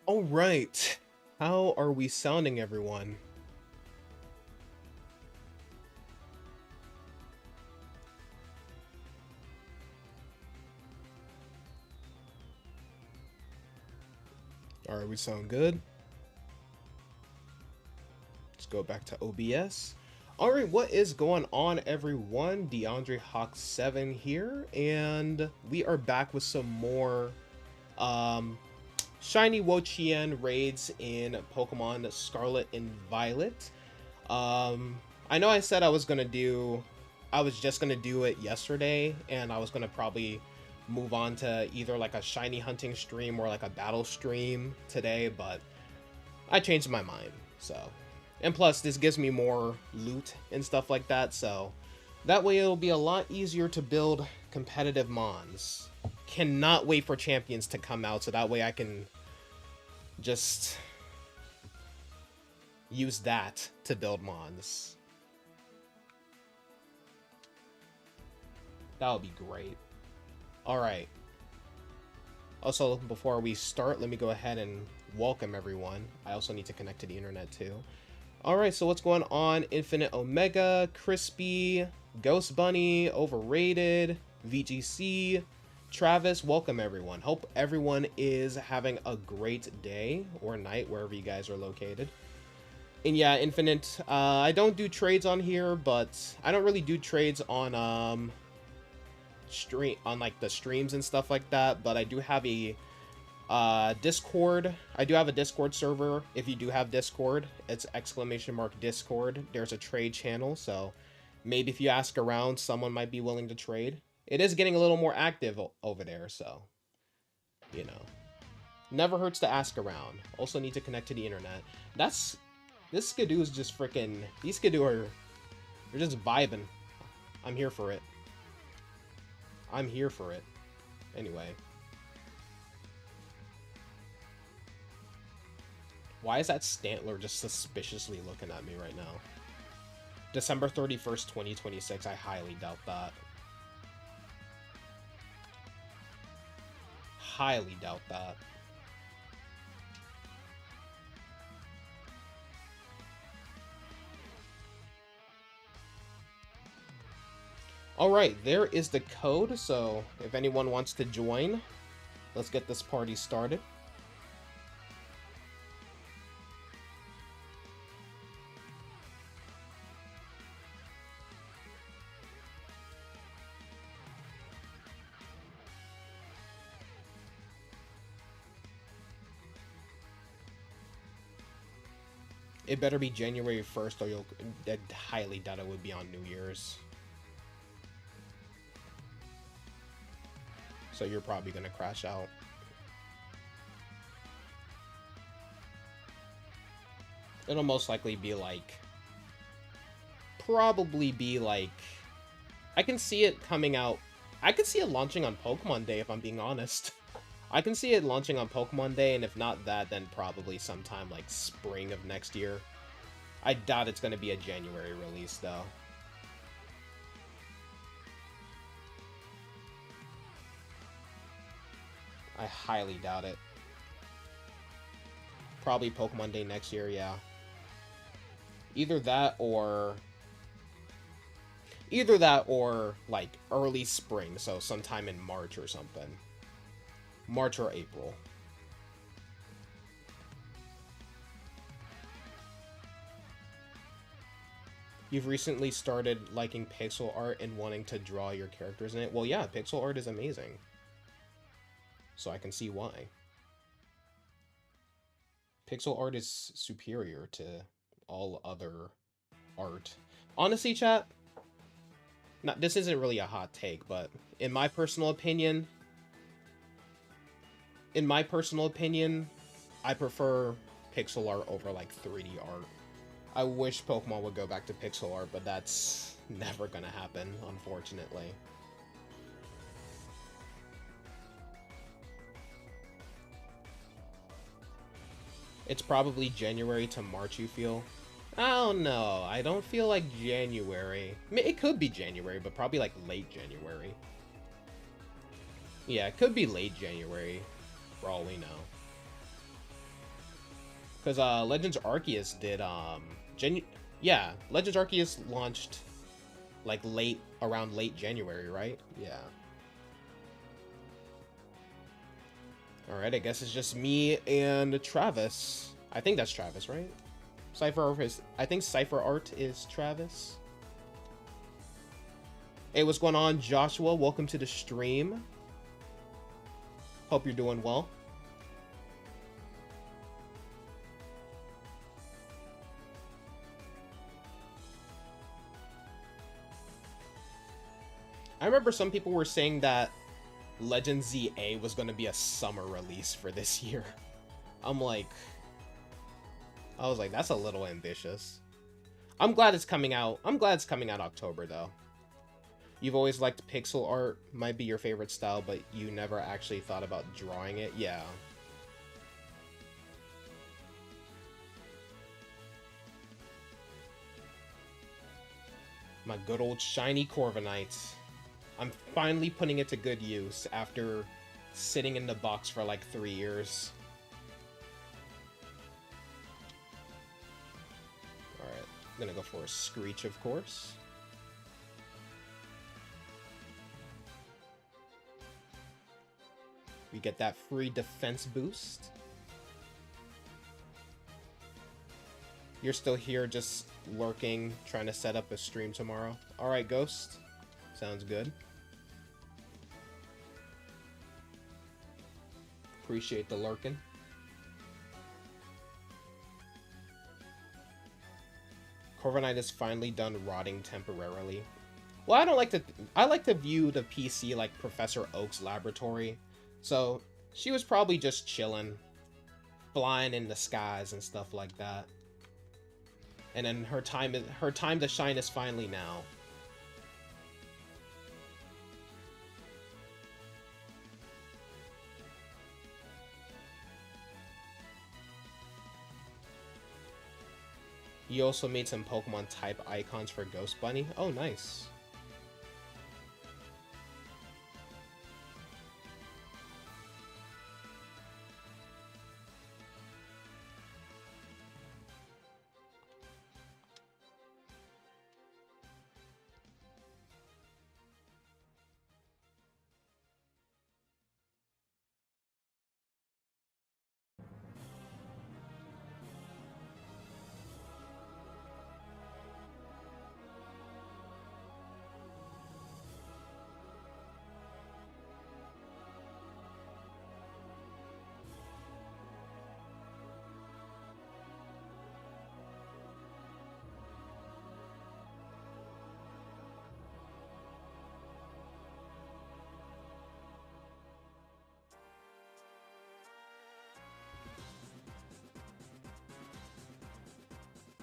All right. How are we sounding, everyone? All right, we sound good. Let's go back to OBS. All right, what is going on, everyone? DeAndre Hawk 7 here, and we are back with some more um, shiny Wo-Chien raids in Pokemon Scarlet and Violet. I know I said I was just gonna do it yesterday, and I was gonna probably move on to either like a shiny hunting stream or like a battle stream today, but I changed my mind. So, and plus this gives me more loot and stuff like that, so that way it'll be a lot easier to build competitive mons. Cannot wait for champions to come out, so that way I can just use that to build mons. That would be great. Alright. Also, before we start, let me go ahead and welcome everyone. I also need to connect to the internet too. Alright, so what's going on? Infinite Omega, Crispy, Ghost Bunny, Overrated, VGC, Travis, welcome everyone. Hope everyone is having a great day or night wherever you guys are located. And yeah, Infinite, I don't do trades on here, but I don't really do trades on like the streams and stuff like that, but I do have a Discord. I do have a Discord server. If you do have Discord, it's !Discord. There's a trade channel, so maybe if you ask around, someone might be willing to trade. It is getting a little more active over there, so you know, never hurts to ask around. Also need to connect to the internet. This Skidoo is just freaking. These Skidoo they're just vibing. I'm here for it. I'm here for it. Anyway. Why is that Stantler just suspiciously looking at me right now? December 31st, 2026. I highly doubt that. Highly doubt that. Alright, there is the code, so if anyone wants to join, let's get this party started. It better be January 1st or I highly doubt it would be on New Year's. So you're probably gonna crash out. It'll most likely be like... Probably be like... I can see it coming out... I can see it launching on Pokemon Day, if I'm being honest. I can see it launching on Pokemon Day, and if not that, then probably sometime like spring of next year. I doubt it's gonna be a January release, though. I highly doubt it. Probably Pokemon Day next year, yeah. Either that or, like, early spring, so sometime in March or something. March or April. You've recently started liking pixel art and wanting to draw your characters in it. Well, yeah, pixel art is amazing. So I can see why. Pixel art is superior to all other art. Honestly, chat, this isn't really a hot take, but in my personal opinion, I prefer pixel art over like 3D art. I wish Pokemon would go back to pixel art, but that's never gonna happen, unfortunately. It's probably January to March, you feel? I don't know. I don't feel like January. I mean, it could be January, but probably like late January. Yeah, it could be late January, for all we know. Because Legends Arceus did yeah, Legends Arceus launched like around late January, right? Yeah. All right, I guess it's just me and Travis. I think that's Travis, right? I think Cypher Art is Travis. Hey, what's going on, Joshua? Welcome to the stream. Hope you're doing well. I remember some people were saying that Legends ZA was going to be a summer release for this year. I was like, that's a little ambitious. I'm glad it's coming out. I'm glad it's coming out October, though. You've always liked pixel art, might be your favorite style, but you never actually thought about drawing it. Yeah. My good old shiny Corviknight. I'm finally putting it to good use after sitting in the box for like 3 years. Alright, I'm gonna go for a Screech, of course. We get that free defense boost. You're still here just lurking, trying to set up a stream tomorrow. Alright, Ghost. Sounds good. Appreciate the lurking. Corviknight is finally done rotting temporarily. Well, I like to view the PC like Professor Oak's laboratory. So, she was probably just chilling, flying in the skies and stuff like that. And then her time to shine is finally now. You also made some Pokemon type icons for Ghost Bunny. Oh, nice.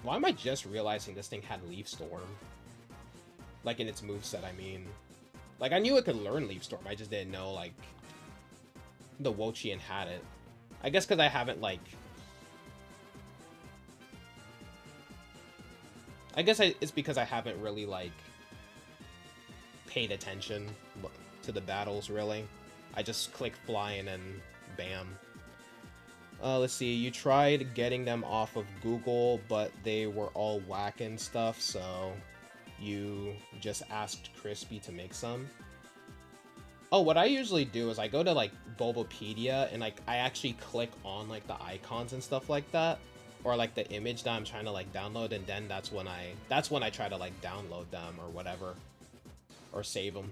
Why am I just realizing this thing had Leaf Storm? Like, in its moveset, I mean. Like, I knew it could learn Leaf Storm, I just didn't know, like, the Wo-Chien had it. I guess because I haven't, like... I guess it's because I haven't really, like, paid attention to the battles, really. I just click flying and bam. Let's see, you tried getting them off of Google, but they were all whack and stuff, so you just asked Crispy to make some. Oh, what I usually do is I go to, like, Bulbapedia, and, like, I actually click on, like, the icons and stuff like that, or, like, the image that I'm trying to, like, download, and then that's when I try to, like, download them, or whatever, or save them.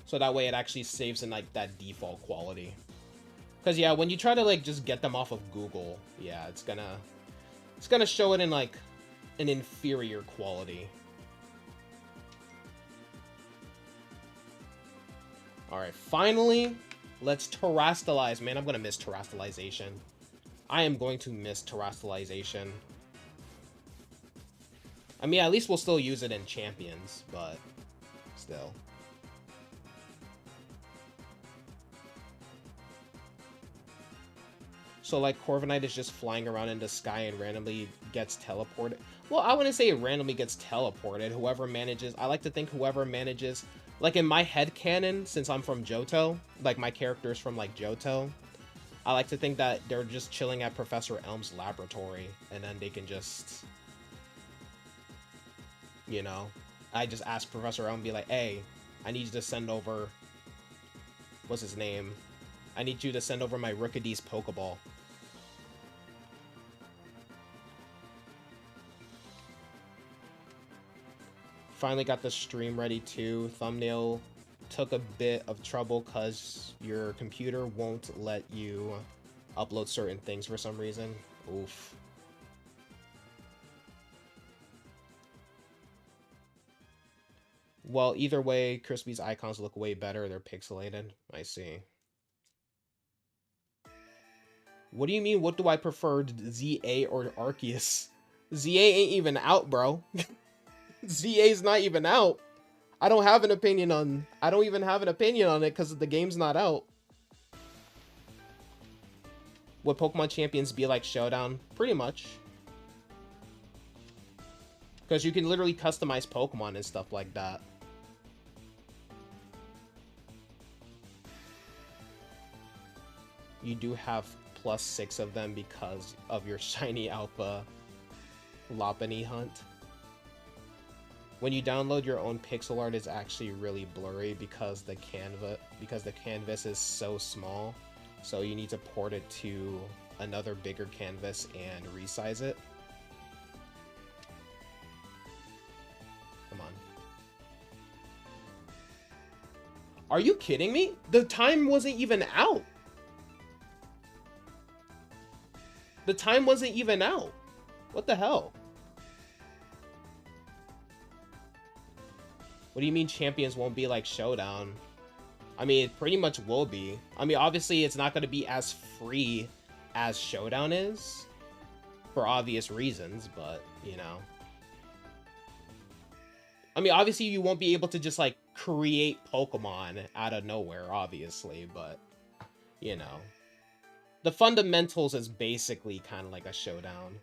So that way it actually saves in, like, that default quality. Because, yeah, when you try to, like, just get them off of Google, yeah, it's gonna show it in, like, an inferior quality. Alright, finally, let's terrastalize. Man, I'm gonna miss terrastalization. I am going to miss terrastalization. I mean, at least we'll still use it in Champions, but still. So, like, Corviknight is just flying around in the sky and randomly gets teleported. Well, I wouldn't say it randomly gets teleported. Whoever manages... I like to think whoever manages... Like, in my headcanon, since I'm from Johto, like, my character is from, like, Johto, I like to think that they're just chilling at Professor Elm's laboratory, and then they can just, you know, I just ask Professor Elm, be like, hey, I need you to send over, what's his name? I need you to send over my Rookid's Pokeball. Finally got the stream ready too. Thumbnail took a bit of trouble because your computer won't let you upload certain things for some reason. Oof. Well, either way, Crispy's icons look way better. They're pixelated. I see. What do you mean, what do I prefer, ZA or Arceus? ZA ain't even out, bro. ZA's not even out. I don't have an opinion on... I don't even have an opinion on it because the game's not out. Would Pokemon Champions be like Showdown? Pretty much. Because you can literally customize Pokemon and stuff like that. You do have +6 of them because of your Shiny Alpha Lopunny hunt. When you download your own pixel art, it's actually really blurry because the canvas is so small. So you need to port it to another bigger canvas and resize it. Come on. Are you kidding me? The time wasn't even out. The time wasn't even out. What the hell? What do you mean Champions won't be like Showdown? I mean, it pretty much will be. I mean, obviously, it's not going to be as free as Showdown is, for obvious reasons, but, you know. I mean, obviously, you won't be able to just, like, create Pokemon out of nowhere, obviously, but, you know. The fundamentals is basically kind of like a Showdown.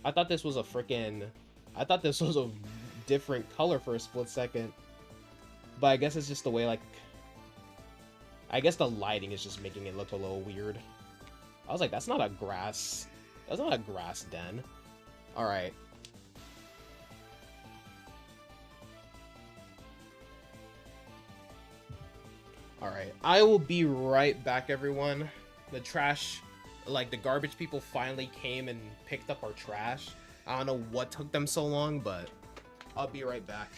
I thought this was a freaking... I thought this was a different color for a split second. But I guess it's just the way, like... I guess the lighting is just making it look a little weird. I was like, that's not a grass... That's not a grass den. Alright. Alright. I will be right back, everyone. The trash... Like, the garbage people finally came and picked up our trash. I don't know what took them so long, but I'll be right back.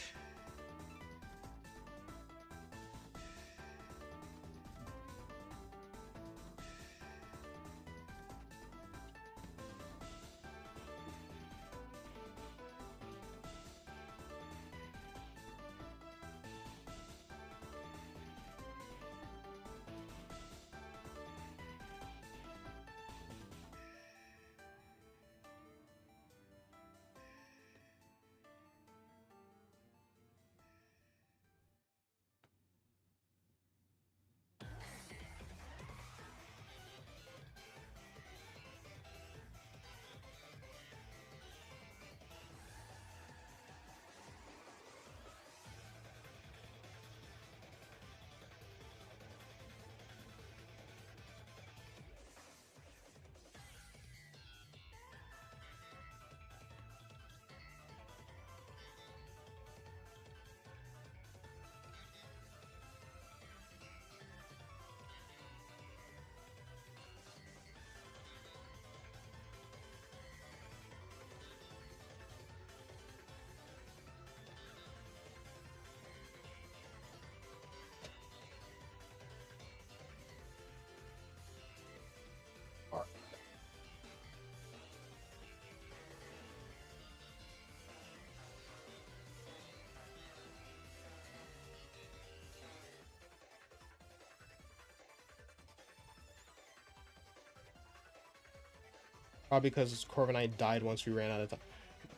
Probably because Corviknight died once we ran out of time.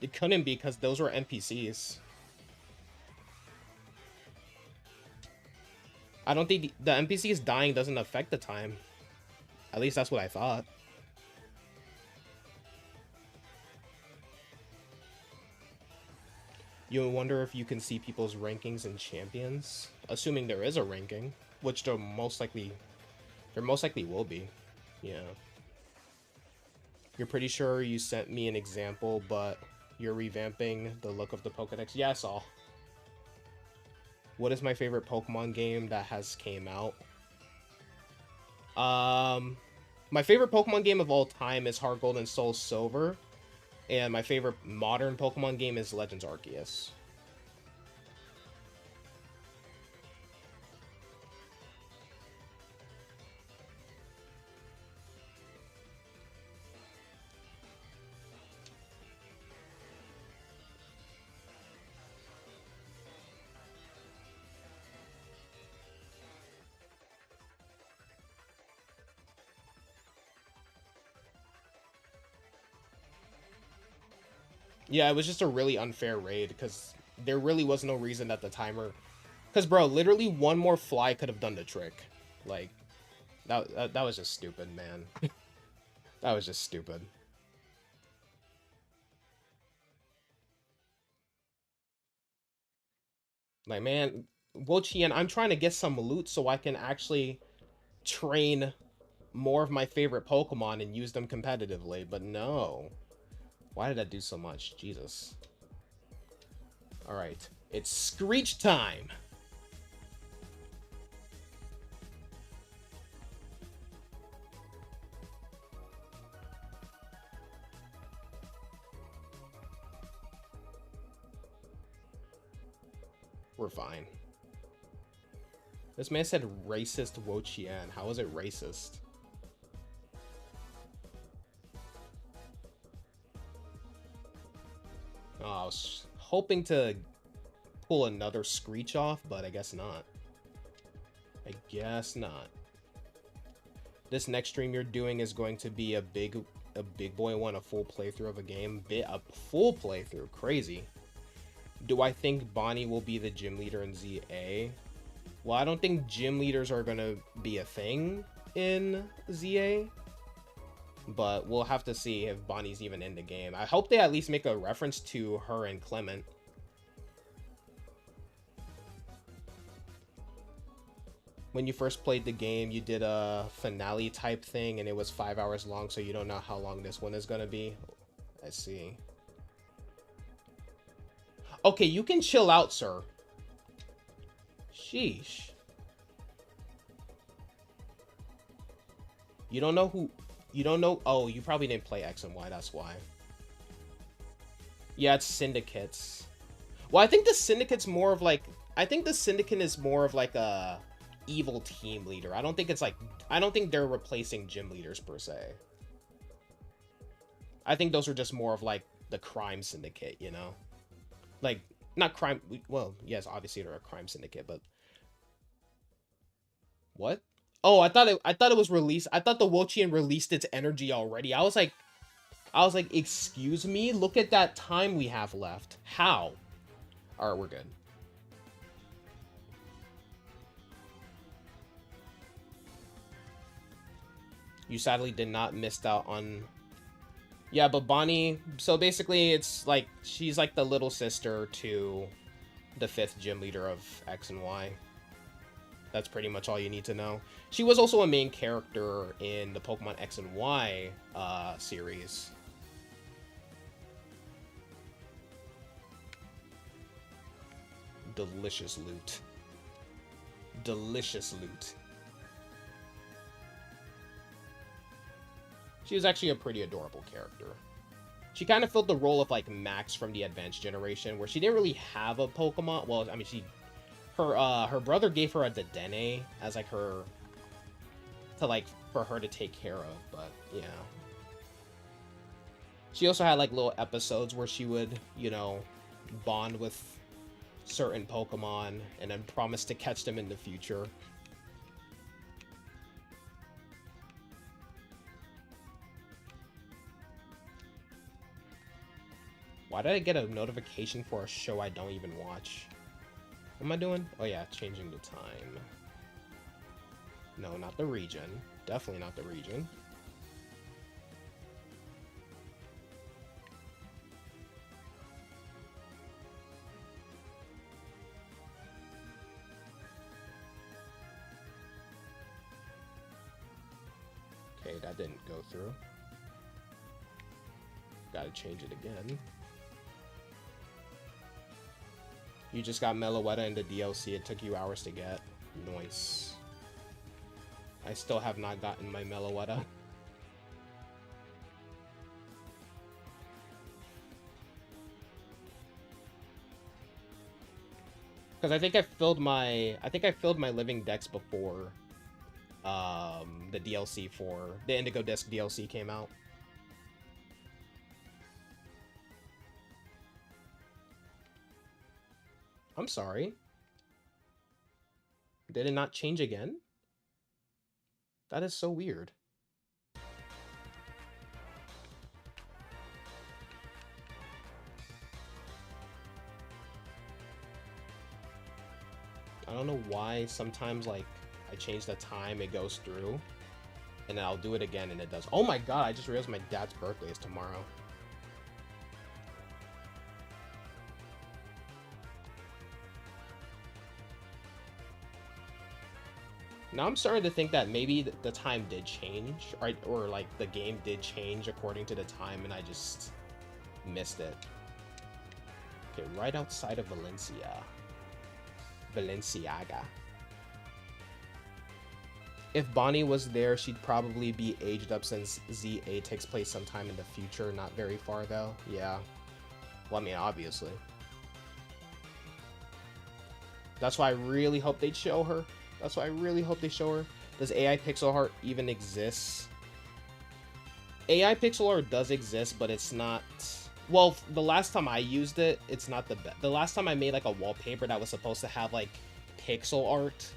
It couldn't be because those were NPCs. I don't think the NPCs dying doesn't affect the time. At least that's what I thought. You wonder if you can see people's rankings and champions, assuming there is a ranking, which there most likely will be. Yeah. You're pretty sure you sent me an example, but you're revamping the look of the Pokédex. Yeah, I saw. What is my favorite Pokemon game that has came out? My favorite Pokemon game of all time is Heart Gold and Soul Silver, and my favorite modern Pokemon game is Legends Arceus. Yeah, it was just a really unfair raid because there really was no reason that the timer. Because, bro, literally one more fly could have done the trick. Like, that was just stupid, man. That was just stupid. Like, man, Wo-Chien, I'm trying to get some loot so I can actually train more of my favorite Pokemon and use them competitively, but no. Why did I do so much? Jesus. Alright. It's Screech time! We're fine. This man said racist Wo-Chien. How is it racist? Oh, I was hoping to pull another Screech off, but I guess not. I guess not. This next stream you're doing is going to be a big boy one, a full playthrough of a game. A full playthrough. Crazy. Do I think Bonnie will be the gym leader in ZA? Well, I don't think gym leaders are going to be a thing in ZA. But we'll have to see if Bonnie's even in the game. I hope they at least make a reference to her and Clement. When you first played the game, you did a finale type thing, and it was 5 hours long, so you don't know how long this one is going to be. I see. Okay, you can chill out, sir. Sheesh. You don't know who... You don't know... Oh, you probably didn't play X and Y, that's why. Yeah, it's syndicates. Well, I think the syndicate's more of like... I think the syndicate is more of like a evil team leader. I don't think it's like... I don't think they're replacing gym leaders per se. I think those are just more of like the crime syndicate, you know? Like, not crime... Well, yes, obviously they're a crime syndicate, but... What? Oh, I thought it was released. I thought the Wo-Chien released its energy already. I was like, excuse me? Look at that time we have left. How? Alright, we're good. You sadly did not miss out on... Yeah, but Bonnie... So basically, it's like... She's like the little sister to the 5th gym leader of X and Y. That's pretty much all you need to know. She was also a main character in the Pokemon X and Y series. Delicious loot. Delicious loot. She was actually a pretty adorable character. She kind of filled the role of like Max from the Advanced Generation, where she didn't really have a Pokemon. Well, I mean, her brother gave her a Dedenne as like her for her to take care of, but yeah. She also had like little episodes where she would, you know, bond with certain Pokemon and then promise to catch them in the future. Why did I get a notification for a show I don't even watch? What am I doing? Oh yeah, changing the time. No, not the region. Definitely not the region. that didn't go through. Gotta change it again. You just got Meloetta in the DLC. It took you hours to get. Nice. I still have not gotten my Meloetta. Because I think I filled my living dex before the DLC for the Indigo Disc DLC came out. I'm sorry. Did it not change again? That is so weird. I don't know why sometimes, like, I change the time, it goes through, and then I'll do it again and it does. Oh my god, I just realized my dad's birthday is tomorrow. Now I'm starting to think that maybe the time did change, or like the game did change according to the time and I just missed it. Okay, right outside of Valenciaga. If Bonnie was there, she'd probably be aged up since ZA takes place sometime in the future, not very far though. Yeah. Well, I mean, obviously. That's why I really hope they'd show her. That's why I really hope they show her. Does AI pixel art even exist? AI pixel art does exist, but it's not... Well, the last time I used it, it's not the best. The last time I made like a wallpaper that was supposed to have like pixel art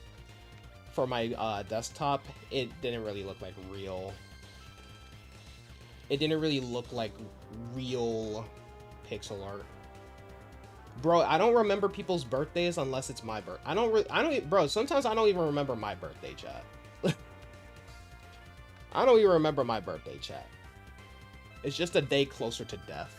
for my desktop, it didn't really look like real. It didn't really look like real pixel art. Bro, I don't remember people's birthdays unless it's my birthday. Bro, sometimes I don't even remember my birthday, chat. I don't even remember my birthday, chat. It's just a day closer to death.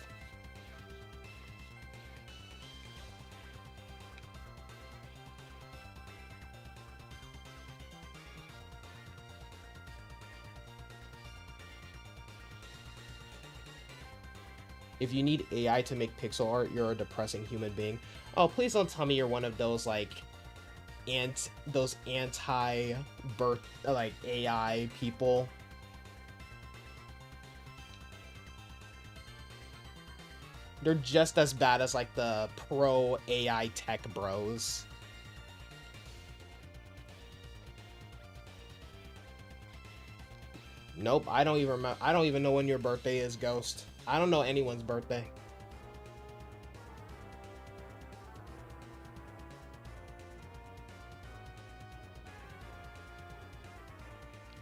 If you need AI to make pixel art, you're a depressing human being. Oh, please don't tell me you're one of those, like, anti-birth, like, AI people. They're just as bad as, like, the pro AI tech bros. Nope, I don't even remember. I don't even know when your birthday is, Ghost. I don't know anyone's birthday.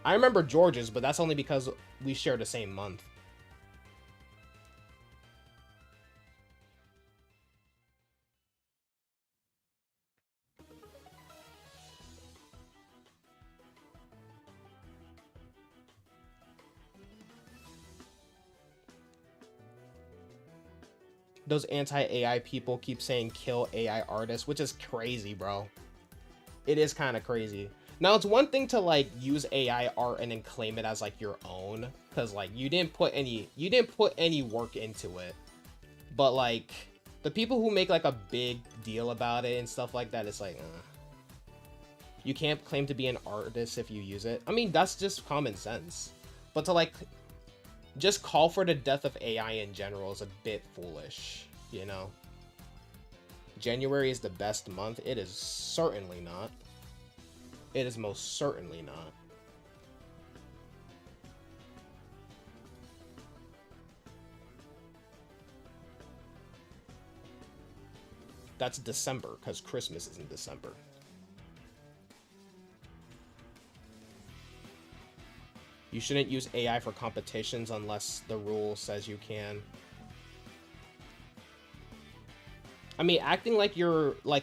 I remember George's, but that's only because we share the same month. Those anti-AI people keep saying kill AI artists, which is crazy, bro. It is kind of crazy. Now, it's one thing to, like, use AI art and then claim it as, like, your own, because, like, you didn't put any work into it. But, like, the people who make, like, a big deal about it and stuff like that, it's like, you can't claim to be an artist if you use it. I mean, that's just common sense. But to, like, just call for the death of AI in general is a bit foolish, you know? January is the best month. It is certainly not. It is most certainly not. That's December, because Christmas is in December. You shouldn't use AI for competitions unless the rule says you can. I mean, acting like you're like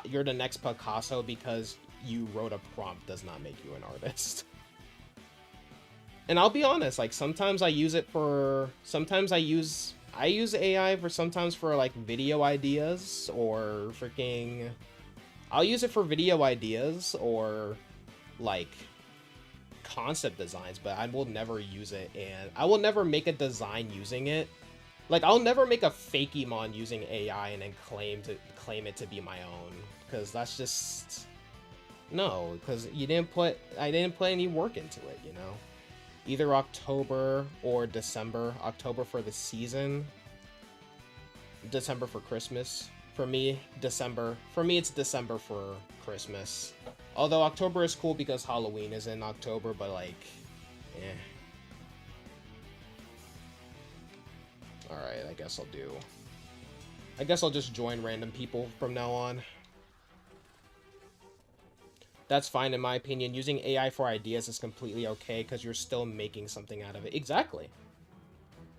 you're the next Picasso because you wrote a prompt does not make you an artist. And I'll be honest, like sometimes I use it for I use AI for sometimes for like video ideas or freaking I'll use it for video ideas or like concept designs, but I will never use it, and I will never make a design using it. Like, I'll never make a Fakemon using AI and then claim it to be my own, because that's just no, because I didn't put any work into it, you know. Either October or December. October for the season, December for Christmas. For me, December. For me, it's December for Christmas. Although October is cool because Halloween is in October, but like, eh. Alright, I guess I'll just join random people from now on. That's fine in my opinion. Using AI for ideas is completely okay because you're still making something out of it. Exactly.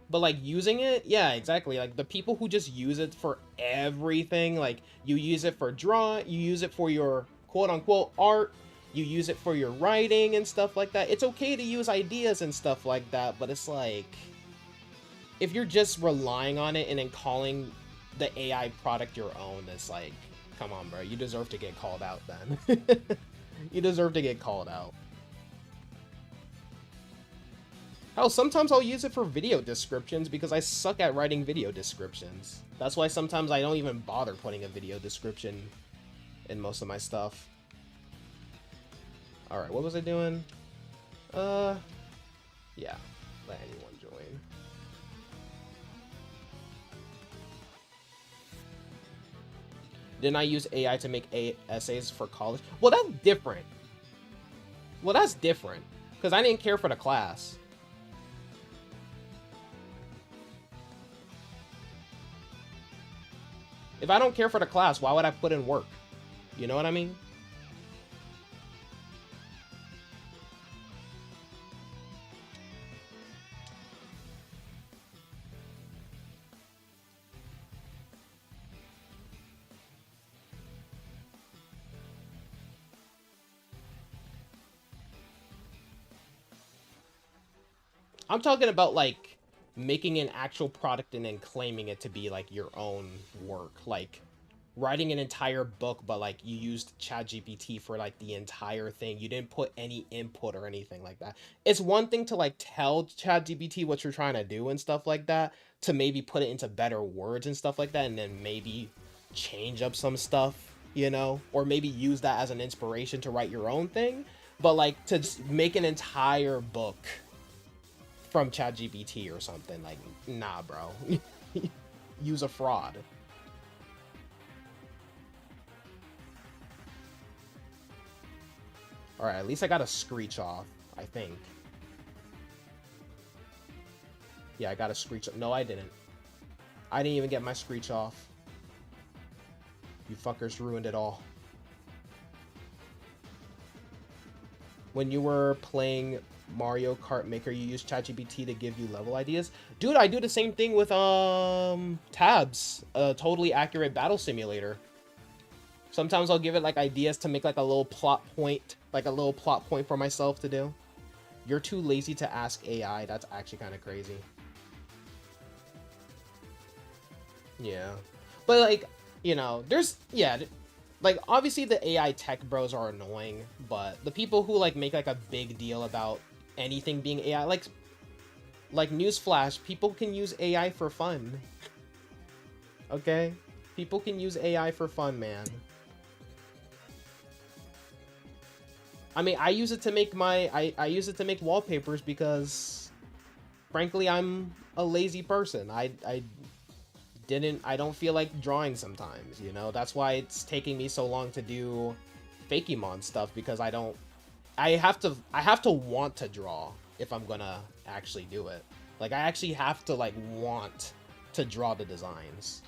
But like using it, yeah, exactly. Like the people who just use it for everything, like you use it for drawing, you use it for your quote unquote art, you use it for your writing and stuff like that. It's okay to use ideas and stuff like that, but it's like, if you're just relying on it and then calling the AI product your own, it's like, come on, bro. You deserve to get called out then. You deserve to get called out. Hell, sometimes I'll use it for video descriptions because I suck at writing video descriptions. That's why sometimes I don't even bother putting a video description in most of my stuff. Alright, what was I doing? Yeah. Let anyone join. Didn't I use AI to make essays for college? Well, that's different. Because I didn't care for the class. If I don't care for the class, why would I put in work? You know what I mean? I'm talking about like making an actual product and then claiming it to be like your own work, like writing an entire book, but like you used ChatGPT for like the entire thing. You didn't put any input or anything like that. It's one thing to like tell ChatGPT what you're trying to do and stuff like that, to maybe put it into better words and stuff like that, and then maybe change up some stuff, you know, or maybe use that as an inspiration to write your own thing. But like to just make an entire book from ChatGPT or something, like, nah, bro. Use a fraud. Alright, at least I got a screech off, I think. Yeah, I got a screech off. No, I didn't. I didn't even get my screech off. You fuckers ruined it all. When you were playing Mario Kart Maker, you use ChatGPT to give you level ideas? Dude, I do the same thing with tabs, a totally accurate battle simulator. Sometimes I'll give it like ideas to make like a little plot point, for myself to do. You're too lazy to ask AI. That's actually kind of crazy. Yeah, but like, you know, there's, yeah, like obviously the AI tech bros are annoying, but the people who like make like a big deal about anything being AI, like newsflash, people can use AI for fun. Okay? People can use AI for fun, man. I mean, I use it to make I use it to make wallpapers because frankly, I'm a lazy person. I don't feel like drawing sometimes, you know? That's why it's taking me so long to do Fakemon stuff, because I have to want to draw if I'm gonna actually do it. Like, I actually have to like want to draw the designs.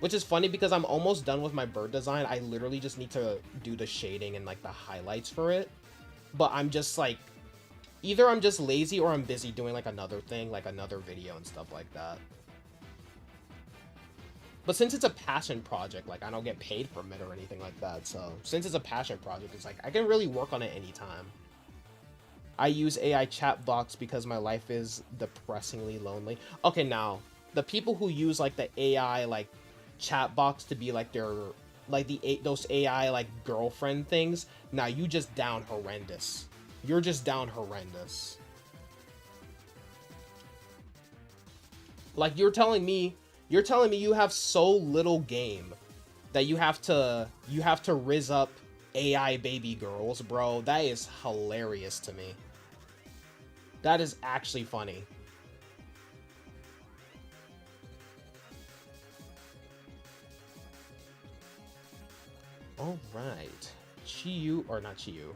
Which is funny because I'm almost done with my bird design. I literally just need to do the shading and like the highlights for it. But I'm just like, either I'm just lazy or I'm busy doing like another thing, like another video and stuff like that. But since it's a passion project, like I don't get paid from it or anything like that. So since it's a passion project, it's like I can really work on it anytime. I use AI chat box because my life is depressingly lonely. Okay, now the people who use like the AI like chat box to be like their like those AI like girlfriend things. Now you just down horrendous. You're just down horrendous. Like you're telling me you have so little game that you have to rizz up AI baby girls, bro. That is hilarious to me. That is actually funny. All right. Chi-Yu, or not Chi-Yu.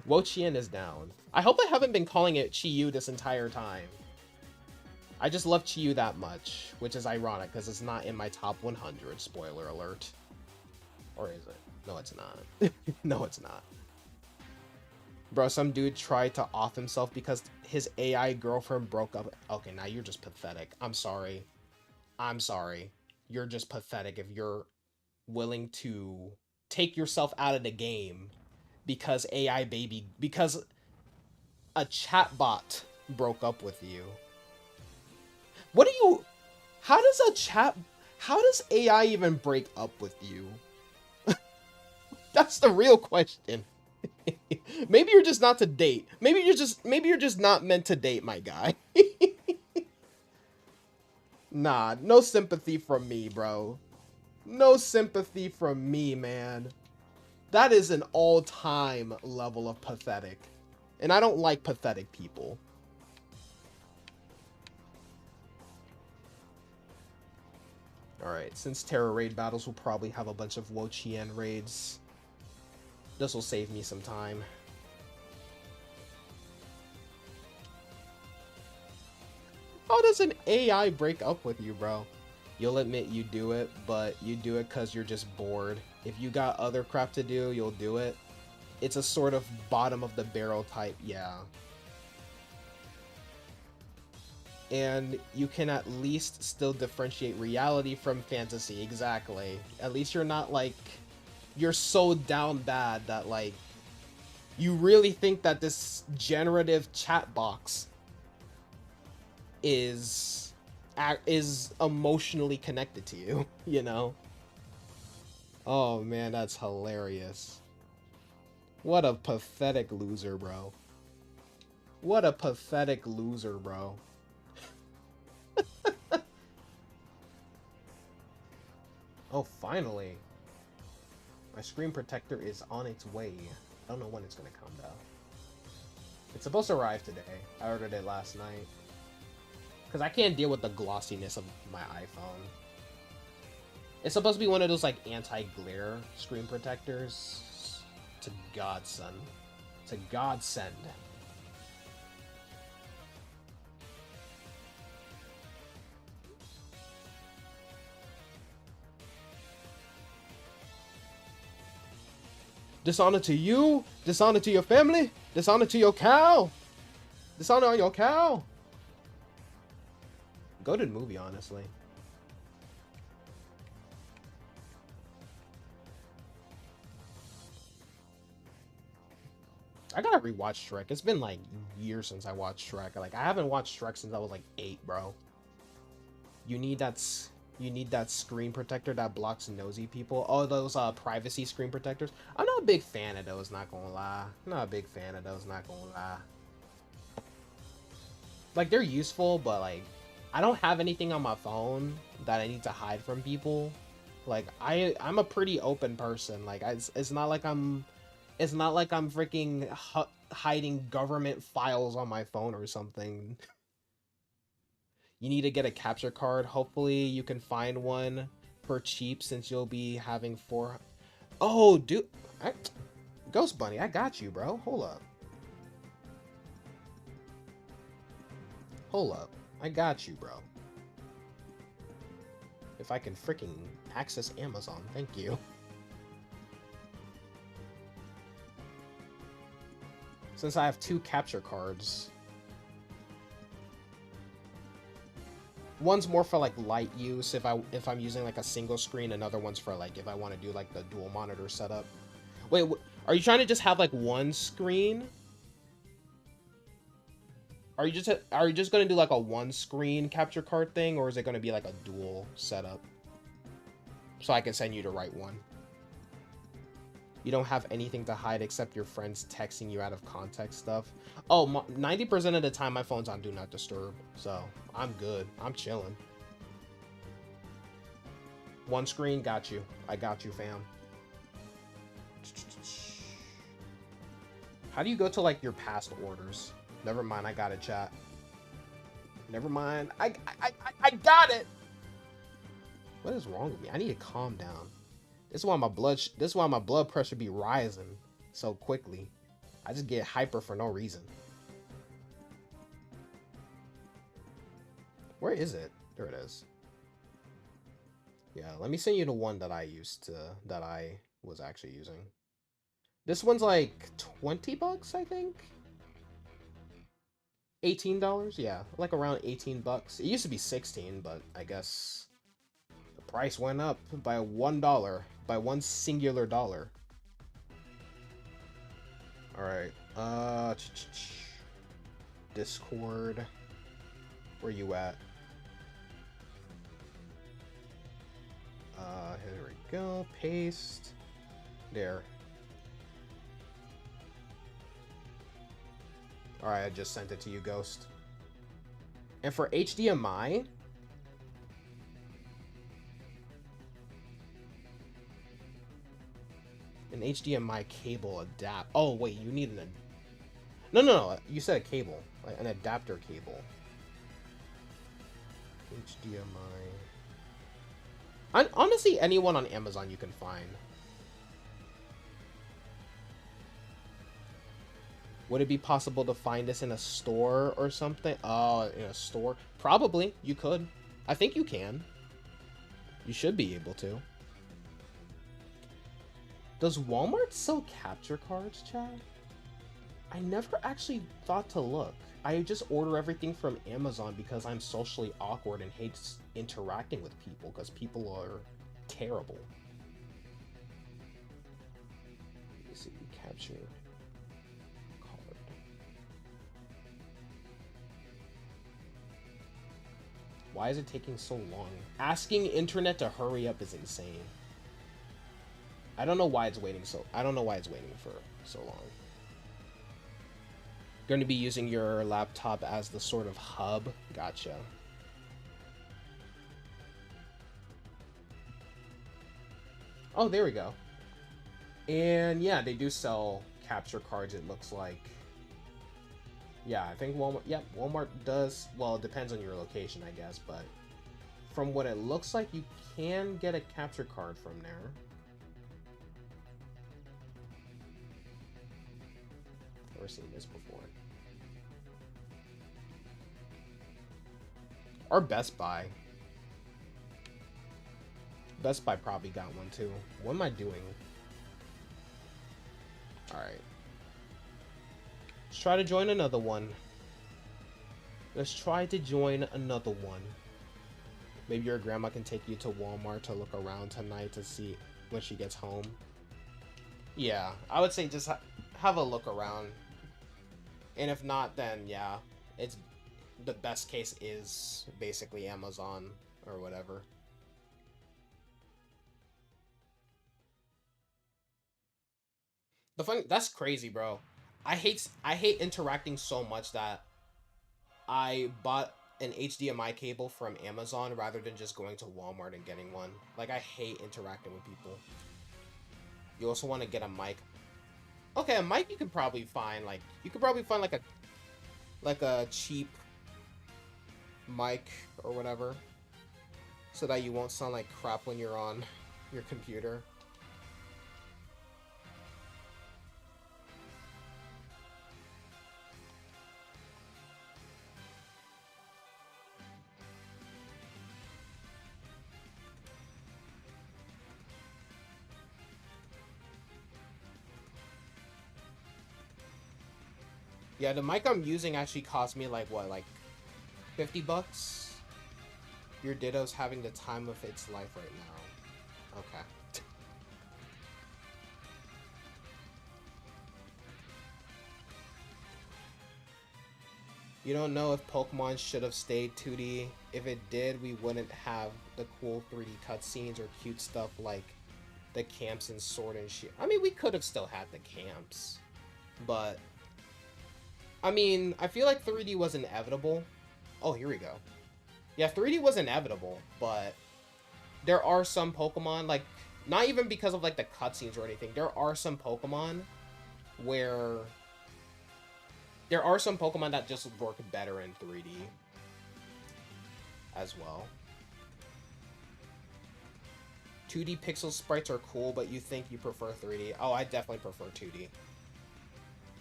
Wo-Chien is down. I hope I haven't been calling it Chi-Yu this entire time. I just love Chi-Yu that much, which is ironic because it's not in my top 100, spoiler alert. Or is it? No, it's not. No, it's not. Bro, some dude tried to off himself because his AI girlfriend broke up. Okay, now you're just pathetic. I'm sorry. I'm sorry. You're just pathetic if you're willing to take yourself out of the game because because a chatbot broke up with you. What do you... How does AI even break up with you? That's the real question. Maybe you're just not to date. Maybe you're just not meant to date, my guy. Nah, no sympathy from me, bro. No sympathy from me, man. That is an all-time level of pathetic. And I don't like pathetic people. Alright, since Terror Raid battles will probably have a bunch of Wo-Chien raids, this will save me some time. How does an AI break up with you, bro? You'll admit you do it, but you do it because you're just bored. If you got other crap to do, you'll do it. It's a sort of bottom of the barrel type, yeah. And you can at least still differentiate reality from fantasy, exactly. At least you're not like... You're so down bad that like... You really think that this generative chat box is emotionally connected to you, you know? Oh man, that's hilarious. What a pathetic loser, bro. What a pathetic loser, bro. Oh, finally. My screen protector is on its way. I don't know when it's gonna come though. It's supposed to arrive today. I ordered it last night. Because I can't deal with the glossiness of my iPhone. It's supposed to be one of those like anti-glare screen protectors. To godsend. To godsend. Dishonor to you, dishonor to your family, dishonor to your cow, dishonor on your cow. Goated movie, honestly. I gotta rewatch Shrek. It's been like years since I watched Shrek. Like I haven't watched Shrek since I was like 8, bro. You need that screen protector that blocks nosy people. Oh, those privacy screen protectors. I'm not a big fan of those, not gonna lie. I'm not a big fan of those, not gonna lie. Like they're useful, but like I don't have anything on my phone that I need to hide from people. Like I'm a pretty open person. Like it's not like I'm freaking hiding government files on my phone or something. You need to get a capture card. Hopefully you can find one for cheap since you'll be having 4... Oh, dude. Ghost Bunny, I got you, bro. Hold up. Hold up. I got you, bro. If I can freaking access Amazon, thank you. Since I have 2 capture cards... One's more for like light use if I'm using like a single screen. Another one's for like if I want to do like the dual monitor setup. Wait, are you trying to just have like one screen? Are you just gonna do like a one screen capture card thing, or is it gonna be like a dual setup? So I can send you the right one. You don't have anything to hide except your friends texting you out of context stuff. Oh, 90% of the time my phone's on Do Not Disturb, so I'm good. I'm chilling. One screen, got you. I got you, fam. How do you go to, like, your past orders? Never mind, I got it, chat. Never mind. I got it! What is wrong with me? I need to calm down. This is why my blood pressure be rising so quickly. I just get hyper for no reason. Where is it? There it is. Yeah, let me send you the one that I was actually using. This one's like 20 bucks, I think. $18? Yeah, like around 18 bucks. It used to be 16, but I guess the price went up by $1, by one singular dollar. All right. Discord. Where you at? Here we go. Paste. There. Alright, I just sent it to you, Ghost. And for HDMI, an HDMI cable adapt. Oh, wait, you need an... No. You said a cable. Like an adapter cable. HDMI. Honestly, anyone on Amazon you can find. Would it be possible to find this in a store or something? Oh, in a store? Probably. You could. I think you can. You should be able to. Does Walmart sell capture cards, Chad? I never actually thought to look. I just order everything from Amazon because I'm socially awkward and hate interacting with people because people are terrible. Let me see. Capture card. Why is it taking so long? Asking internet to hurry up is insane. I don't know why it's waiting for so long. Going to be using your laptop as the sort of hub. Gotcha. Oh, there we go. And yeah, they do sell capture cards, it looks like. Yeah, I think Walmart, yep, Walmart does. Well, it depends on your location, I guess, but from what it looks like, you can get a capture card from there. Never seen this before. Or Best Buy. Best Buy probably got one too. What am I doing? Alright. Let's try to join another one. Let's try to join another one. Maybe your grandma can take you to Walmart to look around tonight to see when she gets home. Yeah, I would say just have a look around. And if not, then yeah, it's the best case is basically Amazon or whatever. That's crazy, bro. I hate interacting so much that I bought an HDMI cable from Amazon rather than just going to Walmart and getting one. Like, I hate interacting with people. You also want to get a mic. Okay, a mic you can probably find, like, like a cheap mic or whatever, so that you won't sound like crap when you're on your computer. Yeah, the mic I'm using actually cost me like what, like 50 bucks? Your Ditto's having the time of its life right now. Okay. You don't know if Pokemon should have stayed 2D. If it did, we wouldn't have the cool 3D cutscenes or cute stuff like the camps in Sword and Shield. I mean, we could have still had the camps, but I mean, I feel like 3D was inevitable. Oh, here we go. Yeah, 3D was inevitable, but there are some Pokemon, like, not even because of, like, the cutscenes or anything. There are some Pokemon where... There are some Pokemon that just work better in 3D as well. 2D pixel sprites are cool, but you think you prefer 3D. Oh, I definitely prefer 2D.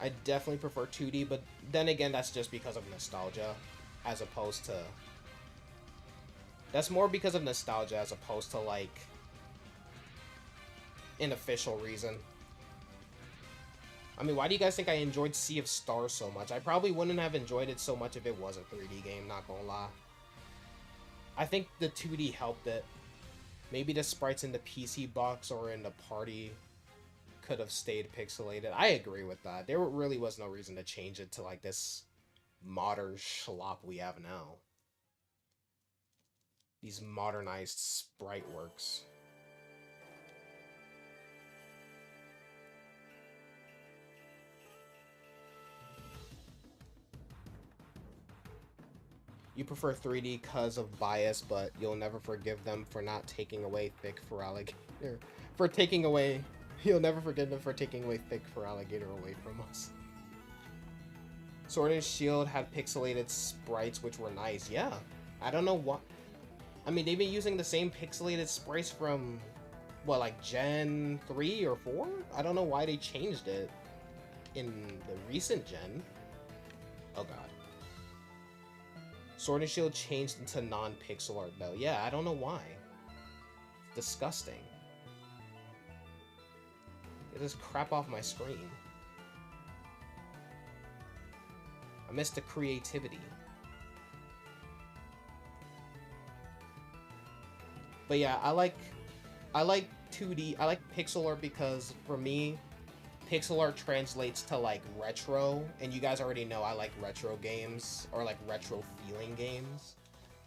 I definitely prefer 2D, but then again, that's just because of nostalgia, as opposed to... That's more because of nostalgia as opposed to, like, an official reason. I mean, why do you guys think I enjoyed Sea of Stars so much? I probably wouldn't have enjoyed it so much if it was a 3D game, not gonna lie. I think the 2D helped it. Maybe the sprites in the PC box or in the party could have stayed pixelated. I agree with that. There really was no reason to change it to, like, this modern schlop we have now. These modernized sprite works. You prefer 3D because of bias, but you'll never forgive them for not taking away thick for alligator. For taking away... You'll never forgive them for taking away thick for alligator away from us. Sword and Shield had pixelated sprites, which were nice. Yeah. I don't know what... I mean, they've been using the same pixelated sprites from... What, like Gen 3 or 4? I don't know why they changed it in the recent gen. Oh god. Sword and Shield changed into non-pixel art though. Yeah, I don't know why. It's disgusting. Get this crap off my screen. I missed the creativity. But yeah, I like 2D. I like pixel art because for me, pixel art translates to like retro, and you guys already know I like retro games or like retro feeling games.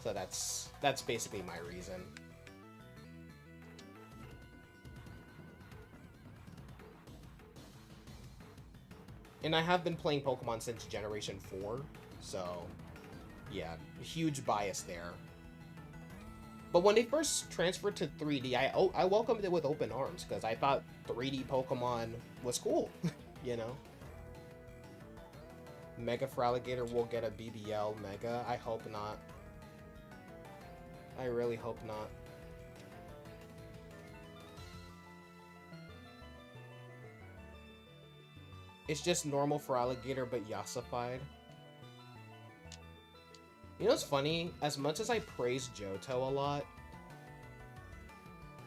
So that's basically my reason. And I have been playing Pokemon since Generation 4, so yeah, huge bias there. But when they first transferred to 3D, I welcomed it with open arms, because I thought 3D Pokemon was cool, you know? Mega Feraligatr will get a BBL Mega. I hope not. I really hope not. It's just normal Feraligatr, but yassified. You know what's funny? As much as I praise Johto a lot,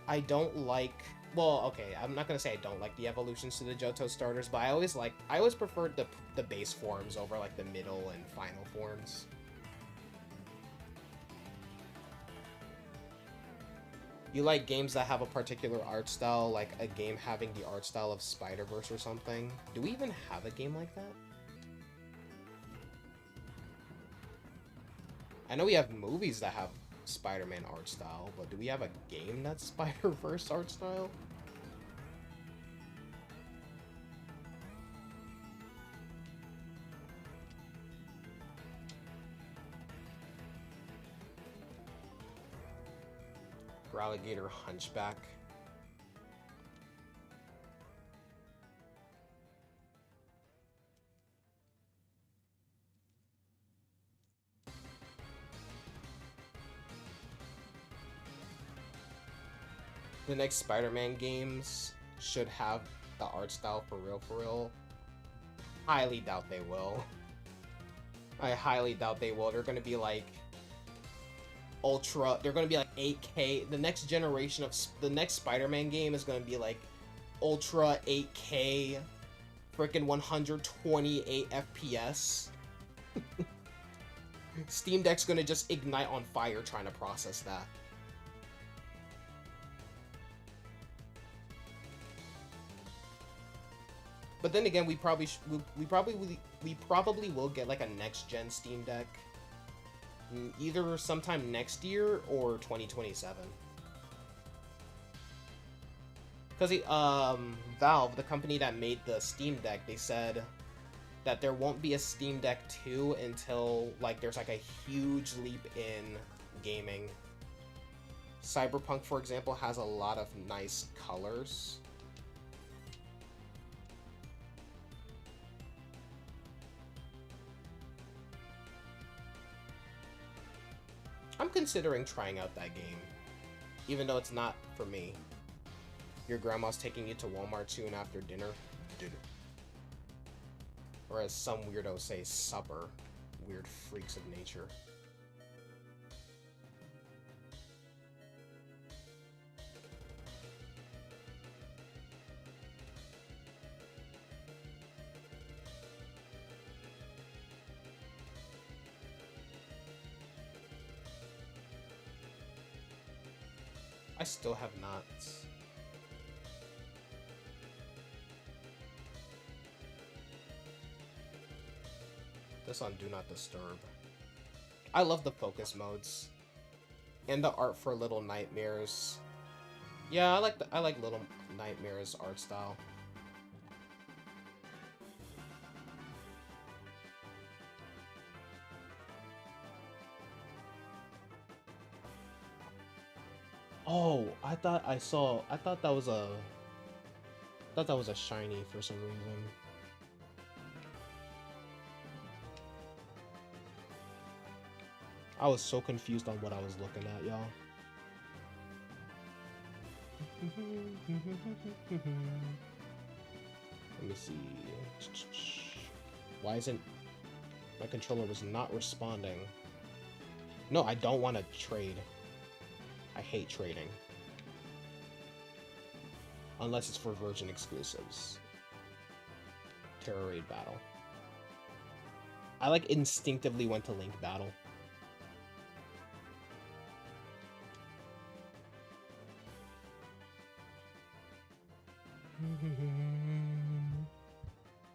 I don't like... Well, okay, I'm not gonna say I don't like the evolutions to the Johto starters, but I always preferred the base forms over, like, the middle and final forms. You like games that have a particular art style, like a game having the art style of Spider-Verse or something? Do we even have a game like that? I know we have movies that have Spider-Man art style, but do we have a game that's Spider-Verse art style? Alligator Hunchback. The next Spider-Man games should have the art style for real. Highly doubt they will. I highly doubt they will. They're gonna be like ultra, they're gonna be like 8K. The next generation of the next Spider-Man game is gonna be like ultra 8K, freaking 128 FPS. Steam Deck's gonna just ignite on fire trying to process that. But then again, we probably will get like a next gen Steam Deck. Either sometime next year or 2027. Because Valve, the company that made the Steam Deck, they said that there won't be a Steam Deck 2 until like there's like a huge leap in gaming. Cyberpunk, for example, has a lot of nice colors. I'm considering trying out that game, even though it's not for me. Your grandma's taking you to Walmart soon after dinner. Or as some weirdos say, supper. Weird freaks of nature. I still have not. This on Do Not Disturb. I love the focus modes. And the art for Little Nightmares. Yeah, I like Little Nightmares art style. Oh, I thought that was a shiny for some reason. I was so confused on what I was looking at, y'all. Let me see. Why isn't my controller was not responding? No, I don't want to trade. I hate trading. Unless it's for Virgin exclusives. Terror Raid Battle. I like instinctively went to Link Battle. I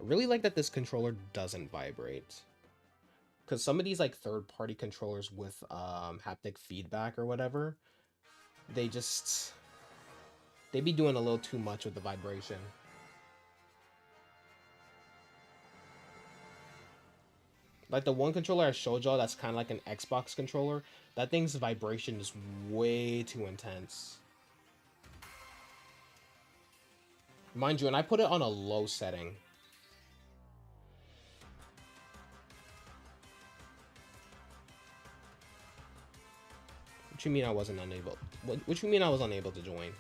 really like that this controller doesn't vibrate. Because some of these like third-party controllers with haptic feedback or whatever, they be doing a little too much with the vibration. Like the one controller I showed y'all that's kind of like an Xbox controller, that thing's vibration is way too intense. Mind you, and I put it on a low setting. What you mean I wasn't unable? What you mean I was unable to join?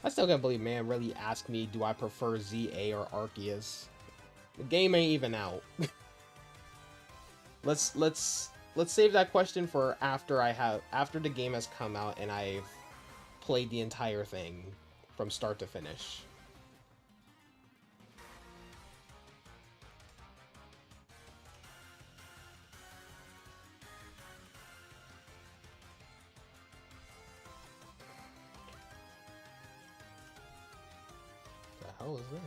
I still can't believe man really asked me, do I prefer ZA or Arceus? The game ain't even out. let's save that question for after the game has come out and I've played the entire thing from start to finish. The hell is this?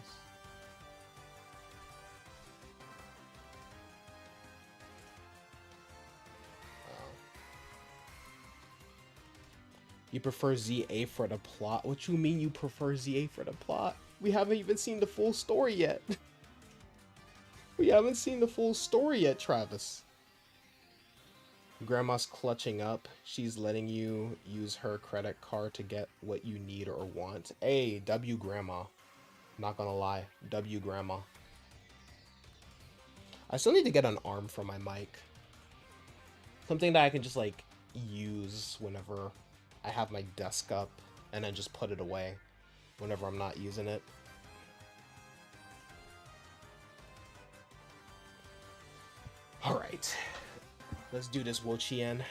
You prefer ZA for the plot? What you mean you prefer ZA for the plot? We haven't even seen the full story yet. We haven't seen the full story yet, Travis. Grandma's clutching up. She's letting you use her credit card to get what you need or want. Hey, W Grandma. Not gonna lie. W Grandma. I still need to get an arm for my mic. Something that I can just like use whenever I have my desk up and then just put it away whenever I'm not using it. Alright. Let's do this, Wo-Chien.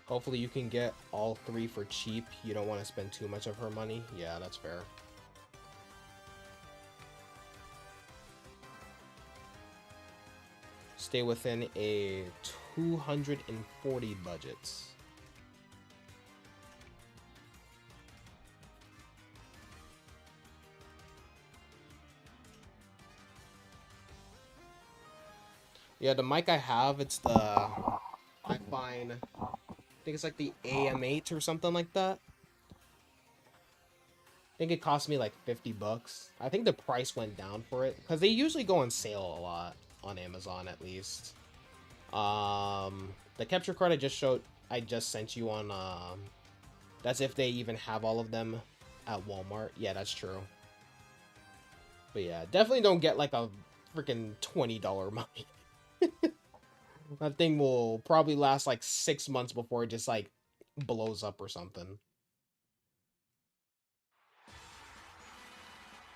Hopefully you can get all three for cheap. You don't want to spend too much of her money. Yeah, that's fair. Stay within a 240 budget. Yeah, the mic I have, it's the I find I think it's like the AM8 or something like that. I think it cost me like 50 bucks. I think the price went down for it because they usually go on sale a lot on Amazon at least. The capture card I just sent you on that's if they even have all of them at Walmart. Yeah, that's true. But yeah, definitely don't get like a freaking $20 mic. That thing will probably last like 6 months before it just like blows up or something.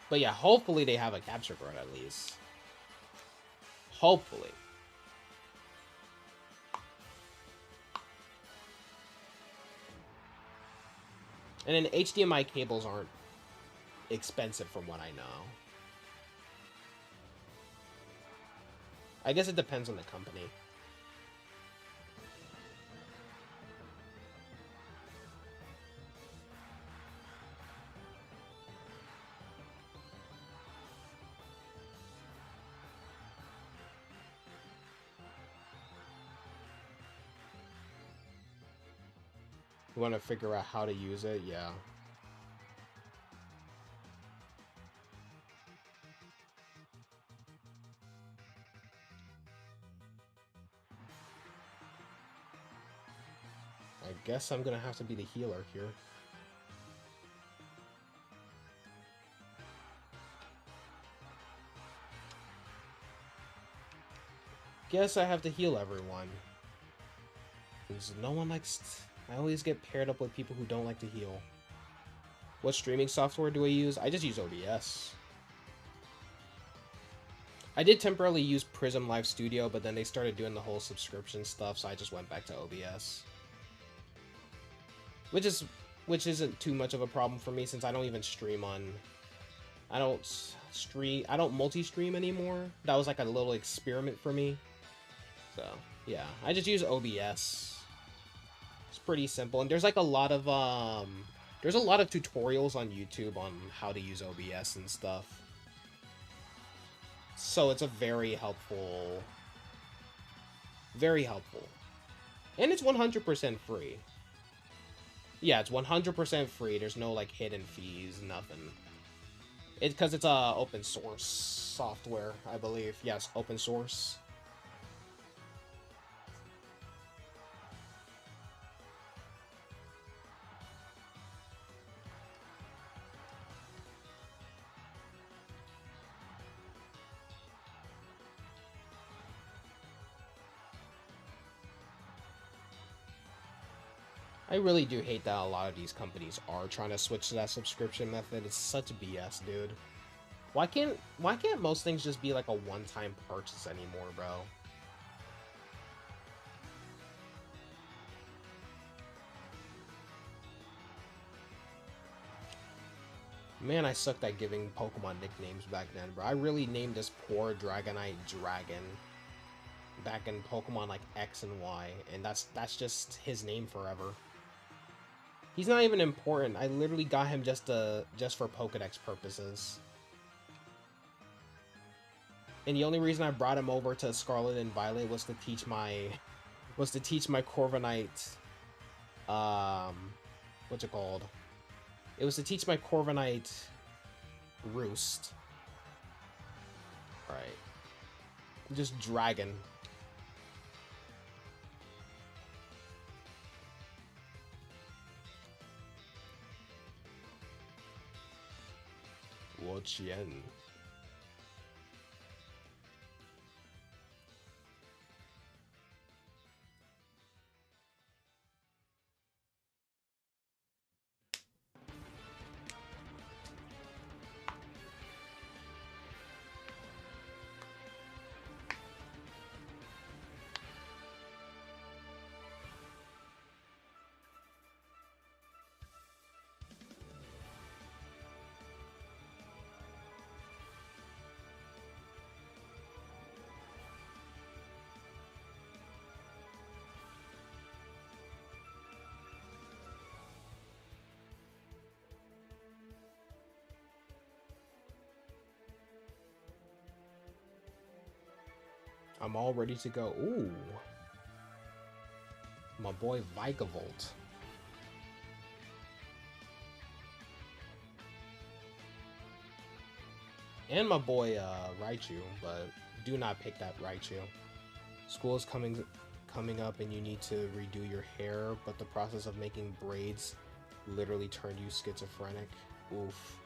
But yeah, hopefully they have a capture card at least. Hopefully. And then HDMI cables aren't expensive from what I know. I guess it depends on the company. You want to figure out how to use it? Yeah. I guess I'm gonna have to be the healer here. Guess I have to heal everyone. Because no one likes... I always get paired up with people who don't like to heal. What streaming software do I use? I just use OBS. I did temporarily use Prism Live Studio, but then they started doing the whole subscription stuff, so I just went back to OBS. Which isn't too much of a problem for me since I don't even stream on... I don't multi-stream anymore. That was like a little experiment for me. So, yeah. I just use OBS. It's pretty simple. And there's like a lot of tutorials on YouTube on how to use OBS and stuff. So it's a very helpful. Very helpful. And it's 100% free. Yeah, it's 100% free. There's no like hidden fees, nothing. Because it's open source software, I believe. Yes, open source. I really do hate that a lot of these companies are trying to switch to that subscription method. It's such BS, dude. Why can't most things just be like a one-time purchase anymore, bro? Man, I sucked at giving Pokemon nicknames back then, bro. I really named this poor Dragonite Dragon back in Pokemon like X and Y, and that's just his name forever. He's not even important. I literally got him just for Pokedex purposes. And the only reason I brought him over to Scarlet and Violet was to teach my Corviknight what's it called? It was to teach my Corviknight Roost. Alright. Just Dragon. Wo-Chien. I'm all ready to go. Ooh. My boy Vikavolt. And my boy Raichu, but do not pick that Raichu. School is coming up and you need to redo your hair, but the process of making braids literally turned you schizophrenic. Oof.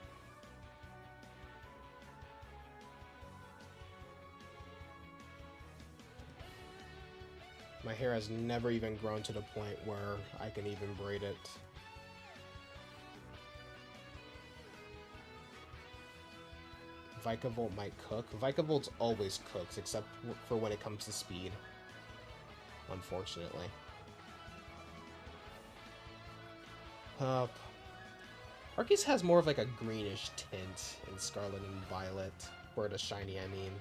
My hair has never even grown to the point where I can even braid it. Vikavolt might cook. Vikavolt always cooks, except for when it comes to speed. Unfortunately. Arceus has more of like a greenish tint in Scarlet and Violet. Or the shiny, I mean.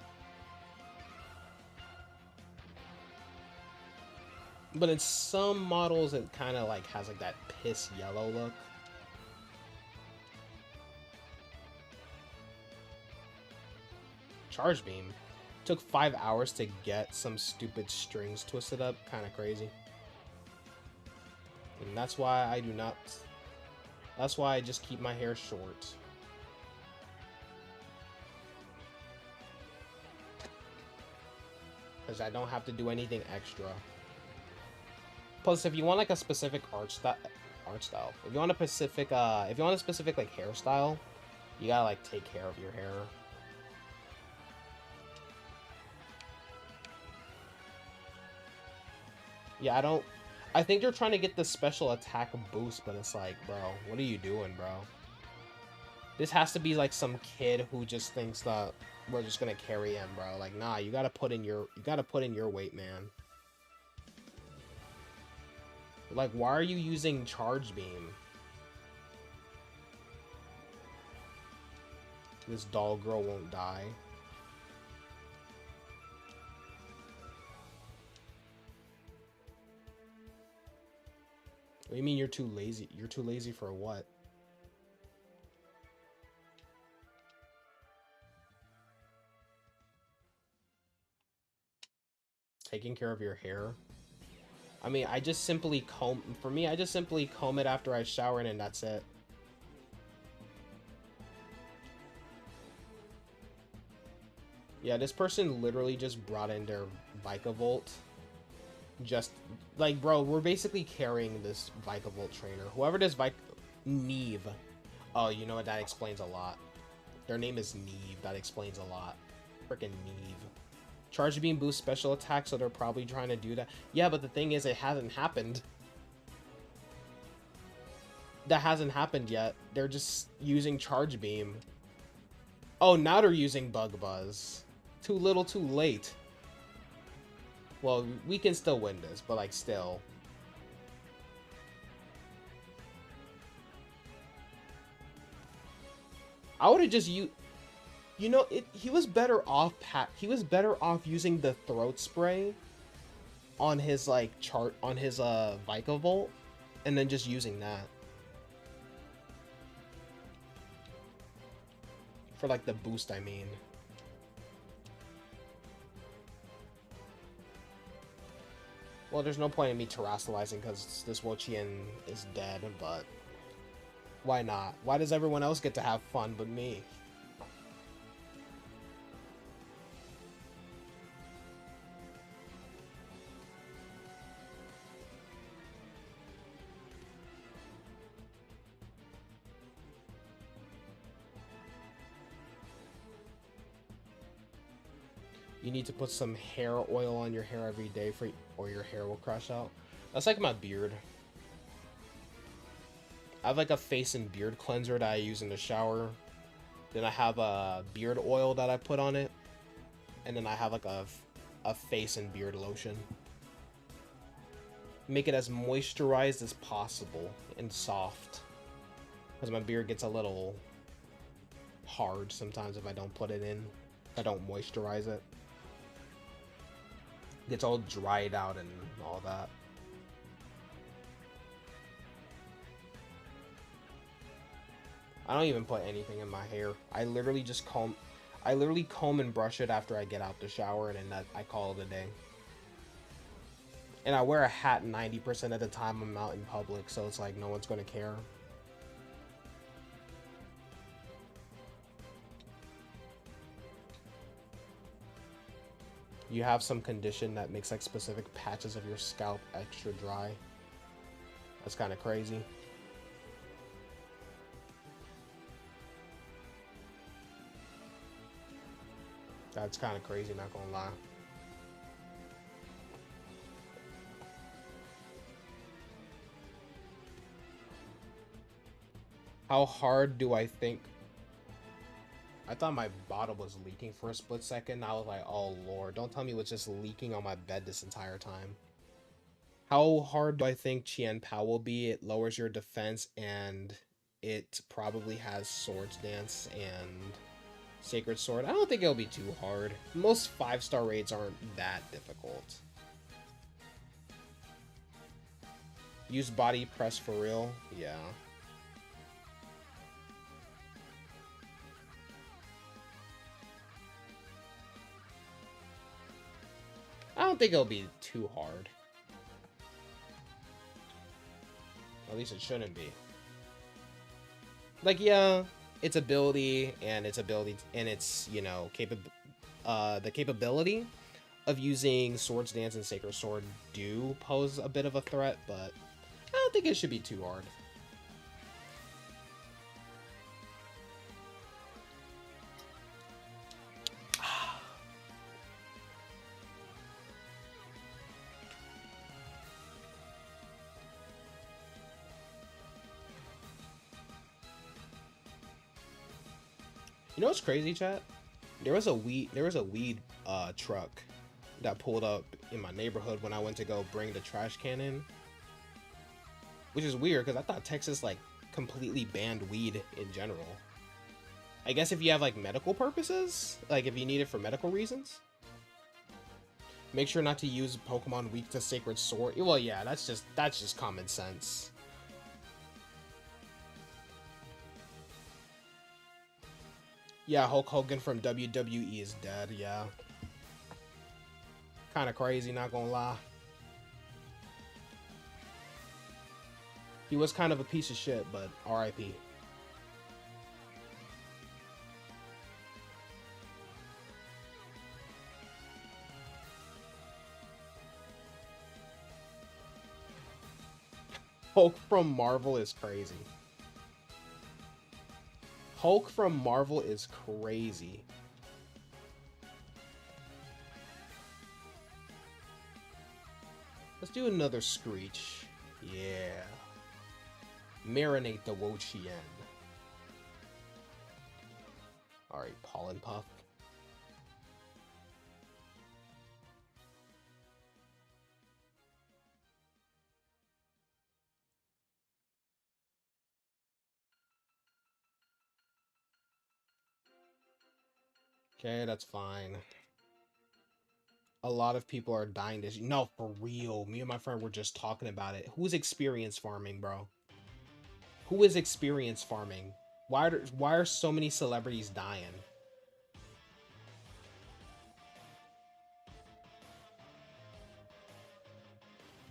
But in some models, it kind of like has like that piss yellow look. Charge Beam. Took 5 hours to get some stupid strings twisted up. Kind of crazy. And that's why I do not... That's why I just keep my hair short. Because I don't have to do anything extra. Plus, if you want like a specific art style, if you want a specific, like hairstyle, you gotta like take care of your hair. Yeah, I think they're trying to get the special attack boost, but it's like, bro, what are you doing, bro? This has to be like some kid who just thinks that we're just gonna carry him, bro. Like, nah, you gotta put in your weight, man. Like, why are you using Charge Beam? This doll girl won't die. What do you mean you're too lazy? You're too lazy for what? Taking care of your hair? I mean, I just simply comb... For me, I just simply comb it after I shower and that's it. Yeah, this person literally just brought in their Vikavolt. Just, like, bro, we're basically carrying this Vikavolt trainer. Whoever this Neve. Oh, you know what? That explains a lot. Their name is Neve. That explains a lot. Freaking Neve. Charge Beam boosts special attack, so they're probably trying to do that. Yeah, but the thing is, it hasn't happened. That hasn't happened yet. They're just using Charge Beam. Oh, now they're using Bug Buzz. Too little, too late. Well, we can still win this, but, like, still. I would have just used... You know, he was better off using the throat spray on his Vikavolt and then just using that for like the boost, I mean. Well, there's no point in me terastallizing because this Wo-Chien is dead, but why not? Why does everyone else get to have fun but me? You need to put some hair oil on your hair every day or your hair will crush out. That's like my beard. I have like a face and beard cleanser that I use in the shower. Then I have a beard oil that I put on it. And then I have like a face and beard lotion. Make it as moisturized as possible and soft. Because my beard gets a little hard sometimes if I don't put it in. If I don't moisturize it. Gets all dried out and all that. I don't even put anything in my hair. I literally just comb I literally comb and brush it after I get out the shower, and then I call it a day. And I wear a hat 90% of the time I'm out in public, so it's like no one's gonna care. You have some condition that makes like specific patches of your scalp extra dry. That's kind of crazy. That's kind of crazy, not gonna lie. How hard do I think? I thought my bottle was leaking for a split second. I was like, oh lord, don't tell me it was just leaking on my bed this entire time. How hard do I think Chien Pao will be? It lowers your defense, and it probably has Swords Dance and Sacred Sword. I don't think it'll be too hard. Most 5-star raids aren't that difficult. Use body press for real? Yeah. I don't think it'll be too hard. At least it shouldn't be. Like, yeah, its ability and its, you know, the capability of using Swords Dance and Sacred Sword do pose a bit of a threat, but I don't think it should be too hard. You know what's crazy, chat? There was a weed truck that pulled up in my neighborhood when I went to go bring the trash can in. Which is weird because I thought Texas like completely banned weed in general. I guess if you have like medical purposes, like if you need it for medical reasons. Make sure not to use Pokemon weak to Sacred Sword. Well, yeah, that's just common sense. Yeah, Hulk Hogan from WWE is dead, yeah. Kind of crazy, not gonna lie. He was kind of a piece of shit, but RIP. Hulk from Marvel is crazy. Hulk from Marvel is crazy. Let's do another Screech. Yeah. Marinate the Wo-Chien. Alright, Pollen Puff. Okay, that's fine. A lot of people are dying this. No, for real. Me and my friend were just talking about it. Who's experience farming, bro? Who is experience farming? Why are so many celebrities dying?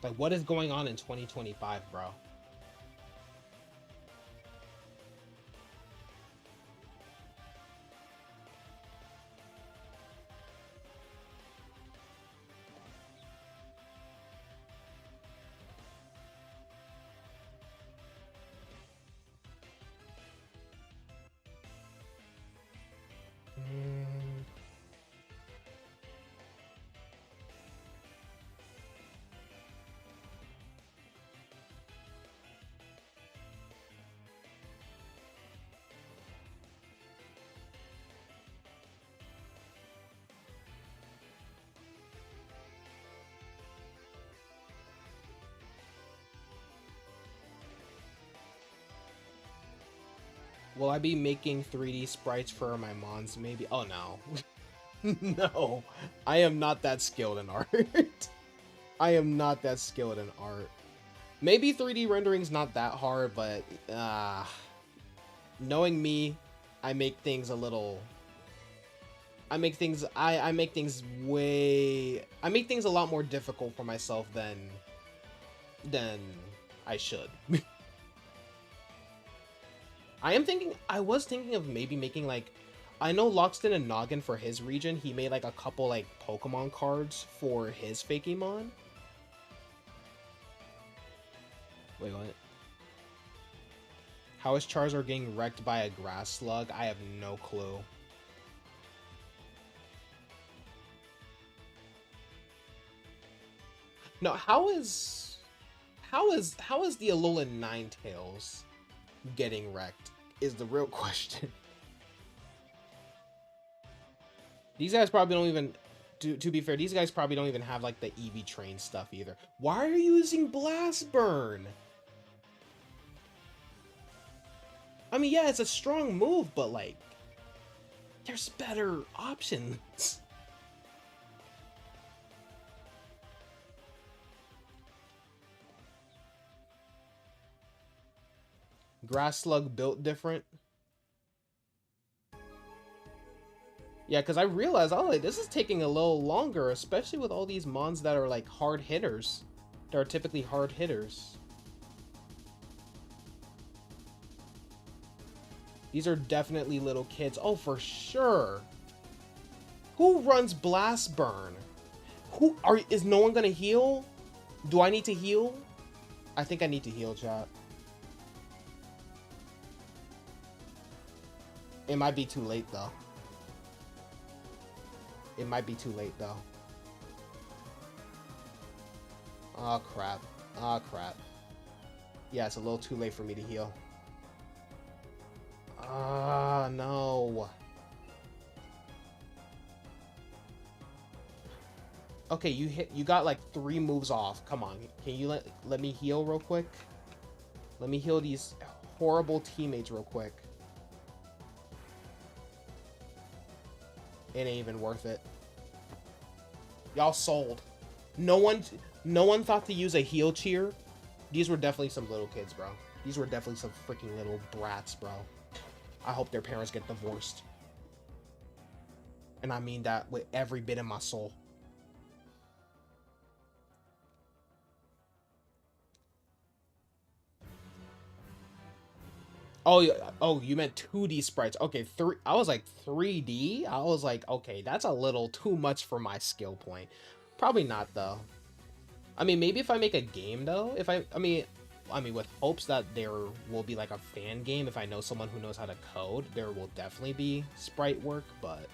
Like, what is going on in 2025, bro? Will I be making 3D sprites for my mons? Maybe. Oh no. No. I am not that skilled in art. I am not that skilled in art. Maybe 3D rendering's not that hard, but knowing me, I make things a little I make things way I make things a lot more difficult for myself than I should. I was thinking of maybe making like, I know Lockstin and Noggin for his region, he made like a couple like Pokemon cards for his Fakemon. Wait, what? How is Charizard getting wrecked by a grass slug? I have no clue. No, how is the Alolan Ninetales getting wrecked is the real question. These guys probably don't even, to be fair, these guys probably don't even have like the EV train stuff either. Why are you using Blast Burn? I mean, yeah, it's a strong move, but like, there's better options. Grass Slug built different. Yeah, because I realized, oh, like, this is taking a little longer, especially with all these mons that are like hard hitters. That are typically hard hitters. These are definitely little kids. Oh, for sure. Who runs Blast Burn? Is no one gonna heal? Do I need to heal? I think I need to heal, chat. It might be too late, though. It might be too late, though. Oh, crap. Oh, crap. Yeah, it's a little too late for me to heal. Ah, no. Okay, you got like 3 moves off. Come on. Can you let me heal real quick? Let me heal these horrible teammates real quick. It ain't even worth it. Y'all sold. No one thought to use a heal cheer. These were definitely some little kids, bro. These were definitely some freaking little brats, bro. I hope their parents get divorced. And I mean that with every bit of my soul. Oh, you meant 2D sprites. Okay, I was like 3D. I was like, okay, that's a little too much for my skill point. Probably not though. I mean, maybe if I make a game though, I mean with hopes that there will be like a fan game, if I know someone who knows how to code, there will definitely be sprite work, but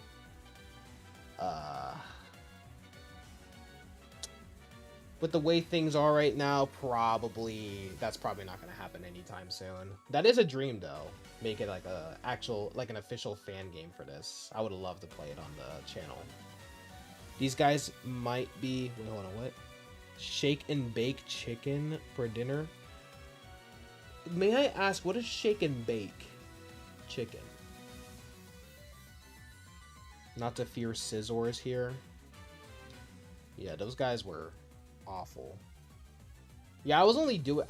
with the way things are right now, that's probably not gonna happen anytime soon. That is a dream though. Make it like an official fan game for this. I would love to play it on the channel. These guys might be, wait, hold on, what? Shake and bake chicken for dinner? May I ask, what is shake and bake chicken? Not to fear scissors here. Yeah, those guys were awful. Yeah, I was only I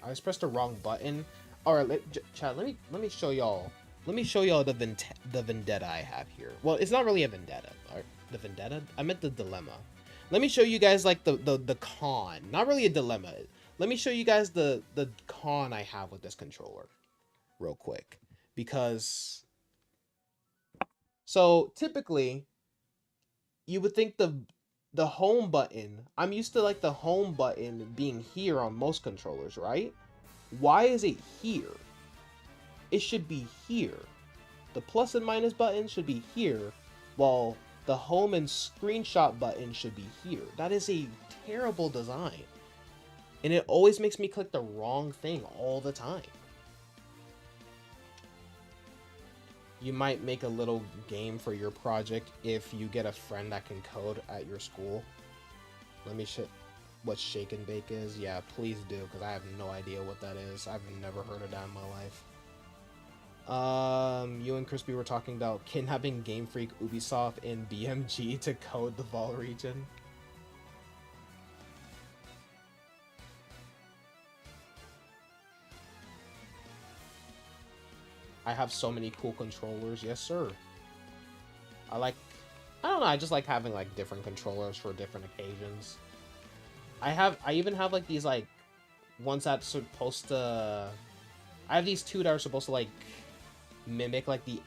just pressed the wrong button. All right, chat. Let me show y'all. Let me show y'all the vendetta I have here. Well, it's not really a vendetta. The vendetta? I meant the dilemma. Let me show you guys like the con. Not really a dilemma. Let me show you guys the con I have with this controller, real quick, because so typically you would think the home button. I'm used to like the home button being here on most controllers, right? Why is it here? It should be here. The plus and minus button should be here, while the home and screenshot button should be here. That is a terrible design. And it always makes me click the wrong thing all the time. You might make a little game for your project if you get a friend that can code at your school. Let me show what shake and bake is. Yeah, please do, because I have no idea what that is. I've never heard of that in my life. You and Crispy were talking about kidnapping Game Freak, Ubisoft, and BMG to code the Vol region. I have so many cool controllers. Yes, sir. I don't know, I just like having like different controllers for different occasions. I even have like these like ones that's supposed to. I have these two that are supposed to like mimic like the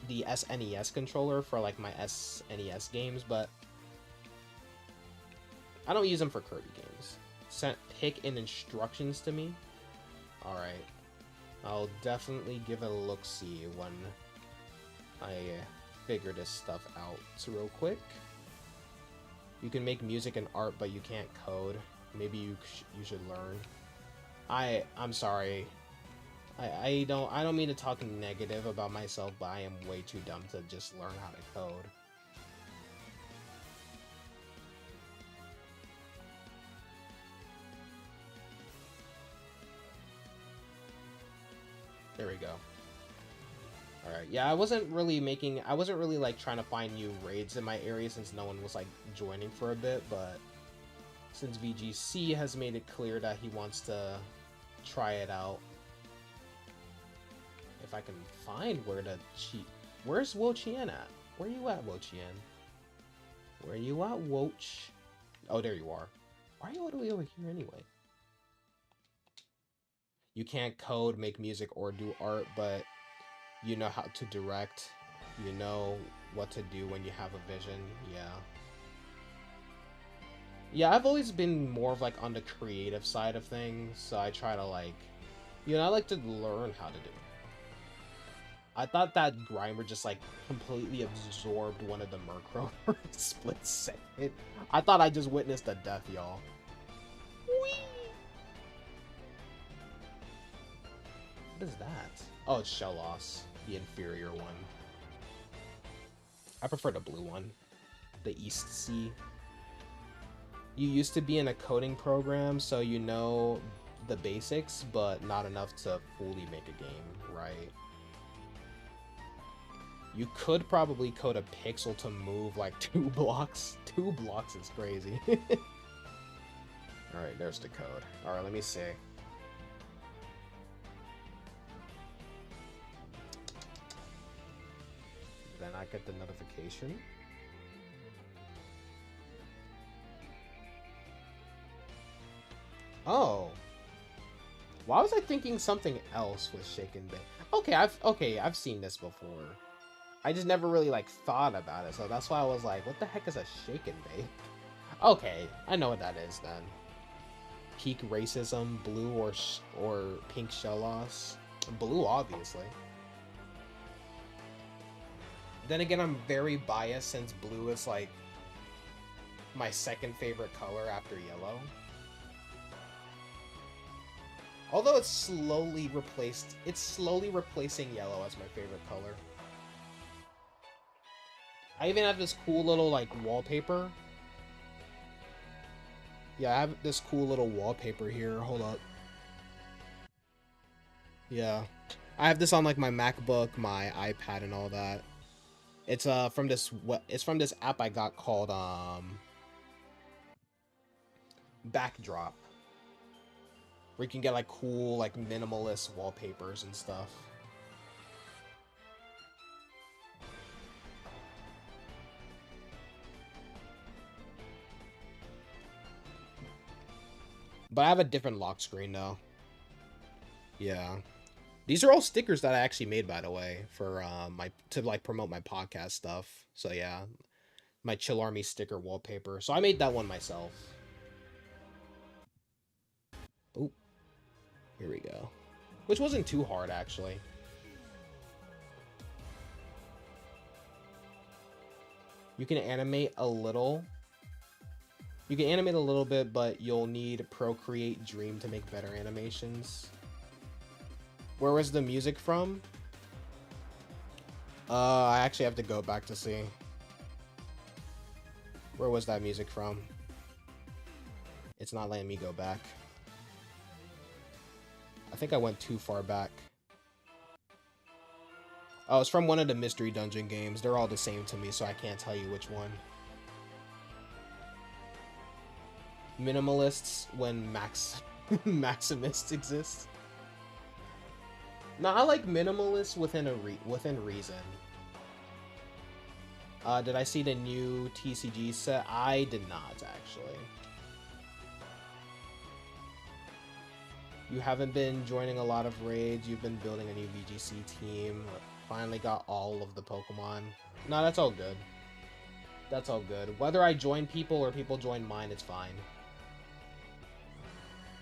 SNES controller for like my SNES games, but I don't use them for Kirby games. Pick in instructions to me. All right, I'll definitely give it a look-see when I figure this stuff out. So real quick, you can make music and art, but you can't code. Maybe you should learn. I'm sorry. I don't mean to talk negative about myself, but I am way too dumb to just learn how to code. There we go. Alright, yeah, I wasn't really like trying to find new raids in my area since no one was like joining for a bit, but since VGC has made it clear that he wants to try it out. If I can find where to cheat. Where's Wo-Chien at? Where you at, Wo-Chien? Where you at, Wo-Ch? Oh, there you are. Why are you all the way over here anyway? You can't code, make music, or do art, but you know how to direct. You know what to do when you have a vision. Yeah. Yeah, I've always been more of like on the creative side of things, so I try to like, you know, I like to learn how to do it. I thought that Grimer just like completely absorbed one of the Murkrow for a split second. I thought I just witnessed a death, y'all. What is that? Oh, it's Shellos, the inferior one. I prefer the blue one, the East Sea. You used to be in a coding program, so you know the basics, but not enough to fully make a game, right? You could probably code a pixel to move like 2 blocks. 2 blocks is crazy. Alright, there's the code. Alright, let me see. Then I get the notification. Oh. Why was I thinking something else with Shake and Bake? Okay, I've seen this before. I just never really like thought about it, so that's why I was like, what the heck is a Shake and Bake? Okay, I know what that is then. Peak racism, blue or pink Shellos. Blue, obviously. Then again, I'm very biased since blue is like my second favorite color after yellow. Although it's slowly replacing yellow as my favorite color. I even have this cool little like wallpaper. Yeah, I have this cool little wallpaper here. Hold up. Yeah. I have this on like my MacBook, my iPad and all that. It's from this app I got called Backdrop. Where you can get like cool like minimalist wallpapers and stuff. But I have a different lock screen though. Yeah. These are all stickers that I actually made, by the way, for to like promote my podcast stuff. So yeah, my Chill Army sticker wallpaper. So I made that one myself. Oh, here we go. Which wasn't too hard actually. You can animate a little. You can animate a little bit, but you'll need Procreate Dream to make better animations. Where was the music from? I actually have to go back to see. Where was that music from? It's not letting me go back. I think I went too far back. Oh, it's from one of the Mystery Dungeon games. They're all the same to me, so I can't tell you which one. Minimalists when Maximists exist. No, I like minimalist within reason. Did I see the new TCG set? I did not, actually. You haven't been joining a lot of raids. You've been building a new VGC team. Finally got all of the Pokemon. No, that's all good. That's all good. Whether I join people or people join mine, it's fine.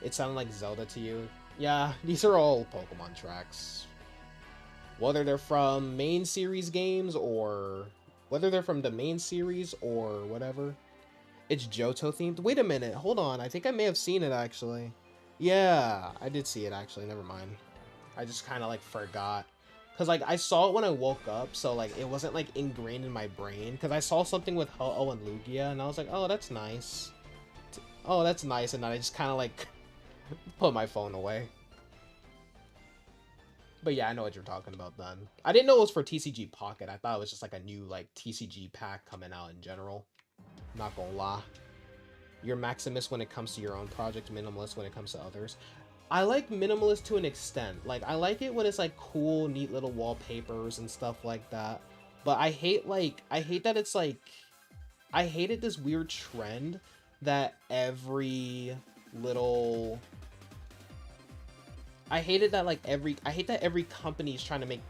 It sounded like Zelda to you. Yeah, these are all Pokemon tracks. Whether they're from main series games or... Whether they're from the main series or whatever. It's Johto themed. Wait a minute, hold on. I think I may have seen it, actually. Yeah, I did see it, actually. Never mind. I just kind of, like, forgot. Because, like, I saw it when I woke up, so, like, it wasn't, like, ingrained in my brain. Because I saw something with Ho-Oh and Lugia, and I was like, oh, that's nice. Oh, that's nice. And then I just kind of, like, put my phone away. But yeah, I know what you're talking about then. I didn't know it was for TCG Pocket. I thought it was just, like, a new, like, TCG pack coming out in general. Not gonna lie. You're maximalist when it comes to your own project, minimalist when it comes to others. I like minimalist to an extent. Like, I like it when it's, like, cool, neat little wallpapers and stuff like that. But I hate that it's, like... I hated this weird trend that every little... I hate that every company is trying to make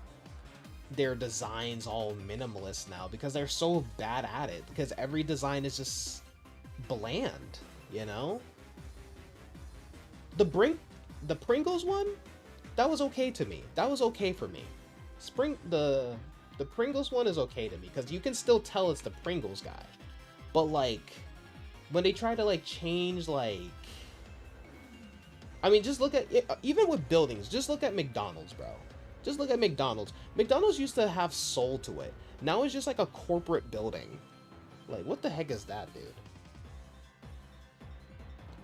their designs all minimalist now. Because they're so bad at it. Because every design is just bland, you know? The Pringles one, that was okay to me. That was okay for me. The Pringles one is okay to me because you can still tell it's the Pringles guy. But like when they try to like change like, I mean, just look at it, even with buildings. Just look at McDonald's, bro. Just look at McDonald's. McDonald's used to have soul to it. Now it's just like a corporate building. Like, what the heck is that, dude?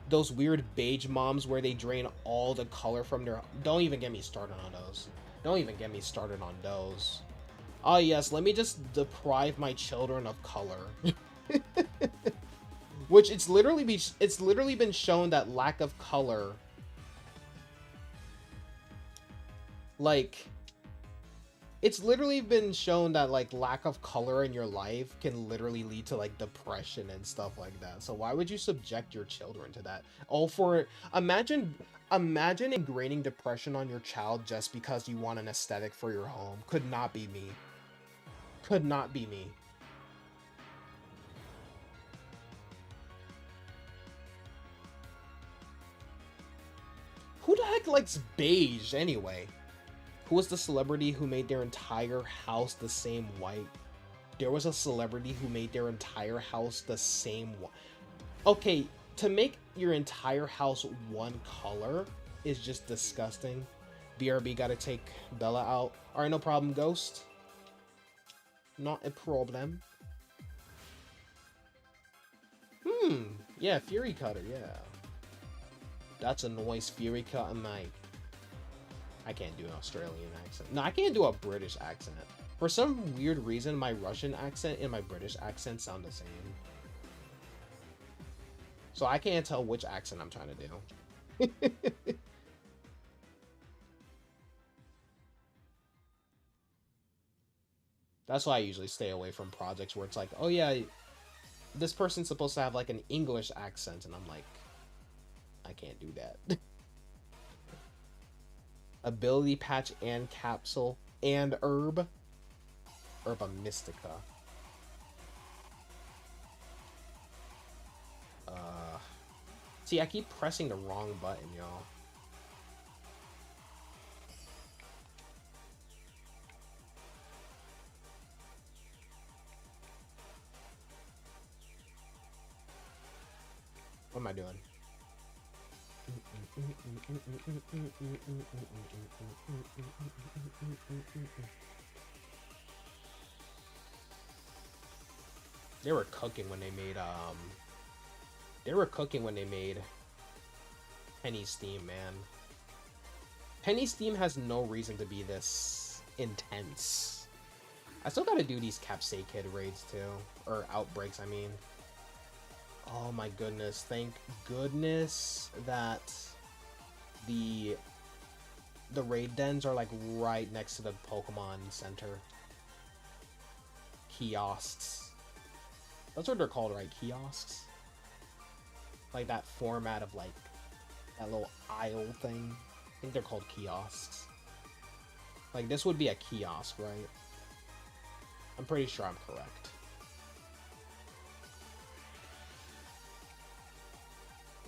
Those weird beige moms where they drain all the color from their... Don't even get me started on those. Don't even get me started on those. Oh yes, let me just deprive my children of color. Which it's literally been shown that lack of color... Like... It's literally been shown that, like, lack of color in your life can literally lead to, like, depression and stuff like that. So why would you subject your children to that? All for... Imagine ingraining depression on your child just because you want an aesthetic for your home. Could not be me. Could not be me. Who the heck likes beige, anyway? Who was the celebrity who made their entire house the same white? There was a celebrity who made their entire house the same white. Okay, to make your entire house one color is just disgusting. BRB gotta take Bella out. Alright, no problem, Ghost. Not a problem. Yeah, Fury Cutter, yeah. That's a noise, Fury Cutter, mate. I can't do an Australian accent. No, I can't do a British accent. For some weird reason, my Russian accent and my British accent sound the same. So I can't tell which accent I'm trying to do. That's why I usually stay away from projects where it's like, oh yeah, this person's supposed to have like an English accent, and I'm like, I can't do that. Ability patch and capsule and herb. Herba Mystica. See, I keep pressing the wrong button, y'all. What am I doing? They were cooking when they made Penny's theme, man. Penny's theme has no reason to be this intense. I still gotta do these Capsakid raids too, or outbreaks, I mean. Oh my goodness, thank goodness that the the raid dens are like right next to the Pokemon Center. Kiosks. That's what they're called, right? Kiosks? Like that format of like that little aisle thing. I think they're called kiosks. Like this would be a kiosk, right? I'm pretty sure I'm correct.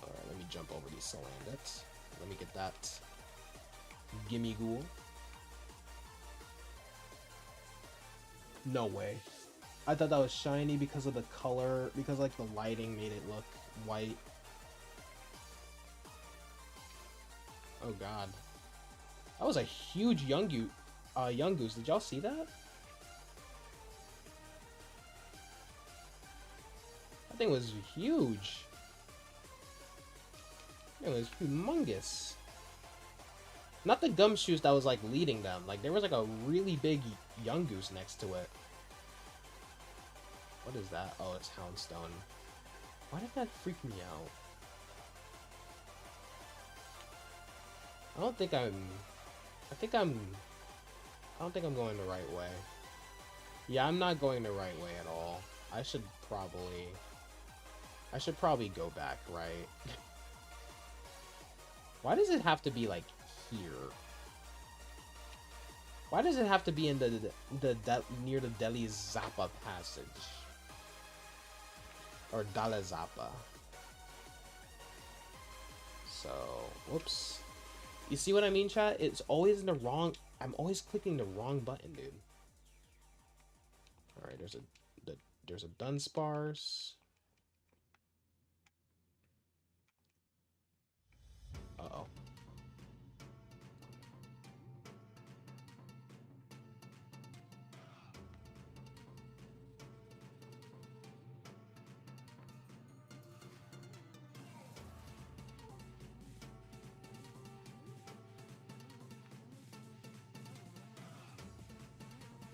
Alright, let me jump over these Salandits. Let me get that Gimme Ghoul. No way. I thought that was shiny because of the color, because like the lighting made it look white. Oh god. That was a huge Yungoos. Did y'all see that? That thing was huge. It was humongous. Not the Gumshoos that was like leading them. Like there was like a really big Yungoos next to it. What is that? Oh, it's Houndstone. Why did that freak me out? I don't think I'm going the right way. Yeah, I'm not going the right way at all. I should probably go back, right? Why does it have to be like here? Why does it have to be in near the Delhi Zappa passage? Or Dala Zappa. So, whoops. You see what I mean, chat? It's always in the wrong... I'm always clicking the wrong button, dude. Alright, there's a Dunsparce. Uh-oh.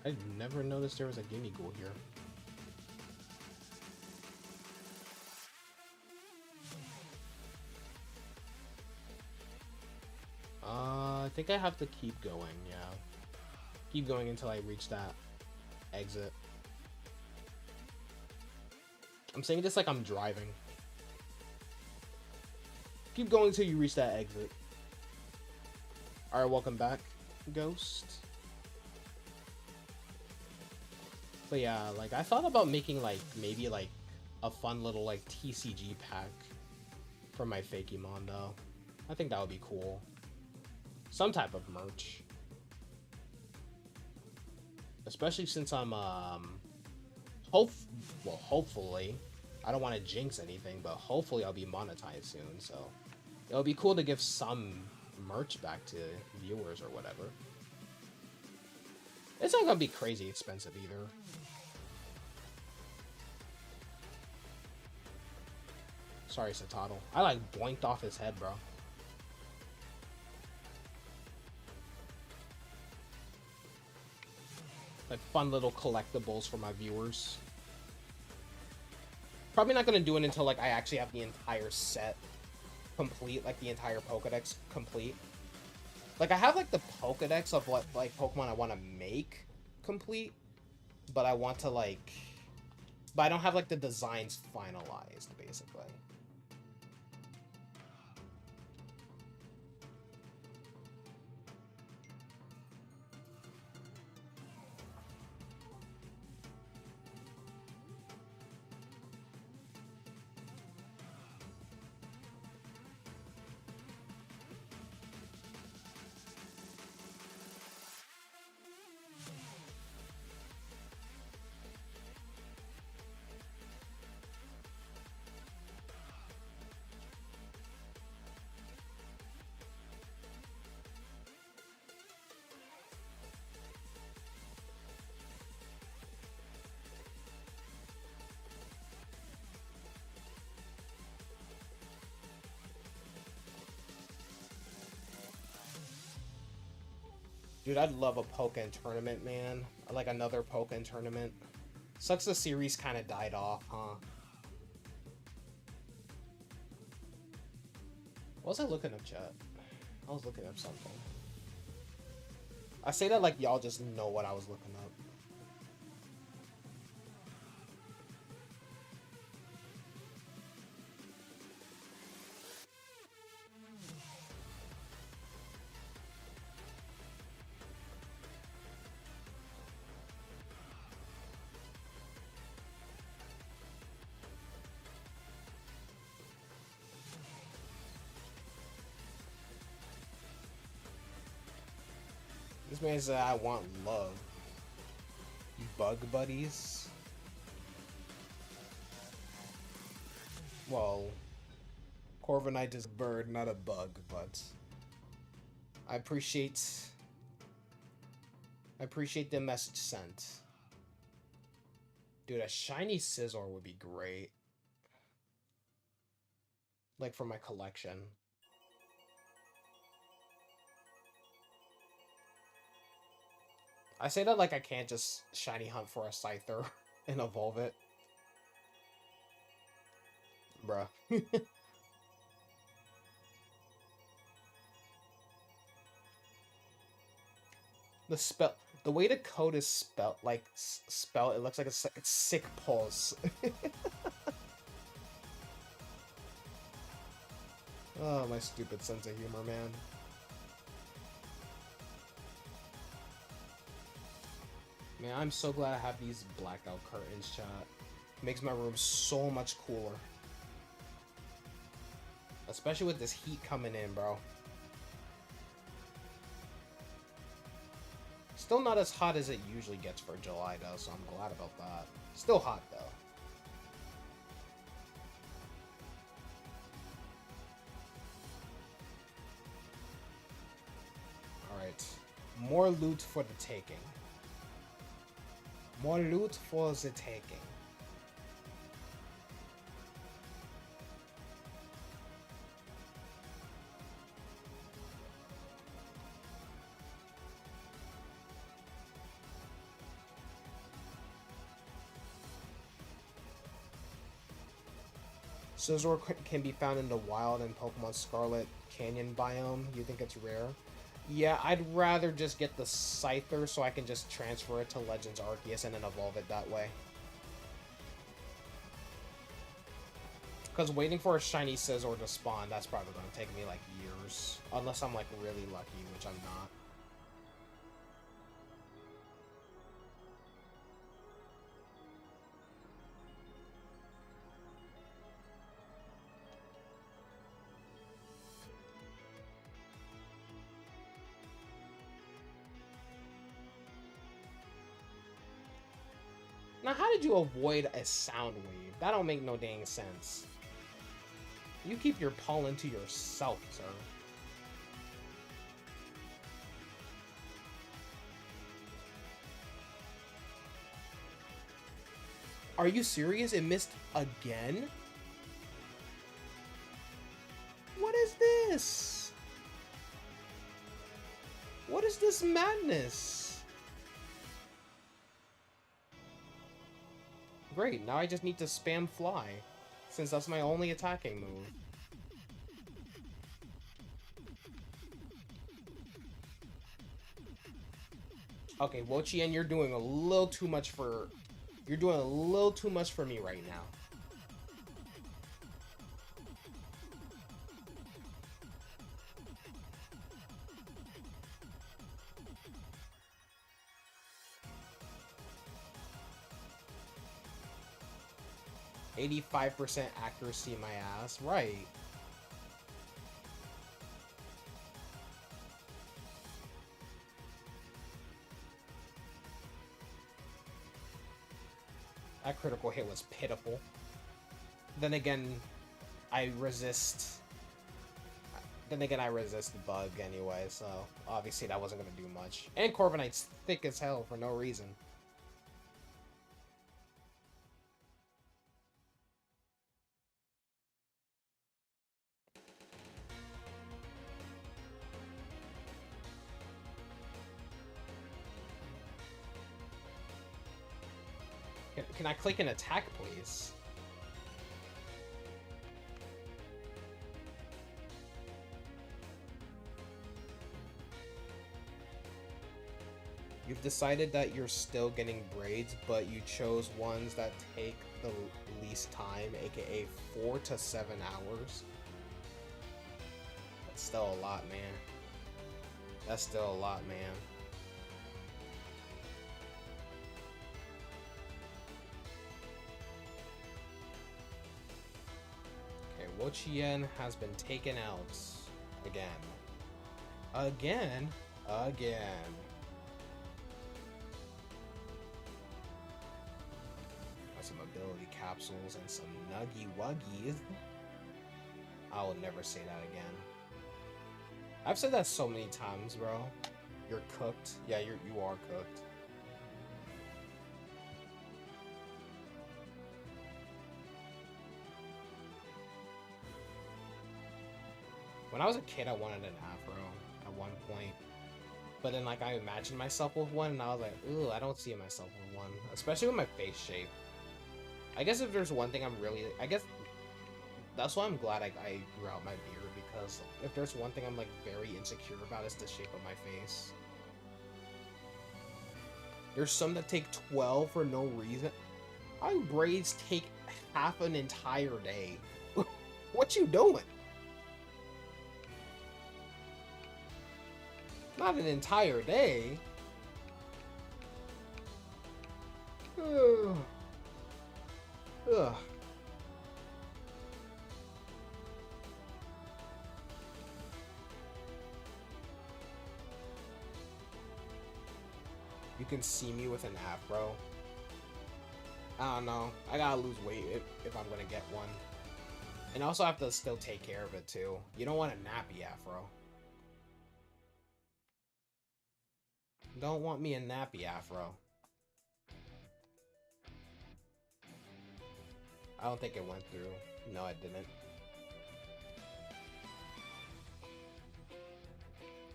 I never noticed there was a Gimme Ghoul here. I think I have to keep going, yeah. Keep going until I reach that exit. I'm saying this like I'm driving. Keep going until you reach that exit. Alright, welcome back, Ghost. But yeah, like, I thought about making, like, maybe, like, a fun little, like, TCG pack for my Fakemon, though. I think that would be cool. Some type of merch. Especially since I'm, hopefully, I don't want to jinx anything, but hopefully I'll be monetized soon, so it'll be cool to give some merch back to viewers or whatever. It's not gonna be crazy expensive either. Sorry, Satotl. I like boinked off his head, bro. Like fun little collectibles for my viewers. Probably not gonna do it until like I actually have the entire set complete, like the entire Pokedex complete. Like I have like the Pokedex of what like Pokemon I want to make complete, but I want to like, but I don't have like the designs finalized basically. Dude, I'd love a Pokken tournament, man. Like another Pokken tournament. Sucks the series kind of died off, huh? What was I looking up, chat? I was looking up something. I say that like y'all just know what I was looking up. This man said I want love. Bug buddies? Well, Corviknight is a bird, not a bug, but I appreciate the message sent. Dude, a shiny Scizor would be great. Like for my collection. I say that like I can't just shiny hunt for a Scyther and evolve it. Bruh. The way the code is spelled, like, it looks like a sick pulse. Oh, my stupid sense of humor, man. Man, I'm so glad I have these blackout curtains, chat. Makes my room so much cooler. Especially with this heat coming in, bro. Still not as hot as it usually gets for July, though, so I'm glad about that. Still hot, though. Alright. More loot for the taking. More loot for the taking. Scizor can be found in the wild in Pokemon Scarlet Canyon biome. You think it's rare? Yeah, I'd rather just get the Scyther so I can just transfer it to Legends Arceus and then evolve it that way. Because waiting for a shiny Scizor to spawn, that's probably going to take me like years. Unless I'm like really lucky, which I'm not. Now, how did you avoid a sound wave? That don't make no dang sense. You keep your pollen to yourself, sir. Are you serious? It missed again? What is this? What is this madness? Great, now I just need to spam fly, since that's my only attacking move. Okay, Wo-Chien, you're doing a little too much for... You're doing a little too much for me right now. %85% accuracy, my ass. Right. That critical hit was pitiful. Then again, I resist... Then again, I resist the bug anyway, so obviously that wasn't going to do much. And Corviknight's thick as hell for no reason. Can I click an attack, please? You've decided that you're still getting braids, but you chose ones that take the least time, aka 4 to 7 hours. That's still a lot, man. That's still a lot, man. Okay, Wo-Chien has been taken out again. Again? Again. Some ability capsules and some nuggy wuggies. I will never say that again. I've said that so many times, bro. You're cooked. Yeah, you are cooked. When I was a kid, I wanted an afro at one point. But then, like, I imagined myself with one, and I was like, ooh, I don't see myself with one. Especially with my face shape. I guess if there's one thing I'm really... I guess that's why I'm glad I grew out my beard, because if there's one thing I'm, like, very insecure about, it's the shape of my face. There's some that take 12 for no reason. My braids take half an entire day. What you doing? Not an entire day. Ugh. Ugh. You can see me with an afro. I don't know. I gotta lose weight if I'm gonna get one. And also I have to still take care of it too. You don't want a nappy afro. Don't want me a nappy afro. I don't think it went through. No, it didn't.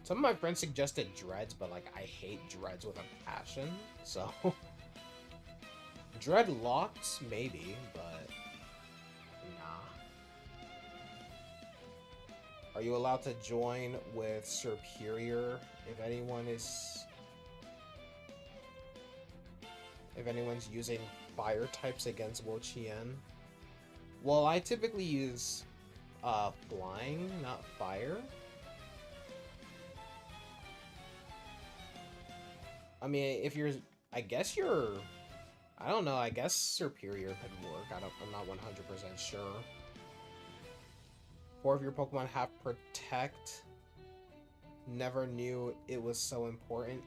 Some of my friends suggested dreads, but like I hate dreads with a passion, so dreadlocks maybe, but nah. Are you allowed to join with Superior if anyone's using fire types against Wo-Chien? Well, I typically use flying, not fire. I mean, if you're, I guess you're, I don't know, I guess Superior could work. I'm not 100% sure. 4 of your Pokemon have Protect. Never knew it was so important.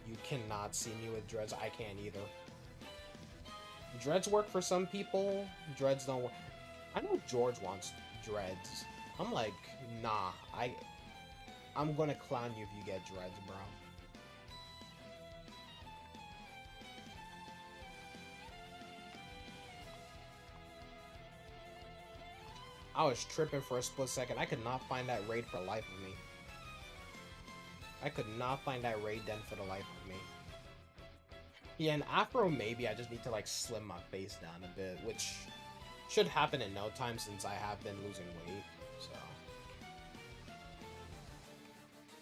You cannot see me with dreads. I can't either. Dreads work for some people. Dreads don't work. I know George wants dreads. I'm like, nah. I'm gonna clown you if you get dreads, bro. I was tripping for a split second. I could not find that raid for the life of me. I could not find that raid den for the life of me. Yeah, an afro maybe. I just need to like slim my face down a bit, which should happen in no time since I have been losing weight. So.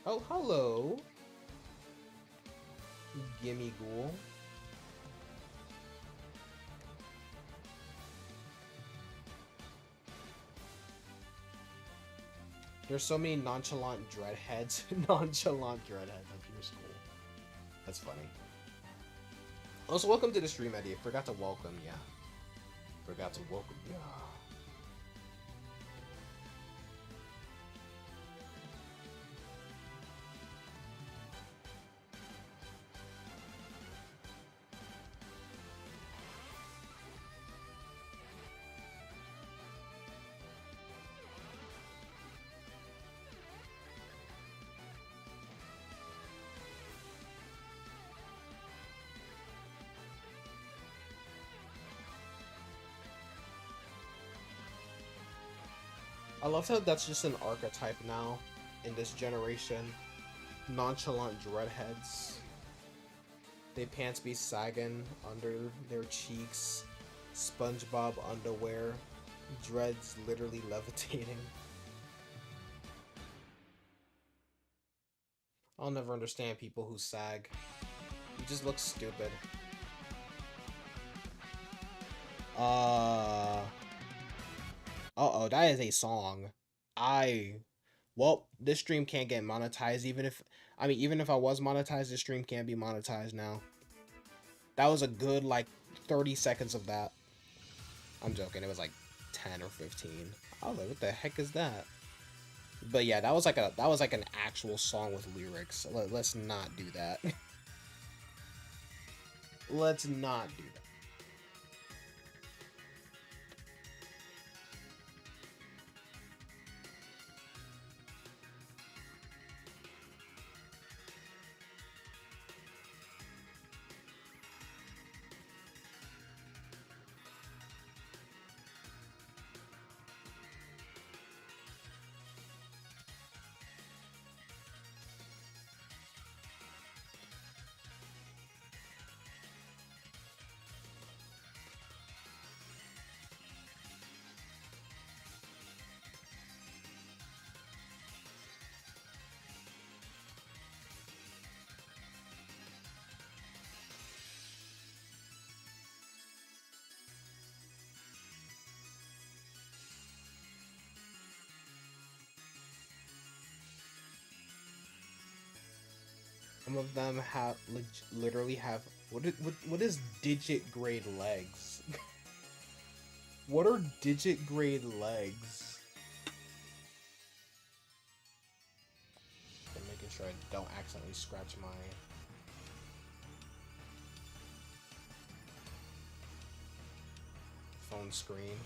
Oh, hello. Gimme ghoul. There's so many nonchalant dreadheads. Nonchalant dreadheads at your school. That's funny. Also, welcome to the stream, Eddie. Forgot to welcome, yeah. Forgot to welcome, yeah. I love how that's just an archetype now in this generation. Nonchalant dreadheads. They pants be sagging under their cheeks. SpongeBob underwear. Dreads literally levitating. I'll never understand people who sag. You just look stupid. Uh-oh, that is a song. Well, this stream can't get monetized even if, even if I was monetized, this stream can't be monetized now. That was a good, like, 30 seconds of that. I'm joking, it was like 10 or 15. I was like, what the heck is that? But yeah, that was like an actual song with lyrics. Let's not do that. Let's not do that. Some of them have literally have what is digit grade legs? What are digit grade legs? I'm making sure I don't accidentally scratch my phone screen.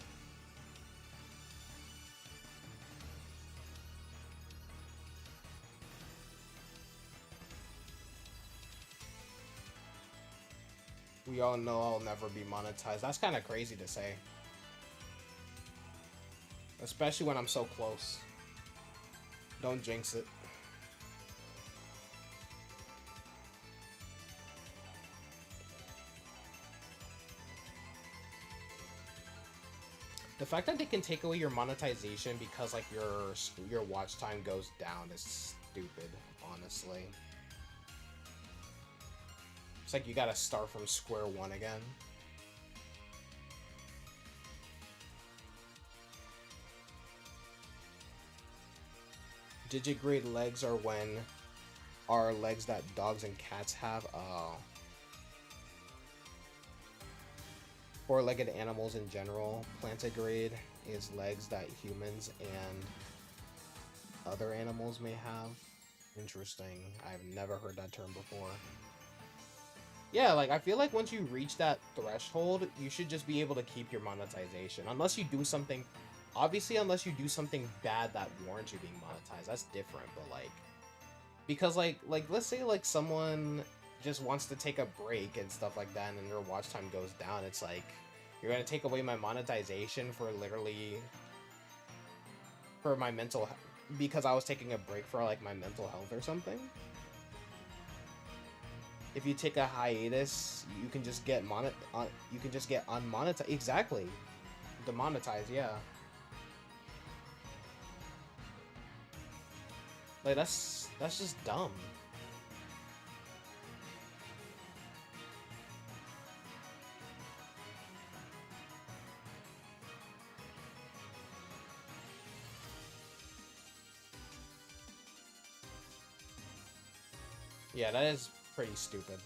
We all know I'll never be monetized. That's kind of crazy to say. Especially when I'm so close. Don't jinx it. The fact that they can take away your monetization because like your watch time goes down is stupid, honestly. It's like you gotta start from square one again. Digit-grade legs are legs that dogs and cats have. Four-legged animals in general. Plantigrade is legs that humans and other animals may have. Interesting. I've never heard that term before. Yeah, like, I feel like once you reach that threshold, you should just be able to keep your monetization. Unless you do something... Obviously, unless you do something bad that warrants you being monetized. That's different, but, like... Because, like let's say, like, someone just wants to take a break and stuff like that, and then their watch time goes down. It's like, you're gonna take away my monetization for literally... For my mental... Because I was taking a break for, like, my mental health or something? If you take a hiatus, you can just get unmonetized. Exactly. Demonetized, yeah. Like, that's just dumb. Yeah, that is pretty stupid.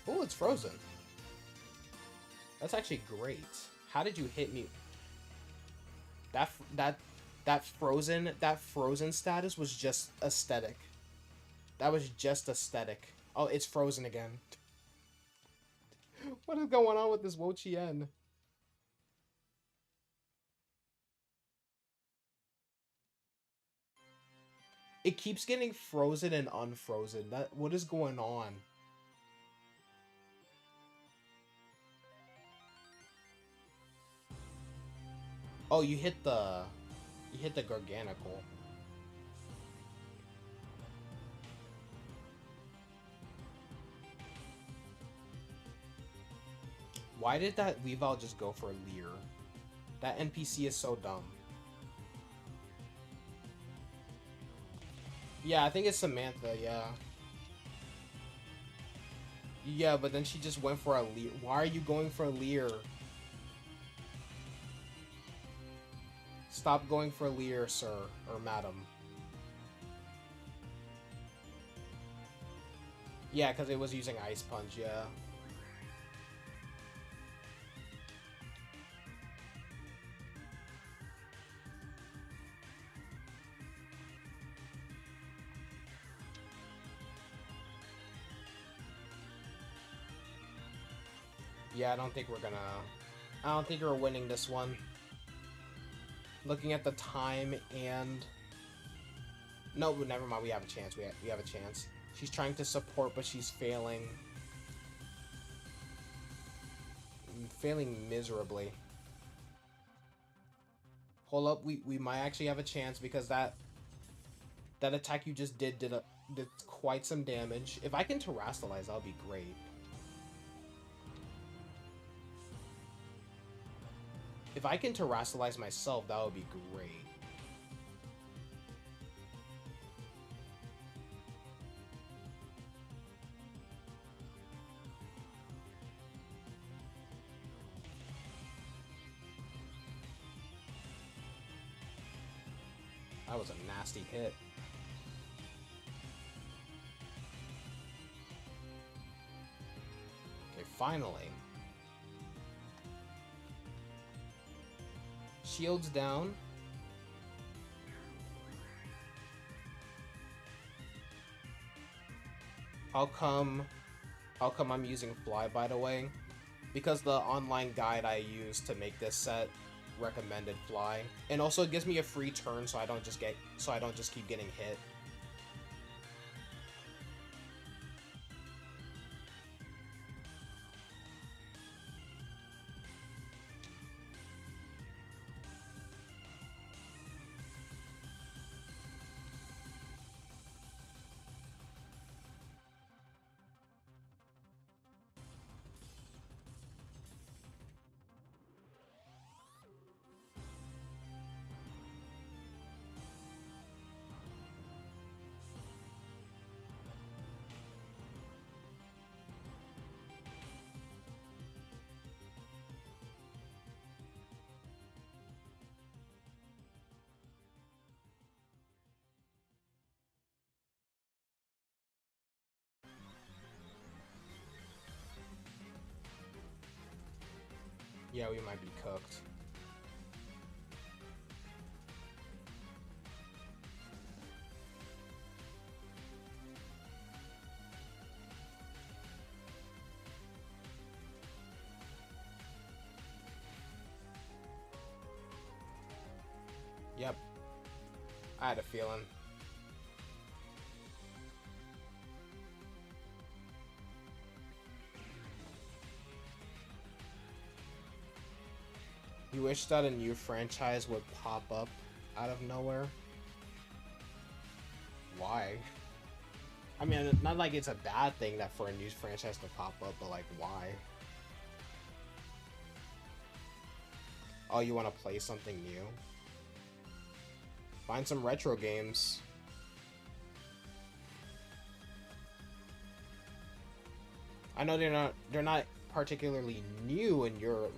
Oh, it's frozen. That's actually great. How did you hit me? That frozen status was just aesthetic. That was just aesthetic. Oh, it's frozen again. What is going on with this Wo-Chien? It keeps getting frozen and unfrozen. What is going on? Oh, you hit the Garganical. Why did that Weavile just go for Leer? That NPC is so dumb. Yeah, I think it's Samantha, yeah. Yeah, but then she just went for a Leer. Why are you going for a Leer? Stop going for Leer, sir, or madam. Yeah, because it was using Ice Punch, yeah. Yeah, I don't think we're winning this one. Looking at the time and... No, never mind, we have a chance. We have a chance. She's trying to support, but she's failing. Failing miserably. Hold up, we might actually have a chance because that attack you just did quite some damage. If I can Terrasilize, that'll be great. If I can Terrasilize myself, that would be great. That was a nasty hit. Okay, finally. Shields down. How come I'm using Fly, by the way? Because the online guide I used to make this set recommended Fly, and also it gives me a free turn, so I don't just keep getting hit. Yeah, we might be cooked. Yep. I had a feeling. You wish that a new franchise would pop up out of nowhere? Why? I mean, not like it's a bad thing that for a new franchise to pop up, but like, why? Oh, you want to play something new? Find some retro games. I know they're not particularly new in your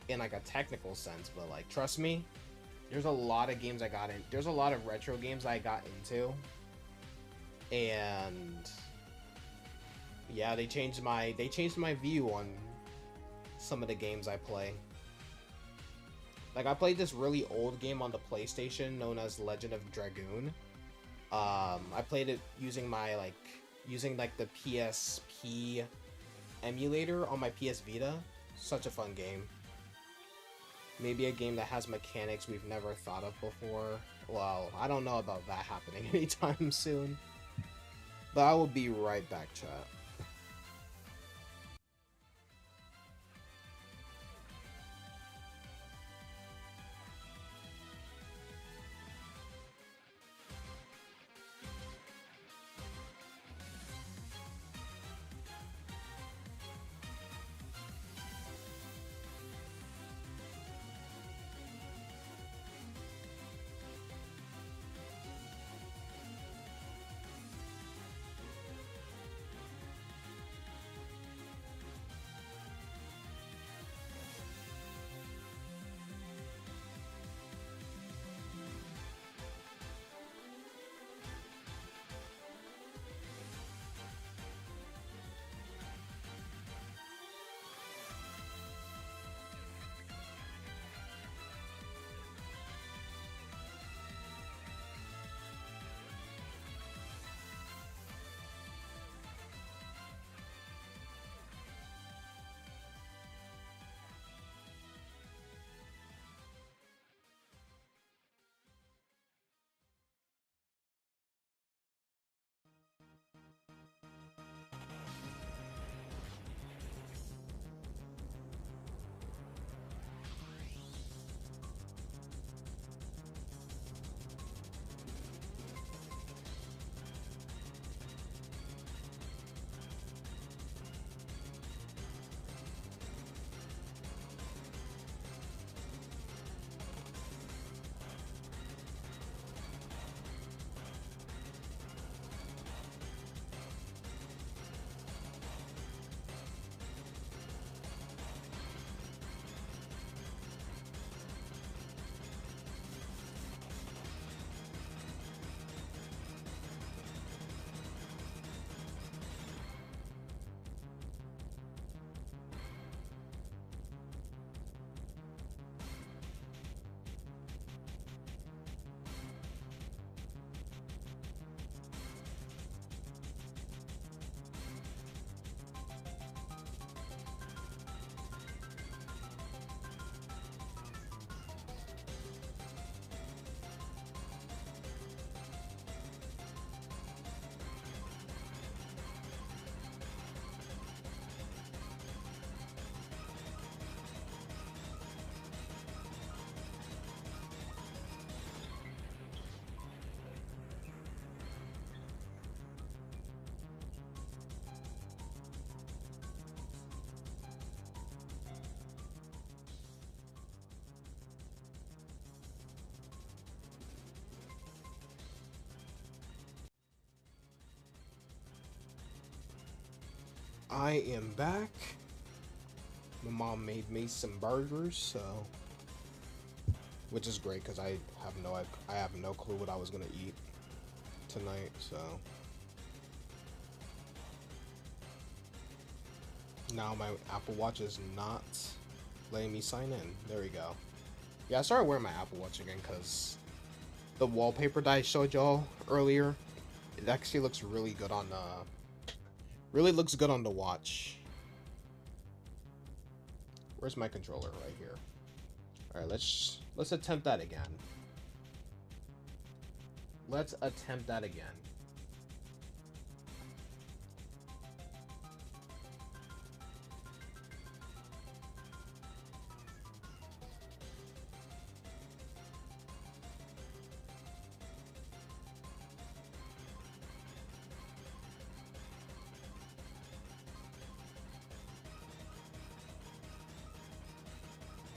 in like a technical sense, but like trust me, there's a lot of games there's a lot of retro games I got into, and yeah, they changed my view on some of the games I play. Like, I played this really old game on the PlayStation known as Legend of Dragoon. I played it using the PSP emulator on my PS Vita. Such a fun game. Maybe a game that has mechanics we've never thought of before. Well, I don't know about that happening anytime soon. But I will be right back, chat. I am back. My mom made me some burgers, so which is great because I have no clue what I was gonna eat tonight. So now my Apple Watch is not letting me sign in. There we go. Yeah, I started wearing my Apple Watch again because the wallpaper that I showed y'all earlier, it actually looks really good on really looks good on the watch. Where's my controller? Right here. All right, let's attempt that again. Let's attempt that again.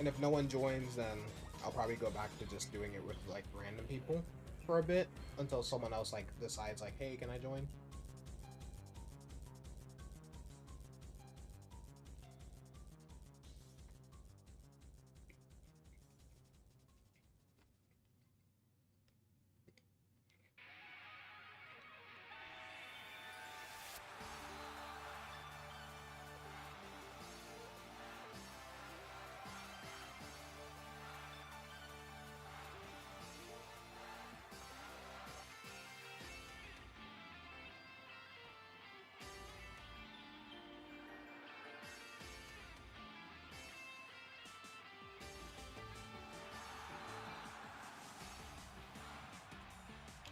And if no one joins, then I'll probably go back to just doing it with like random people for a bit until someone else like decides like, hey, can I join?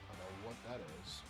I don't know what that is.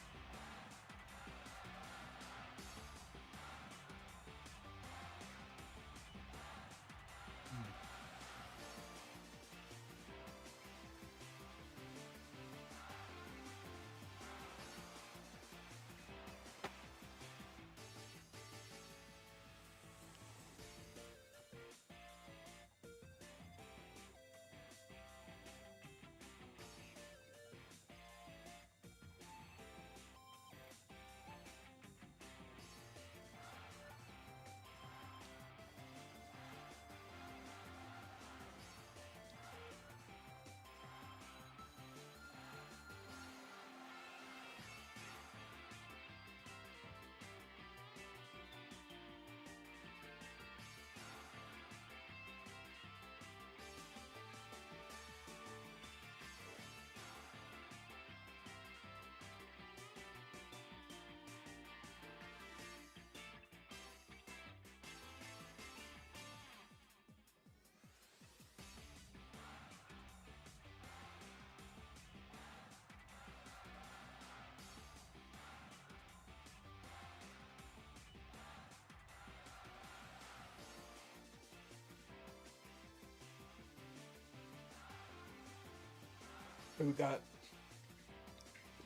We got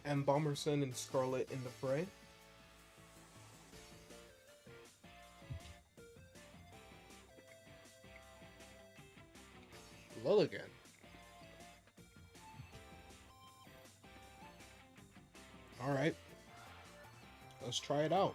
M. Bomberson and Scarlet in the fray. Lilligan. Alright. Let's try it out.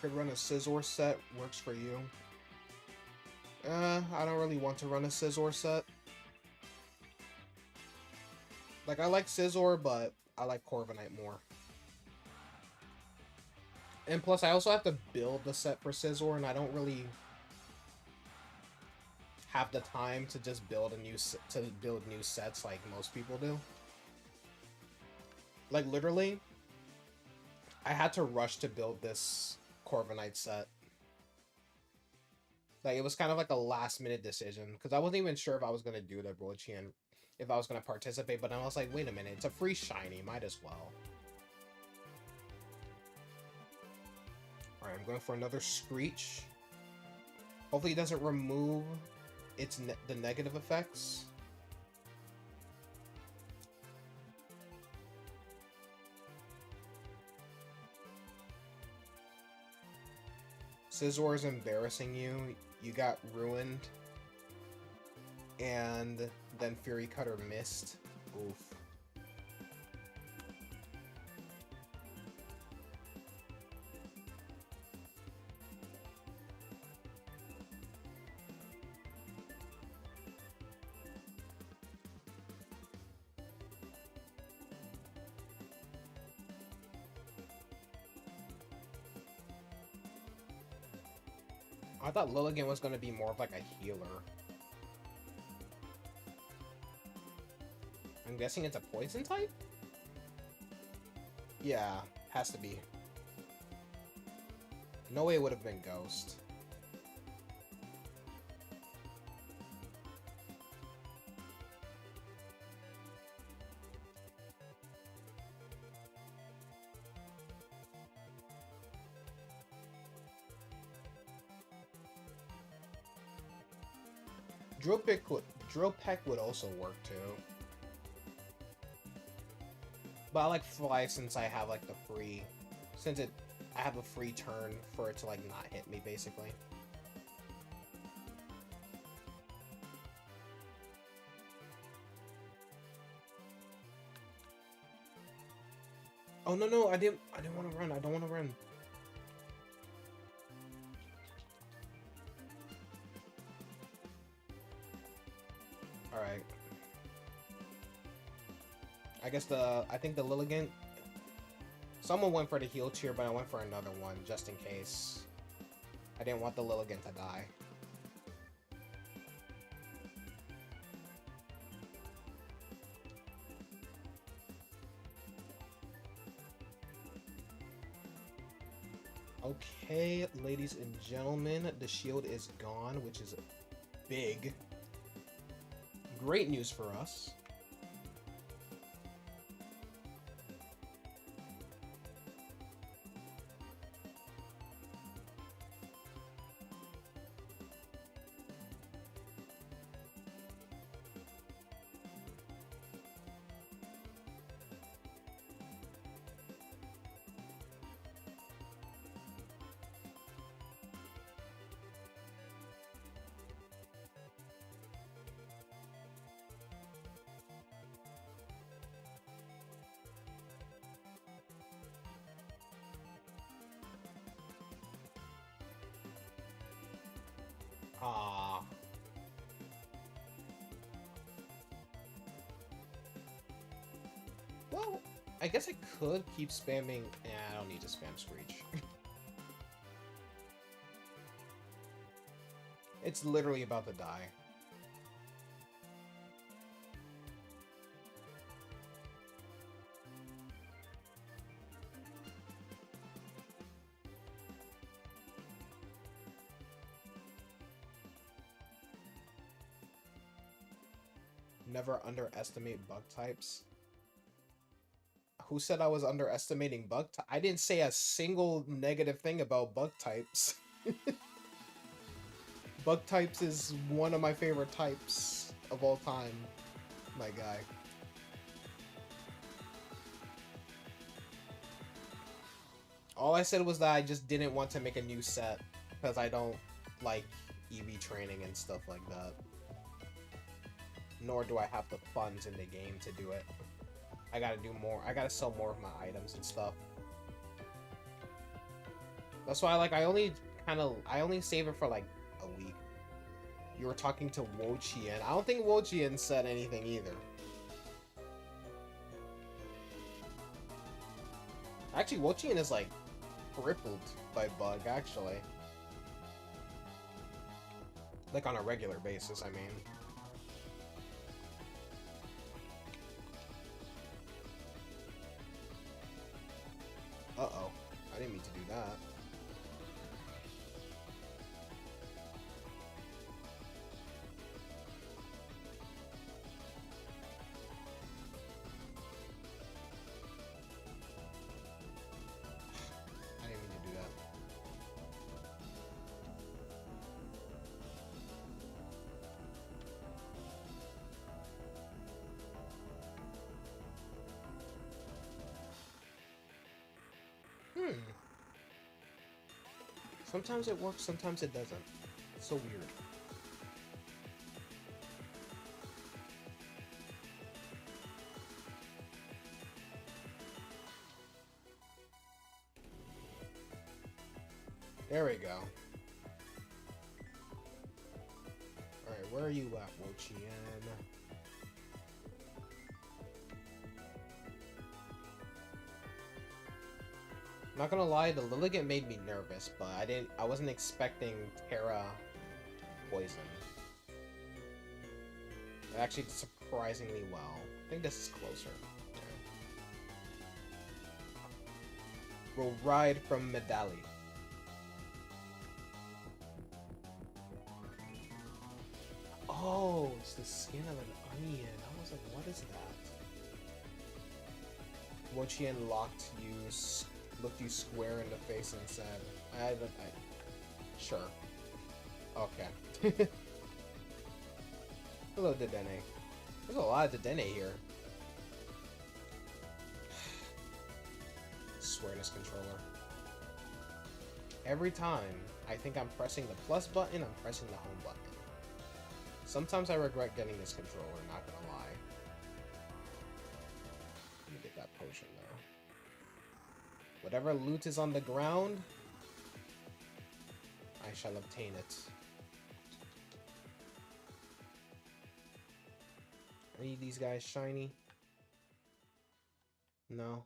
Could run a Scizor set, works for you. I don't really want to run a Scizor set. Like, I like Scizor, but I like Corviknight more. And plus, I also have to build the set for Scizor, and I don't really have the time to just build new sets like most people do. Like, literally, I had to rush to build this Corviknight set. Like, it was kind of like a last-minute decision, because I wasn't even sure if I was going to do the Wo-Chien, if I was going to participate, but then I was like, wait a minute, it's a free shiny, might as well. Alright, I'm going for another Screech. Hopefully it doesn't remove the negative effects. Scizor is embarrassing you. You got ruined. And then Fury Cutter missed. Oof. I thought Lilligant was going to be more of like a healer. I'm guessing it's a poison type? Yeah, has to be. No way it would have been Ghost. Drill Peck would also work too. But I like Fly since I have like the free, I have a free turn for it to like not hit me basically. Oh no, I didn't want to run. I don't want to run. Alright. I think the Lilligant, someone went for the heal tier, but I went for another one just in case. I didn't want the Lilligant to die. Okay, ladies and gentlemen, the shield is gone, which is big. Great news for us. Ah. Well, I guess I could keep spamming. I don't need to spam Screech. It's literally about to die. Never underestimate bug types. Who said I was underestimating bug types? I didn't say a single negative thing about bug types. Bug types is one of my favorite types of all time, my guy. All I said was that I just didn't want to make a new set because I don't like EV training and stuff like that. Nor do I have the funds in the game to do it. I gotta do more. I gotta sell more of my items and stuff. That's why, like, I only save it for like a week. You were talking to Wo-Chien. I don't think Wo-Chien said anything either. Actually, Wo-Chien is like crippled by bug. Actually, like on a regular basis. I mean. Uh-oh. I didn't mean to do that. I didn't mean to do that. Sometimes it works, sometimes it doesn't. It's so weird. There we go. Alright, where are you at, Wo-Chien? Not gonna lie, the Lilligant made me nervous, but I wasn't expecting Terra poison. It actually did surprisingly well. I think this is closer. Okay. We'll ride from Medali. Oh, it's the skin of an onion. I was like, what is that? Wo-Chien looked you square in the face and said, sure. Okay. Hello, Dedenne. There's a lot of Dedenne here. Swearness controller. Every time I think I'm pressing the plus button, I'm pressing the home button. Sometimes I regret getting this controller, not gonna lie. Let me get that potion though. Whatever loot is on the ground, I shall obtain it. Are any of these guys shiny? No.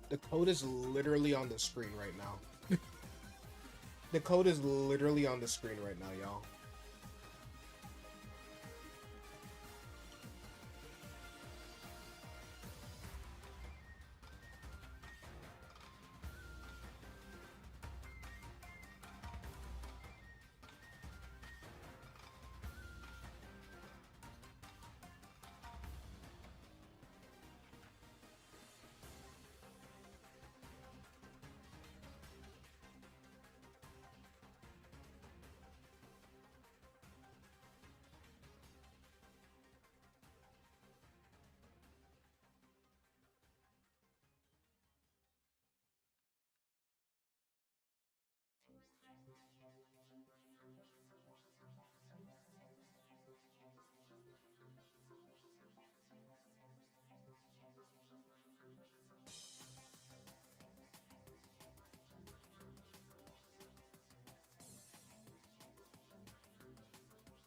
The code is literally on the screen right now. The code is literally on the screen right now, y'all.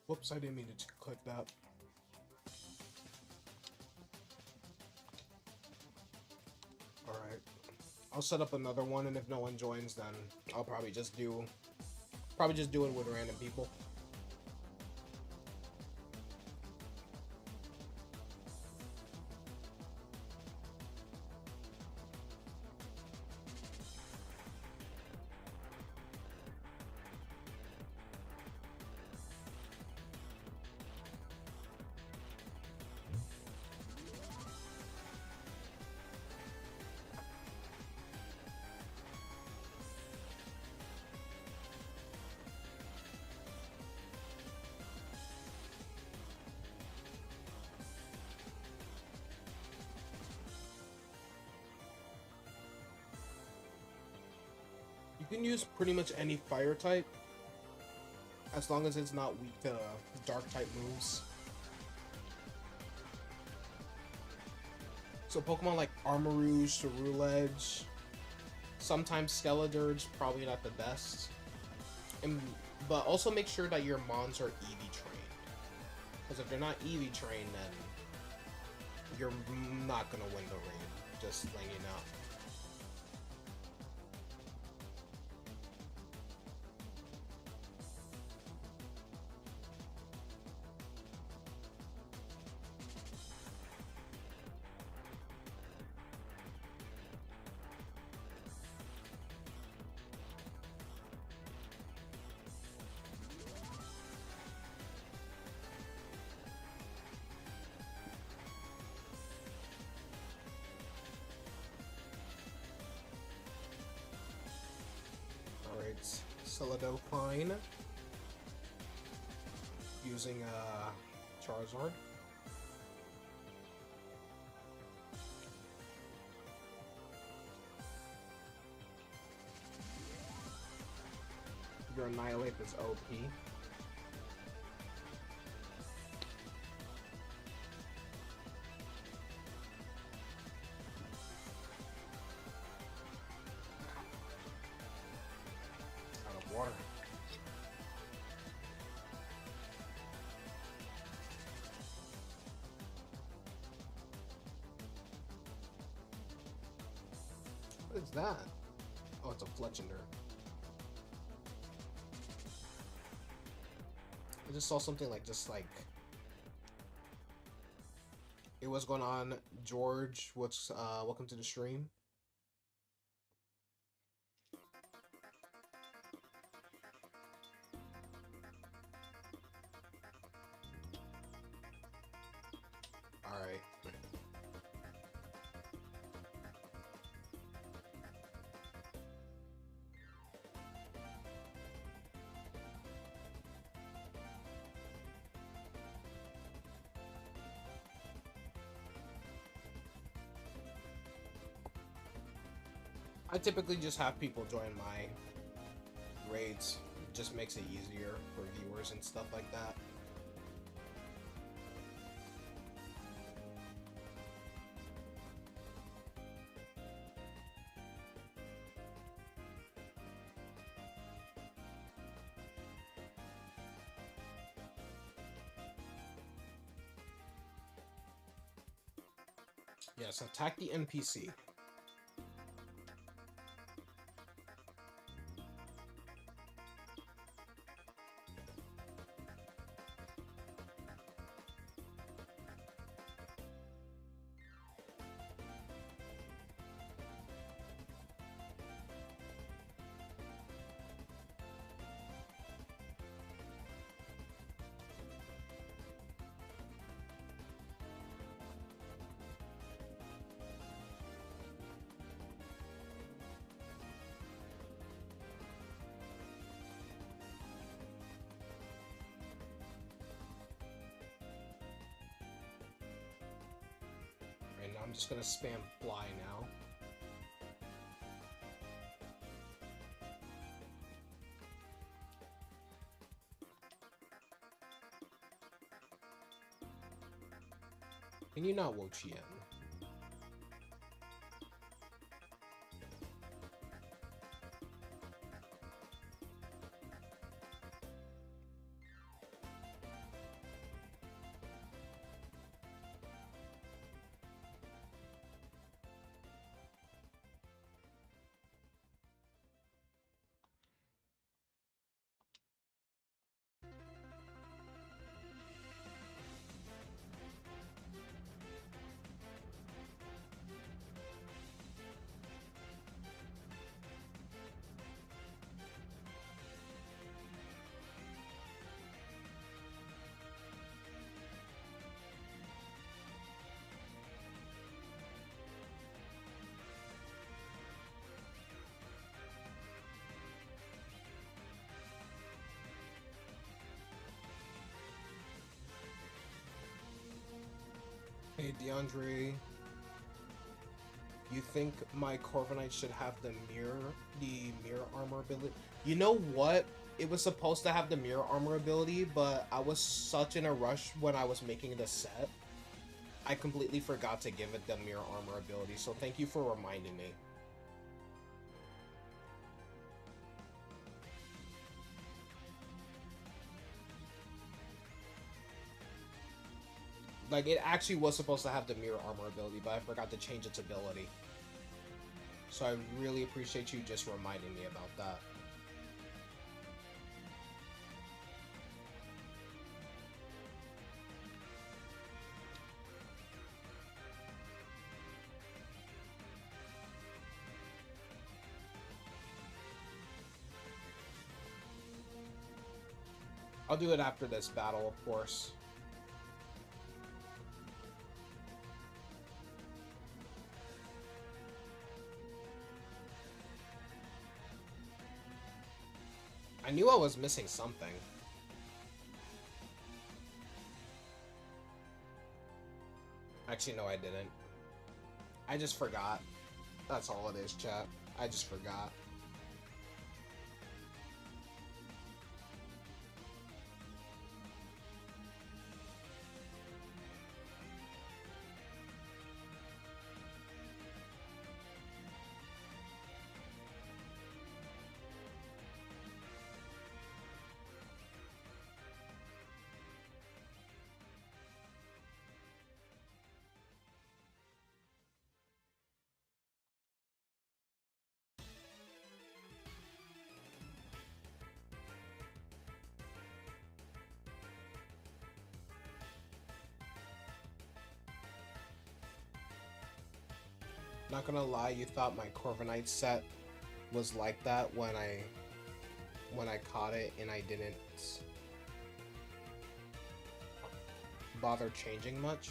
Whoops, I didn't mean to click that. Alright. I'll set up another one, and if no one joins, then I'll probably just do it with random people. You can use pretty much any fire type, as long as it's not weak to dark type moves. So Pokemon like Armarouge, Ceruledge, sometimes Skeledirge, probably not the best. But also make sure that your Mons are EV trained. Because if they're not EV trained, then you're not going to win the raid. Just letting you know. Alright, Celadopine using Charizard. Your Annihilate is OP. Water. What is that? Oh, it's a Fletchender. I just saw something like hey, what's going on, George? Welcome to the stream. Alright. I typically just have people join my raids. It just makes it easier for viewers and stuff like that. Yes, attack the NPC. And I'm just gonna spam fly now. Can you not Wo-Chien? Alright, DeAndre. You think my Corviknight should have the mirror armor ability? You know what? It was supposed to have the mirror armor ability, but I was such in a rush when I was making the set. I completely forgot to give it the mirror armor ability, so thank you for reminding me. Like, it actually was supposed to have the mirror armor ability, but I forgot to change its ability. So I really appreciate you just reminding me about that. I'll do it after this battle, of course. I knew I was missing something. Actually, no, I didn't. I just forgot. That's all it is, chat. I just forgot. Not gonna lie, you thought my Corviknight set was like that when I caught it, and I didn't bother changing much.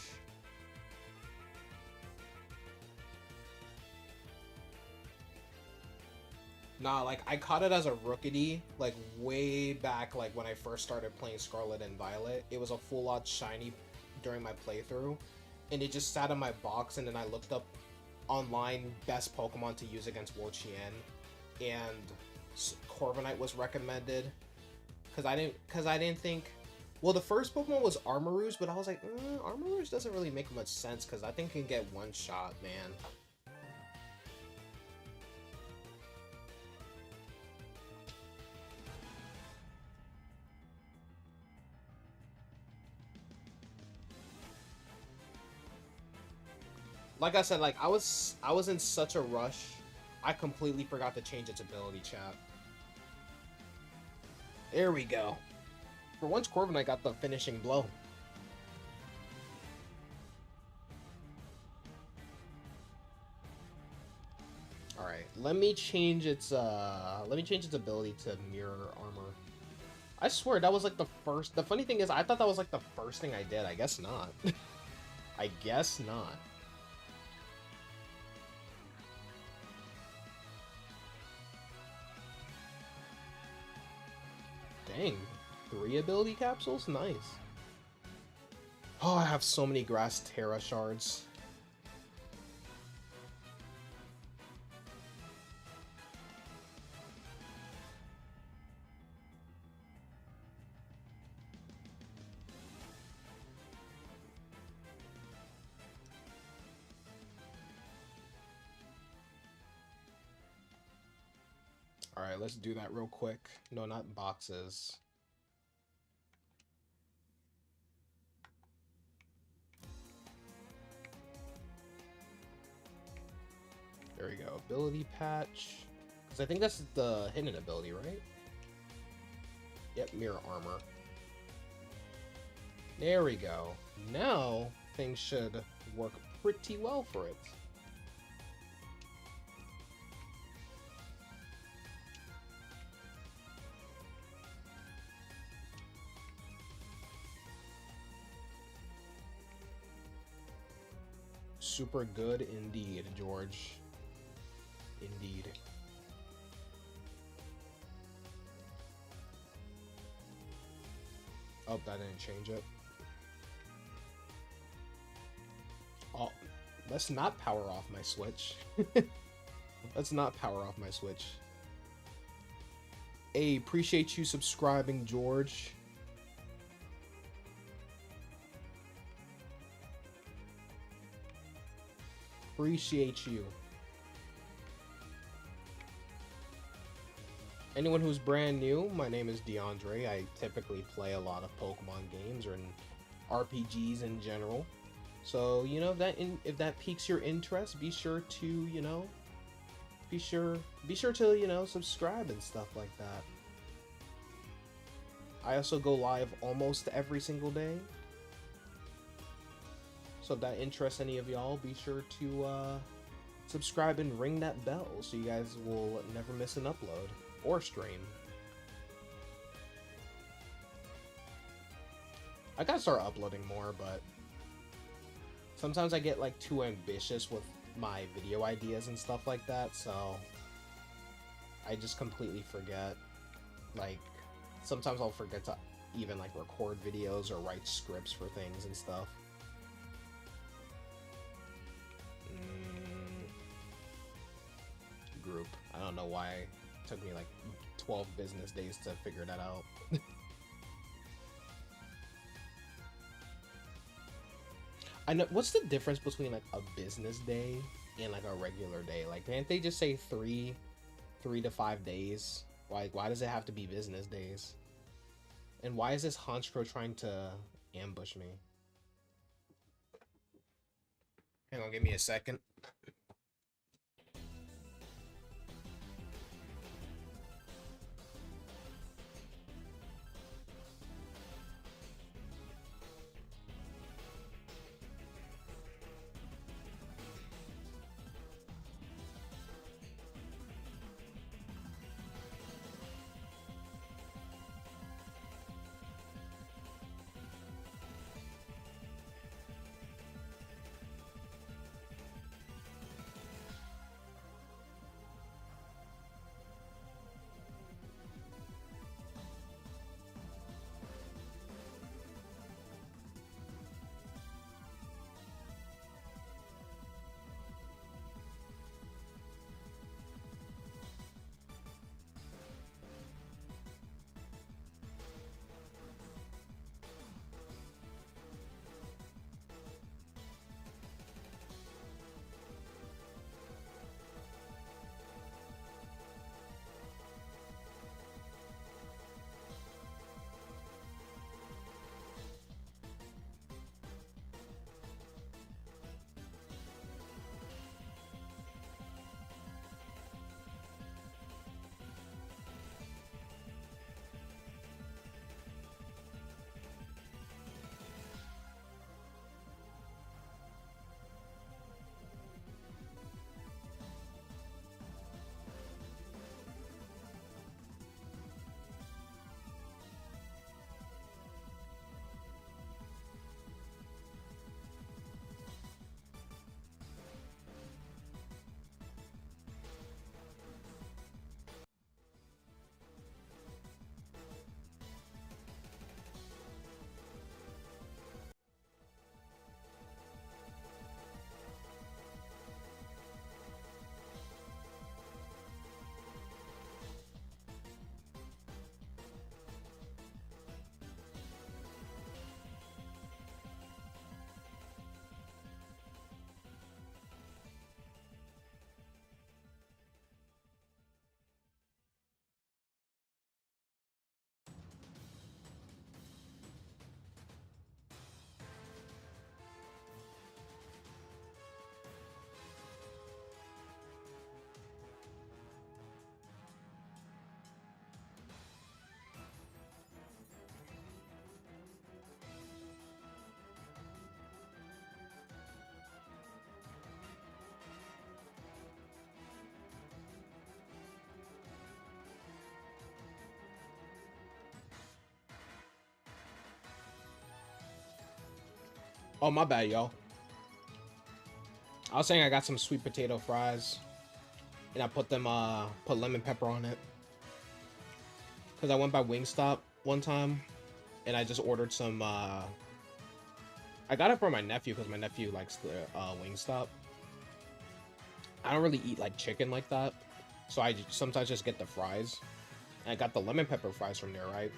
Nah, like, I caught it as a rookity, like, way back, like, when I first started playing Scarlet and Violet. It was a full-on shiny during my playthrough, and it just sat in my box, and then I looked up online best Pokemon to use against Wo-Chien, and Corviknight was recommended, because I didn't think, well, the first Pokemon was Armarouge, but I was like, Armarouge doesn't really make much sense, because I think it can get one shot, man. Like I said, like, I was in such a rush, I completely forgot to change its ability, chat. There we go. For once, Corviknight got the finishing blow. Alright, let me change its ability to mirror armor. I swear that was like the first. The funny thing is, I thought that was like the first thing I did. I guess not. I guess not. Dang. 3 ability capsules? Nice. Oh, I have so many Grass Terra shards. Alright, let's do that real quick. No, not boxes. There we go. Ability patch. Because I think that's the hidden ability, right? Yep, mirror armor. There we go. Now, things should work pretty well for it. Super good indeed, George. Indeed. Oh, that didn't change it. Let's not power off my Switch. Let's not power off my Switch. Hey, appreciate you subscribing, George. Appreciate you. Anyone who's brand new, my name is DeAndre. I typically play a lot of Pokemon games or RPGs in general. So, you know, if that piques your interest, be sure to, you know, be sure to, you know, subscribe and stuff like that. I also go live almost every single day. So if that interests any of y'all, be sure to subscribe and ring that bell so you guys will never miss an upload or stream. I gotta start uploading more, but sometimes I get like too ambitious with my video ideas and stuff like that, so I just completely forget. Like, sometimes I'll forget to even like record videos or write scripts for things and stuff. Group. I don't know why it took me like 12 business days to figure that out. I know, what's the difference between like a business day and like a regular day? Like, can't they just say 3 to 5 days? Like, why does it have to be business days? And why is this Honchkrow trying to ambush me? Hang on, give me a second. Oh, my bad, y'all. I was saying I got some sweet potato fries, and I put them, put lemon pepper on it. Because I went by Wingstop one time, and I just ordered some, I got it for my nephew, because my nephew likes the, Wingstop. I don't really eat like chicken like that, so I sometimes just get the fries. And I got the lemon pepper fries from there, right?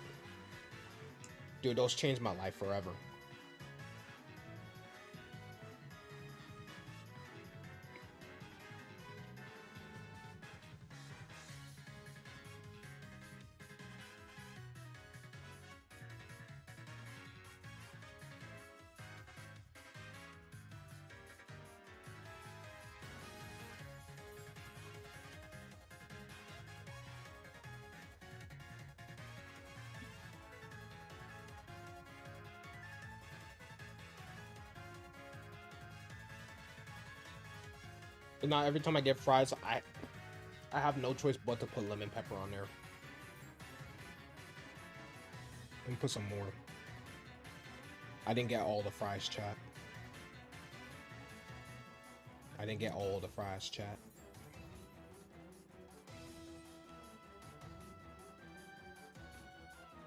Dude, those changed my life forever. And now every time I get fries, I have no choice but to put lemon pepper on there. And put some more. I didn't get all the fries, chat. I didn't get all the fries, chat.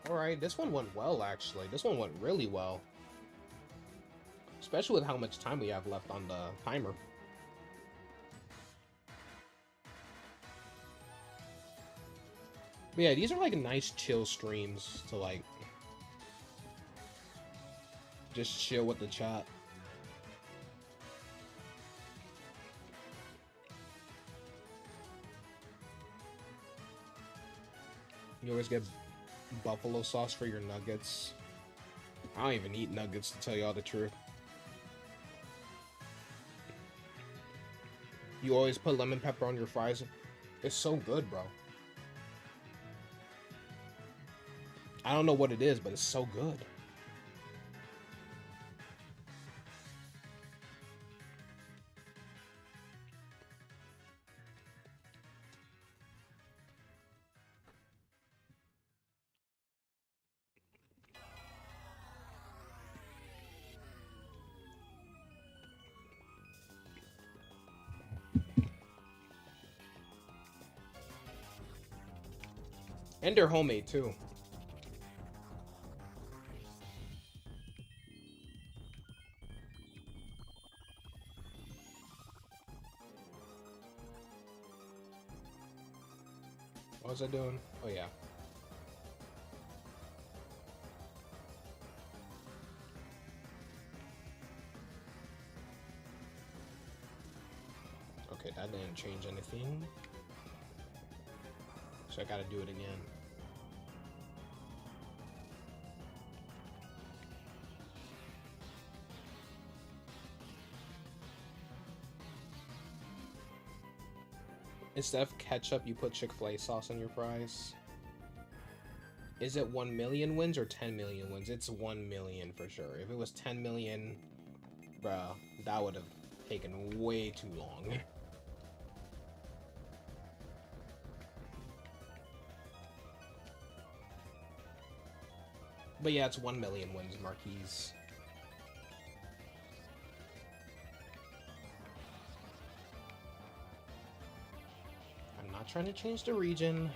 Alright, this one went well, actually. This one went really well. Especially with how much time we have left on the timer. But yeah, these are like nice chill streams to like just chill with the chat. You always get buffalo sauce for your nuggets. I don't even eat nuggets, to tell y'all the truth. You always put lemon pepper on your fries. It's so good, bro. I don't know what it is, but it's so good. And they're homemade too. What was I doing? Oh yeah. Okay, that didn't change anything. So I gotta do it again. Instead of ketchup, you put Chick-fil-A sauce on your fries. Is it 1 million wins or 10 million wins? It's 1 million for sure. If it was 10 million, bruh, that would have taken way too long. But yeah, it's 1 million wins, Marquise. I'm not trying to change the region.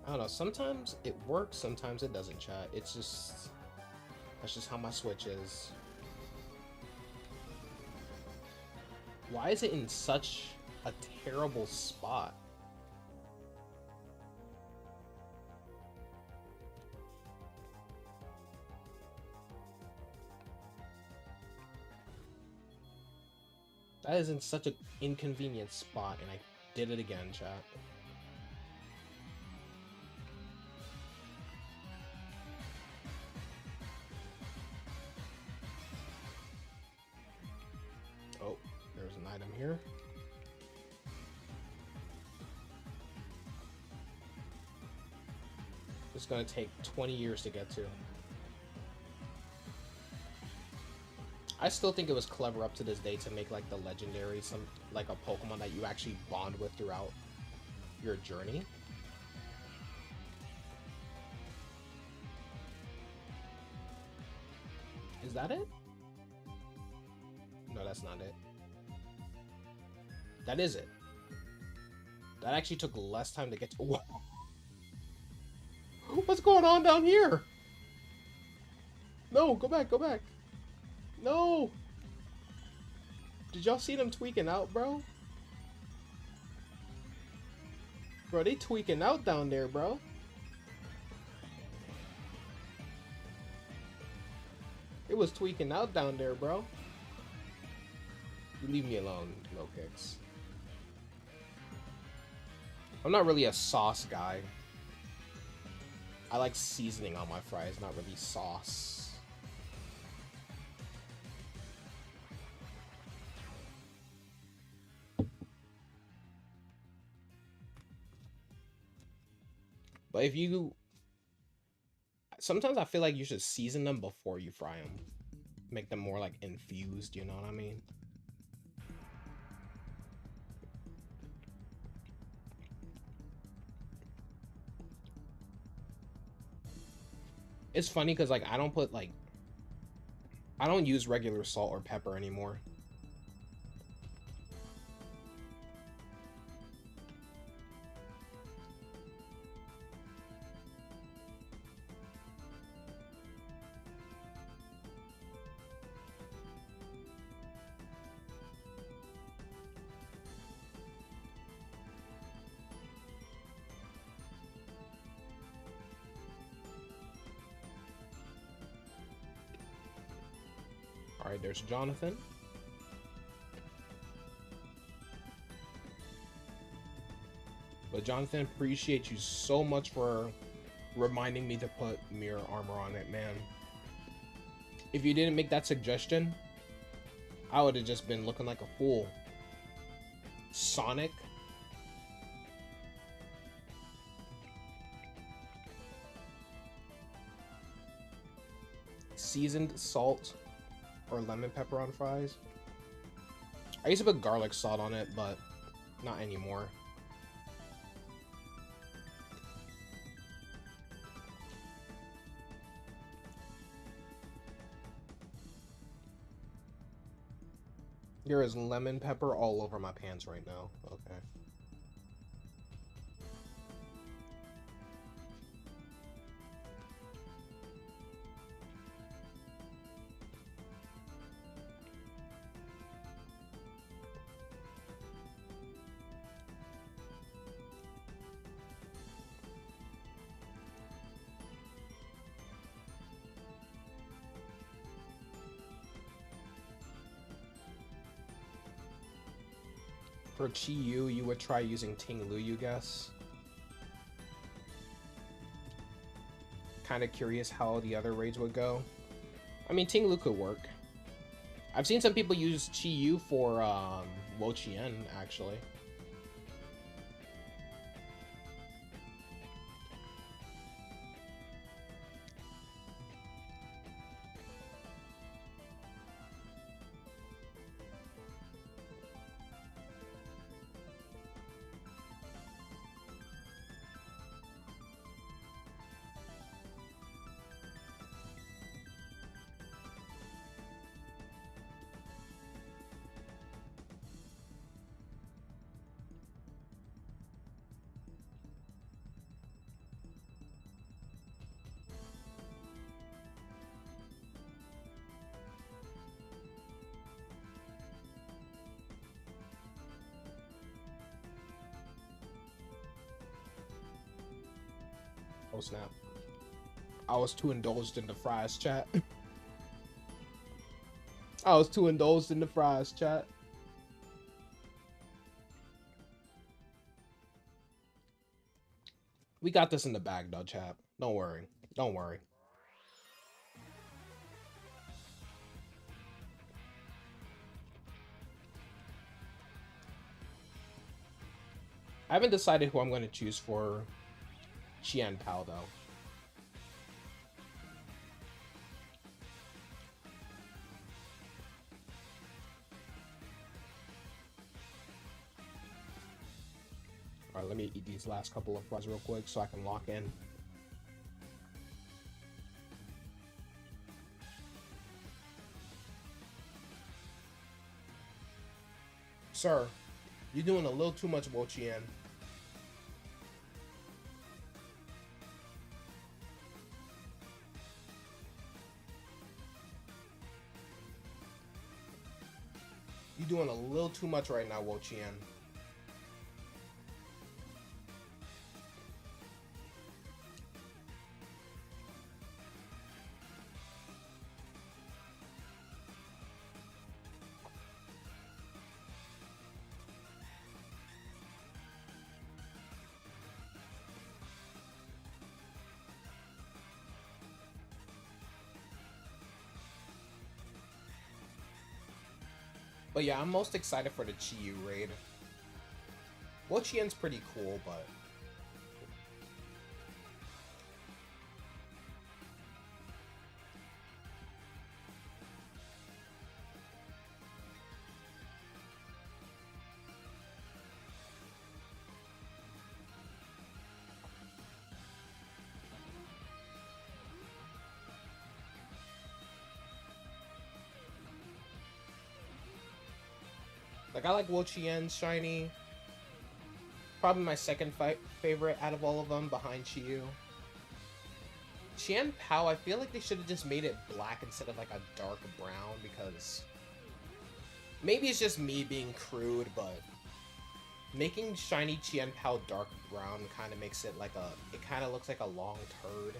I don't know, sometimes it works, sometimes it doesn't, chat. It's just... that's just how my Switch is. Why is it in such a terrible spot? That is in such an inconvenient spot, and I did it again, chat. Oh, there's an item here. It's gonna take 20 years to get to. I still think it was clever up to this day to make like the legendary like a Pokemon that you actually bond with throughout your journey. Is that it? No, that's not it. That is it. That actually took less time to get to. Whoa. What's going on down here? No, go back, go back. No! Did y'all see them tweaking out, bro? Bro, they tweaking out down there, bro. It was tweaking out down there, bro. You leave me alone, no kicks. I'm not really a sauce guy. I like seasoning on my fries, not really sauce. But if you... Sometimes I feel like you should season them before you fry them. Make them more like infused, you know what I mean? It's funny because like I don't put like... I don't use regular salt or pepper anymore. Alright, there's Jonathan. But Jonathan, appreciate you so much for reminding me to put mirror armor on it, man. If you didn't make that suggestion, I would have just been looking like a fool. Sonic. Seasoned salt or lemon pepper on fries. I used to put garlic salt on it, but not anymore. There is lemon pepper all over my pants right now. Okay. For Chi Yu, you would try using Ting Lu, you guess? Kind of curious how the other raids would go. I mean, Ting Lu could work. I've seen some people use Chi Yu for Wo-Chien, actually. Oh snap. I was too indulged in the fries, chat. I was too indulged in the fries, chat. We got this in the bag, though, chat. Don't worry. Don't worry. I haven't decided who I'm going to choose for Qian Pao, though. Alright, let me eat these last couple of fries real quick so I can lock in. Sir, you're doing a little too much Wo-Chien. doing a little too much right now, Wo-Chien. But yeah, I'm most excited for the Chi-Yu raid. Wo-Chien's pretty cool, but... Like, I like Wo-Chien's shiny. Probably my second favorite out of all of them, behind Chi-Yu. Chien Pao, I feel like they should have just made it black instead of like a dark brown, because... Maybe it's just me being crude, but... Making shiny Chien Pao dark brown kind of makes it like a... It kind of looks like a long turd.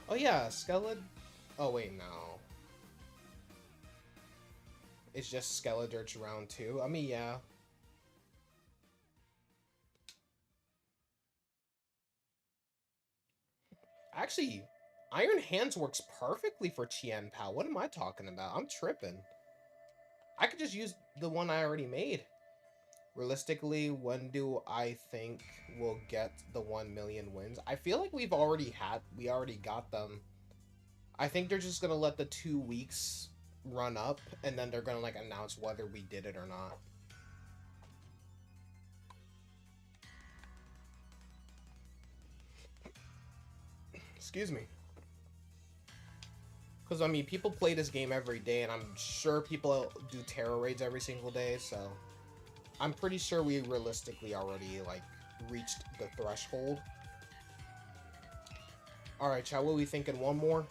Oh yeah, Scarlet. Oh wait, no. It's just Skeledirge round 2. I mean, yeah. Actually, Iron Hands works perfectly for Chien Pao. What am I talking about? I'm tripping. I could just use the one I already made. Realistically, when do I think we'll get the 1 million wins? I feel like we already got them. I think they're just gonna let the 2 weeks run up, and then they're gonna like announce whether we did it or not. Excuse me. Because, I mean, people play this game every day, and I'm sure people do tarot raids every single day, so... I'm pretty sure we realistically already, like, reached the threshold. Alright, chat, what are we thinking? One more?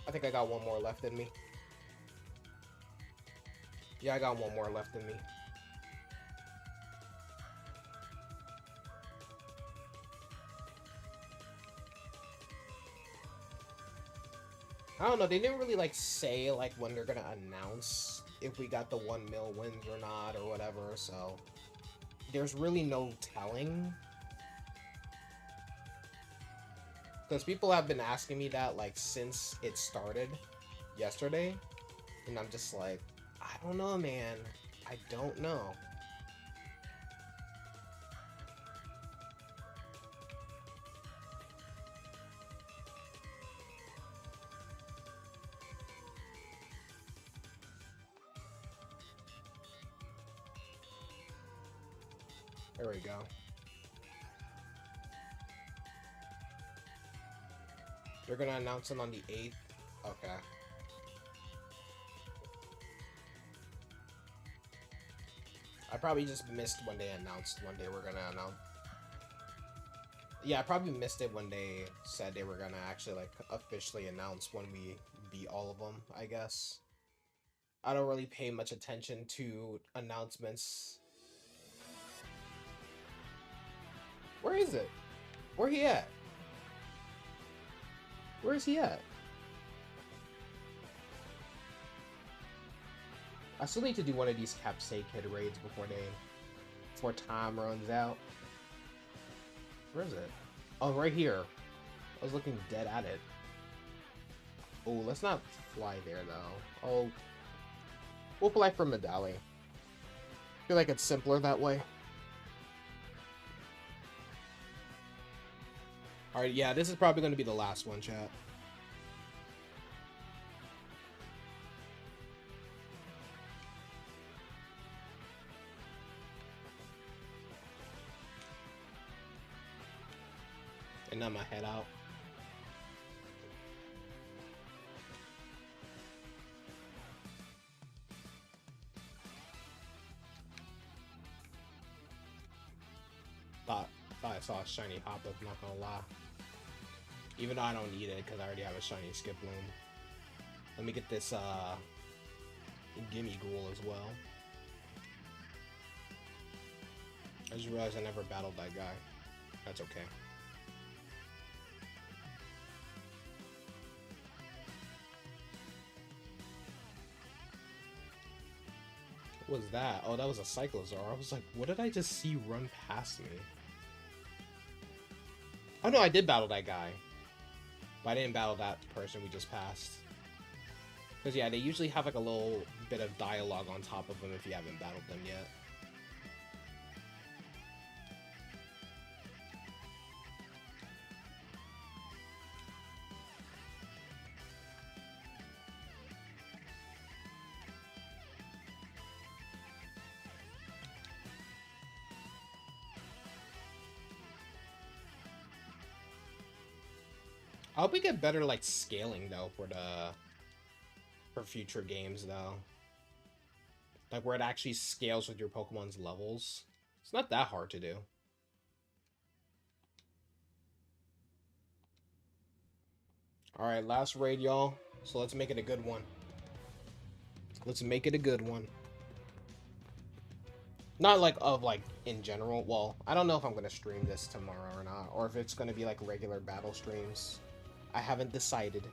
I think I got one more left in me. Yeah, I got one more left in me. I don't know, they didn't really, like, say, like, when they're gonna announce if we got the 1 mil wins or not, or whatever, so... There's really no telling. Because people have been asking me that, like, since it started yesterday, and I'm just like, I don't know, man. I don't know. There we go. They're gonna announce it on the 8th? Okay. I probably just missed when they announced when they were gonna announce. Yeah, I probably missed it when they said they were gonna actually, like, officially announce when we beat all of them, I guess. I don't really pay much attention to announcements. Where is it? Where he at? Where is he at? I still need to do one of these Capsay Kid raids before time runs out. Where is it? Oh, right here. I was looking dead at it. Oh, let's not fly there though. Oh, we'll fly from Medali. I feel like it's simpler that way. Alright, yeah, this is probably going to be the last one, chat. And now my head out. Thought I saw a shiny Hop-Up, not gonna lie. Even though I don't need it because I already have a shiny Skiploom. Let me get this Gimme Ghoul as well. I just realized I never battled that guy. That's okay. What was that? Oh, that was a Cyclozar. I was like, what did I just see run past me? Oh no, I did battle that guy. But I didn't battle that person we just passed. Because yeah, they usually have like a little bit of dialogue on top of them if you haven't battled them yet. I hope we get better like scaling though for future games though. Like where it actually scales with your Pokemon's levels. It's not that hard to do. Alright, last raid, y'all. So let's make it a good one. Let's make it a good one. Not like in general. Well, I don't know if I'm gonna stream this tomorrow or not, or if it's gonna be like regular battle streams. I haven't decided.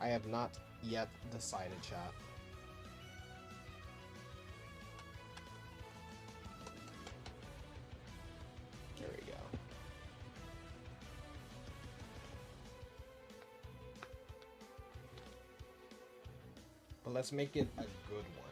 I have not yet decided, chat. There we go. But let's make it a good one.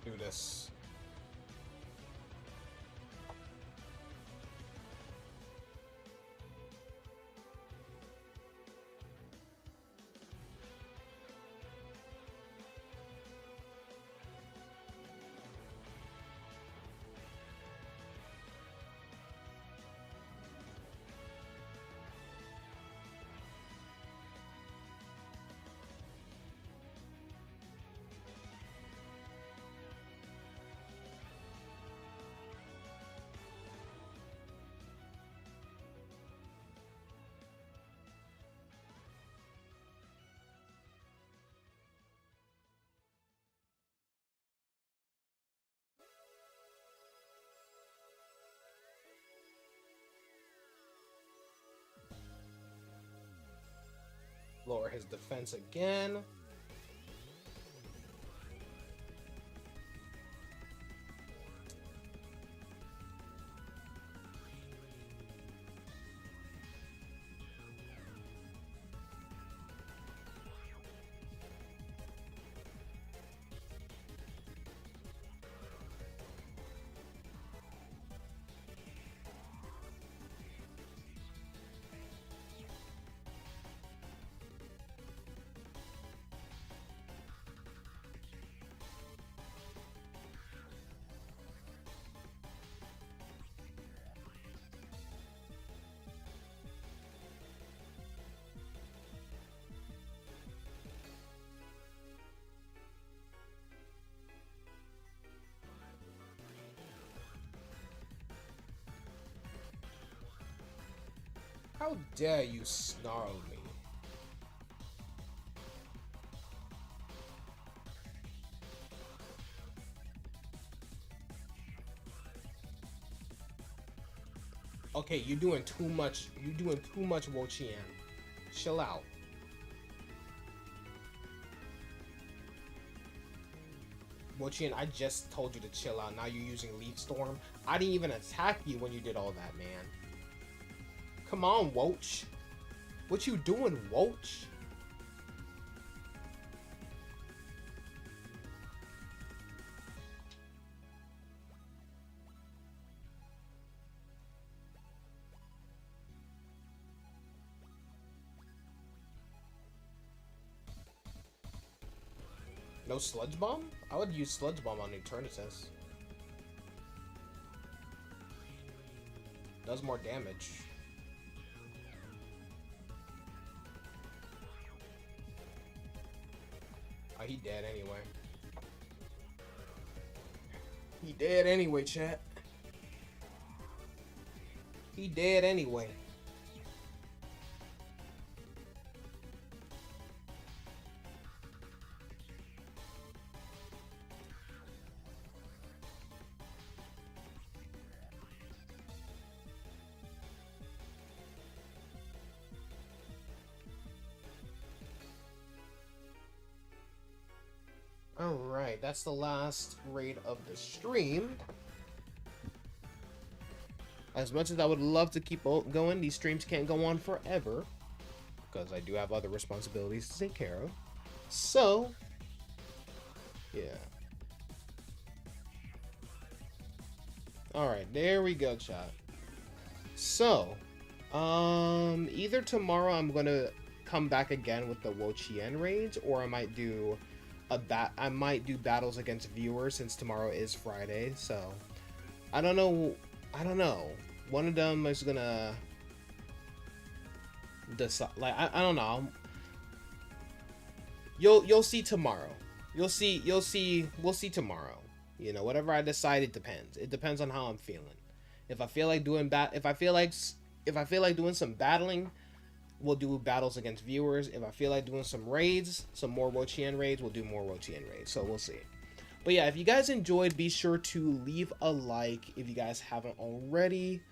Do this. Lower his defense again. How dare you snarl me? Okay, you're doing too much. You're doing too much, Wo-Chien. Chill out. Wo-Chien, I just told you to chill out. Now you're using Leaf Storm. I didn't even attack you when you did all that, man. Come on, Woach. What you doing, Woach? No Sludge Bomb? I would use Sludge Bomb on Eternatus. Does more damage. Oh, he dead anyway. He dead anyway, chat. He dead anyway. Alright, that's the last raid of the stream. As much as I would love to keep going, these streams can't go on forever, because I do have other responsibilities to take care of. So, yeah. Alright, there we go, chat. So, either tomorrow I'm gonna come back again with the Wo-Chien raids, or I might do battles against viewers, since tomorrow is Friday. So I don't know. One of them is gonna decide. Like I don't know. You'll see tomorrow. We'll see tomorrow. You know, whatever I decide, it depends. It depends on how I'm feeling. If I feel like doing if I feel like doing some battling, we'll do battles against viewers. If I feel like doing some raids, some more Wo-Chien raids, we'll do more Wo-Chien raids. So we'll see. But yeah, if you guys enjoyed, be sure to leave a like if you guys haven't already.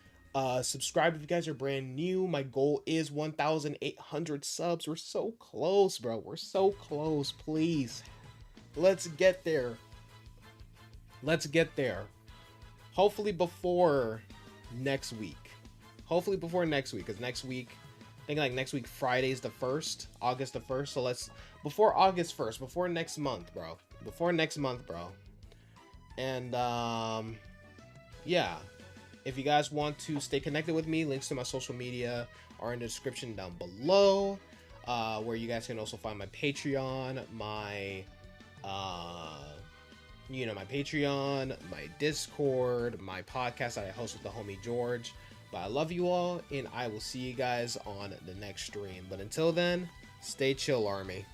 Subscribe if you guys are brand new. My goal is 1,800 subs. We're so close, bro. We're so close. Please, let's get there. Let's get there. Hopefully before next week. Because next week, I think like next week Friday's the 1st, August the 1st. So let's, before August 1st, before next month, bro. And yeah, if you guys want to stay connected with me, links to my social media are in the description down below, where you guys can also find my Patreon, my my Patreon, my Discord, my podcast that I host with the homie George. But I love you all, and I will see you guys on the next stream. But until then, stay chill, Army.